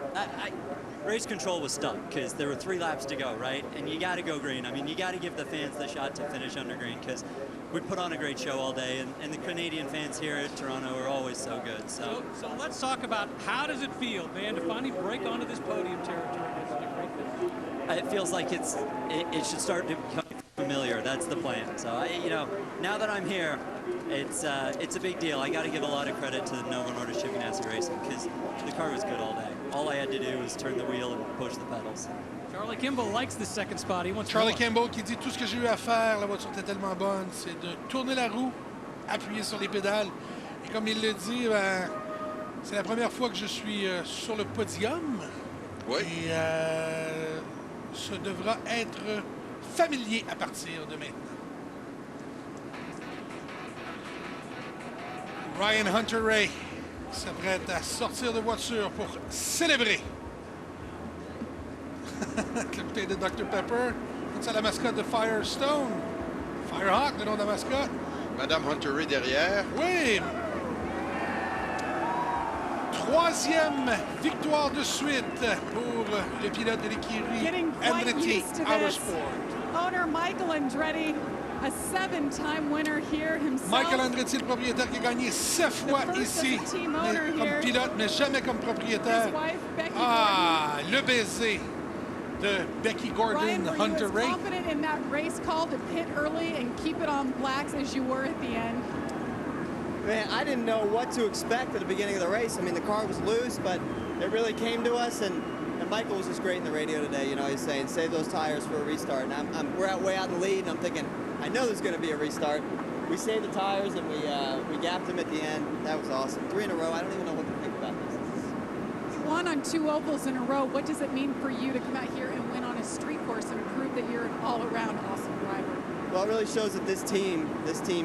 Speaker 19: race control was stuck because there were 3 laps to go, right? And you got to go green. I mean, you got to give the fans the shot to finish under green because we put on a great show all day, and the Canadian fans here at Toronto are always so good. So
Speaker 12: let's talk about how does it feel, man, to finally break onto this podium territory. It's a great finish.
Speaker 19: It feels like it should start to become familiar. That's the plan. So you know, now that I'm here, it's a big deal. I got to give a lot of credit to the Novo Nordisk Chip Ganassi Racing because the car was good all day. All I had to do was turn the wheel and push the pedals.
Speaker 12: Charlie Kimball likes the second spot. He wants
Speaker 1: Charlie
Speaker 12: more.
Speaker 1: Kimball qui dit tout ce que j'ai eu à faire, la voiture était tellement bonne, c'est de tourner la roue, appuyer sur les pédales. Et comme il le dit, ben, c'est la première fois que je suis sur le podium.
Speaker 2: Oui.
Speaker 1: Et ça devra être familier à partir de maintenant. Ryan Hunter-Reay s'apprête à sortir de voiture pour célébrer. Avec la bouteille de Dr Pepper. C'est la mascotte de Firestone. Firehawk, le nom de la mascotte.
Speaker 2: Madame Hunter-Reay derrière.
Speaker 1: Oui. 3e victoire de suite pour le pilote de l'écurie Andretti Autosport.
Speaker 21: Owner Michael Andretti, a 7-time winner here himself.
Speaker 1: Michael Andretti, le propriétaire qui a gagné 7 fois ici comme pilote, mais jamais comme propriétaire. Ah, le baiser de Becky Gordon,
Speaker 21: Ryan, were
Speaker 1: Hunter-Reay.
Speaker 21: you as confident in that race call to pit early and keep it on blacks as you were at the end?
Speaker 4: Man, I didn't know what to expect at the beginning of the race. I mean, the car was loose, but it really came to us, and Michael was just great in the radio today. You know, he's saying, save those tires for a restart. And we're way out in the lead, and I'm thinking, I know there's going to be a restart. We saved the tires, and we gapped them at the end. That was awesome. 3 in a row. I don't even know what to think about this.
Speaker 21: You won on 2 ovals in a row. What does it mean for you to come out here and win on a street course and prove that you're an all-around awesome driver?
Speaker 4: Well, it really shows that this team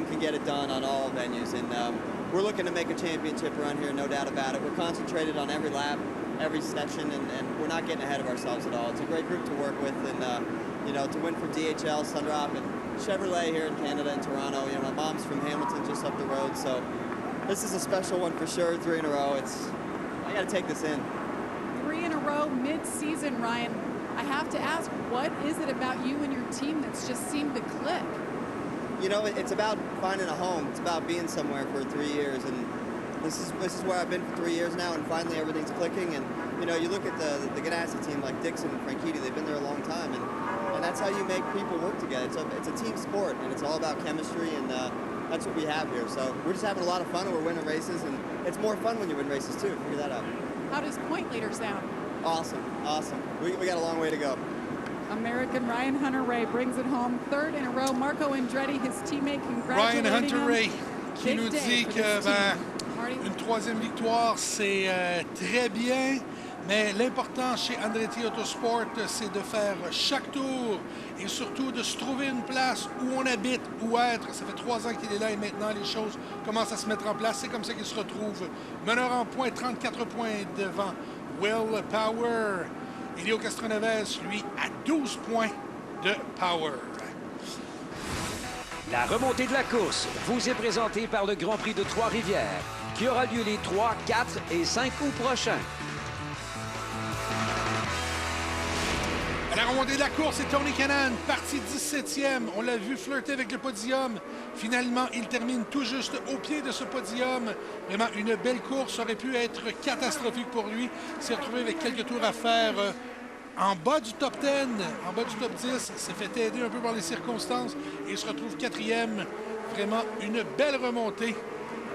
Speaker 4: can get it done on all venues, and we're looking to make a championship run here, no doubt about it. We're concentrated on every lap, every section, and we're not getting ahead of ourselves at all. It's a great group to work with, and you know, to win for DHL, Sundrop, and Chevrolet here in Canada and Toronto. You know, my mom's from Hamilton, just up the road, so this is a special one for sure. 3 in a row. I got to take this in.
Speaker 21: 3 in a row, mid-season, Ryan. I have to ask, what is it about you and your team that's just seemed to click?
Speaker 4: You know, it's about finding a home. It's about being somewhere for 3 years, and this is where I've been for 3 years now, and finally everything's clicking. And you know, you look at the Ganassi team like Dixon and Franchitti, they've been there a long time, and that's how you make people work together. It's a team sport, and it's all about chemistry, and that's what we have here. So we're just having a lot of fun, and we're winning races, and it's more fun when you win races too. Figure that out.
Speaker 21: How does point leader sound?
Speaker 4: Awesome, awesome. We got a long way to go.
Speaker 21: American Ryan Hunter-Reay brings it home, 3rd in a row. Marco Andretti, his teammate,
Speaker 1: Ryan
Speaker 21: congratulating
Speaker 1: Hunter-Reay
Speaker 21: him.
Speaker 1: qui nous dit que une 3e victoire, c'est très bien, mais l'important chez Andretti Autosport, c'est de faire chaque tour et surtout de se trouver une place où on habite, où être. Ça fait 3 ans qu'il est là et maintenant les choses commencent à se mettre en place. C'est comme ça qu'il se retrouve meneur en points, 34 points devant Will Power. Elio Castroneves, lui, à 12 points de Power.
Speaker 22: La remontée de la course vous est présentée par le Grand Prix de Trois-Rivières, qui aura lieu les 3, 4 et 5 août prochains.
Speaker 1: À la remontée de la course, c'est Tony Kanaan, parti 17e. On l'a vu flirter avec le podium. Finalement, il termine tout juste au pied de ce podium. Vraiment, une belle course. Ça aurait pu être catastrophique pour lui. Il s'est retrouvé avec quelques tours à faire en bas du top 10, en bas du top 10. Il s'est fait aider un peu par les circonstances et il se retrouve 4e. Vraiment, une belle remontée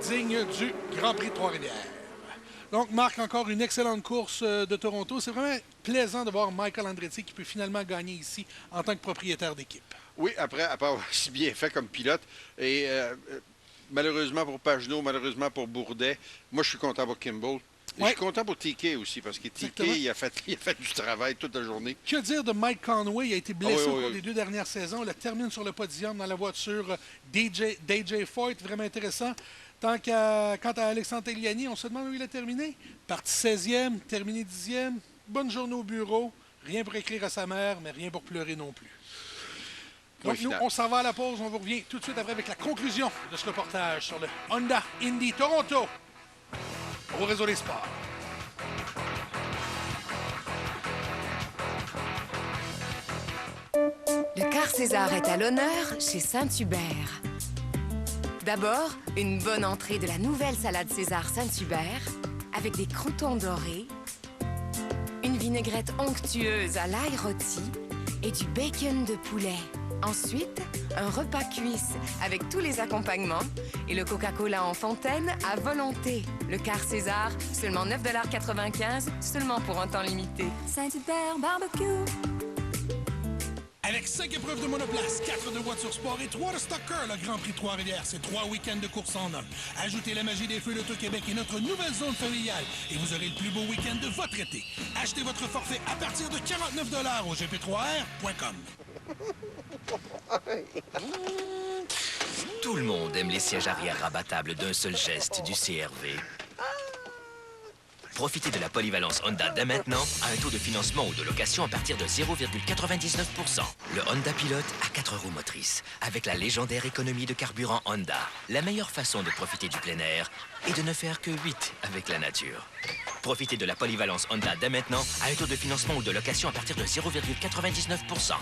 Speaker 1: digne du Grand Prix de Trois-Rivières. Donc, Marc, encore une excellente course de Toronto. C'est vraiment plaisant de voir Michael Andretti qui peut finalement gagner ici en tant que propriétaire d'équipe.
Speaker 2: Oui, après avoir si bien fait comme pilote. Et malheureusement pour Pagenaud, malheureusement pour Bourdet, moi, je suis content pour Kimball. Et je suis content pour TK aussi, parce que TK, il a fait du travail toute la journée.
Speaker 1: Que dire de Mike Conway? Il a été blessé au cours des 2 dernières saisons. Il termine sur le podium dans la voiture DJ Foyt. Vraiment intéressant. Quant à Alexandre Tagliani, on se demande où il a terminé. Parti 16e, terminé 10e. Bonne journée au bureau. Rien pour écrire à sa mère, mais rien pour pleurer non plus. Donc nous, on s'en va à la pause. On vous revient tout de suite après avec la conclusion de ce reportage sur le Honda Indy Toronto au Réseau des Sports.
Speaker 11: Le car César est à l'honneur chez Saint-Hubert. D'abord, une bonne entrée de la nouvelle salade César Saint-Hubert avec des croûtons dorés, une vinaigrette onctueuse à l'ail rôti et du bacon de poulet. Ensuite, un repas cuisse avec tous les accompagnements et le Coca-Cola en fontaine à volonté. Le car César, seulement 9,95 $, seulement pour un temps limité. Saint-Hubert Barbecue.
Speaker 1: Avec 5 épreuves de monoplace, 4 de voitures sport et 3 de stocker, le Grand Prix de Trois-Rivières, c'est 3 week-ends de course en un. Ajoutez la magie des feux d'Auto-Québec et notre nouvelle zone familiale et vous aurez le plus beau week-end de votre été. Achetez votre forfait à partir de 49 $ au gp3r.com.
Speaker 5: Tout le monde aime les sièges arrière rabattables d'un seul geste du CR-V. Profitez de la polyvalence Honda dès maintenant à un taux de financement ou de location à partir de 0,99 %. Le Honda Pilot à 4 roues motrices, avec la légendaire économie de carburant Honda. La meilleure façon de profiter du plein air est de ne faire que 8 avec la nature. Profitez de la polyvalence Honda dès maintenant à un taux de financement ou de location à partir de 0,99 %.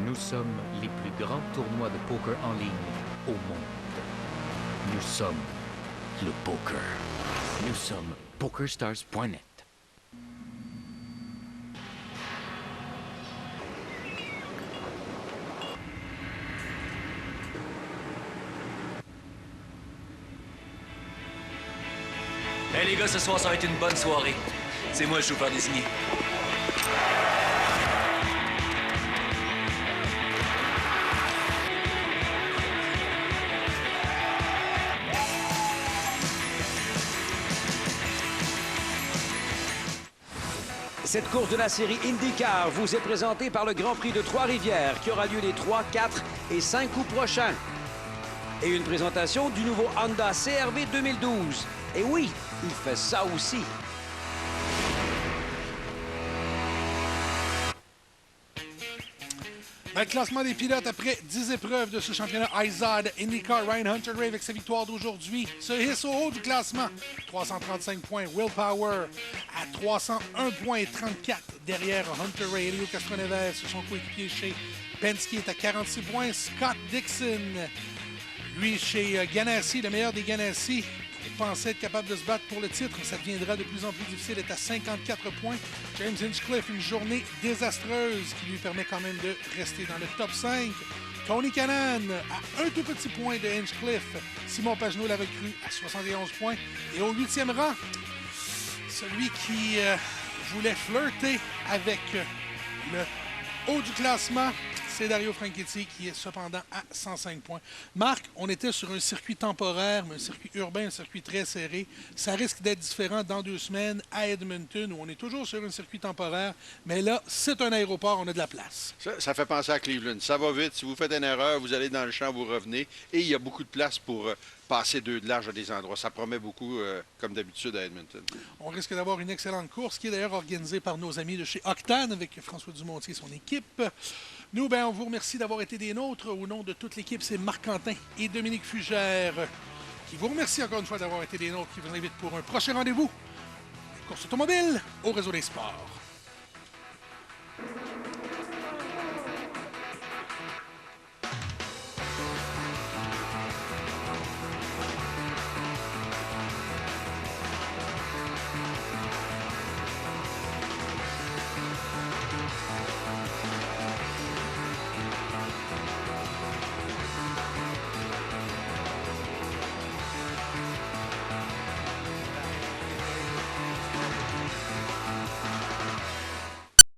Speaker 24: Nous sommes les plus grands tournois de poker en ligne au monde. Nous sommes le poker. Nous sommes PokerStars.net.
Speaker 13: Hey les gars, ce soir, ça va être une bonne soirée. C'est moi le chauffeur désigné.
Speaker 22: Cette course de la série IndyCar vous est présentée par le Grand Prix de Trois-Rivières qui aura lieu les 3, 4 et 5 août prochains. Et une présentation du nouveau Honda CR-V 2012. Et oui, il fait ça aussi.
Speaker 1: Le classement des pilotes après 10 épreuves de ce championnat IZOD IndyCar, Ryan Hunter-Reay avec sa victoire d'aujourd'hui se hisse au haut du classement. 335 points. Will Power à 301 points et 34 derrière Hunter-Reay. Elio Castroneves, son coéquipier chez Penske, est à 46 points. Scott Dixon, lui chez Ganassi, le meilleur des Ganassi, pensait être capable de se battre pour le titre. Ça deviendra de plus en plus difficile, est à 54 points. James Hinchcliffe, une journée désastreuse qui lui permet quand même de rester dans le top 5. Tony Kanaan à un tout petit point de Hinchcliffe. Simon Pagenaud l'avait cru à 71 points. Et au 8e rang, celui qui voulait flirter avec le haut du classement, c'est Dario Franchitti qui est cependant à 105 points. Marc, on était sur un circuit temporaire, mais un circuit urbain, un circuit très serré. Ça risque d'être différent dans 2 semaines à Edmonton, où on est toujours sur un circuit temporaire. Mais là, c'est un aéroport, on a de la place.
Speaker 2: Ça fait penser à Cleveland. Ça va vite. Si vous faites une erreur, vous allez dans le champ, vous revenez. Et il y a beaucoup de place pour passer 2 de large à des endroits. Ça promet beaucoup, comme d'habitude, à Edmonton.
Speaker 1: On risque d'avoir une excellente course, qui est d'ailleurs organisée par nos amis de chez Octane, avec François Dumontier et son équipe. Nous, on vous remercie d'avoir été des nôtres. Au nom de toute l'équipe, c'est Marc Quentin et Dominique Fugère qui vous remercie encore une fois d'avoir été des nôtres, qui vous invite pour un prochain rendez-vous course automobile au réseau des sports.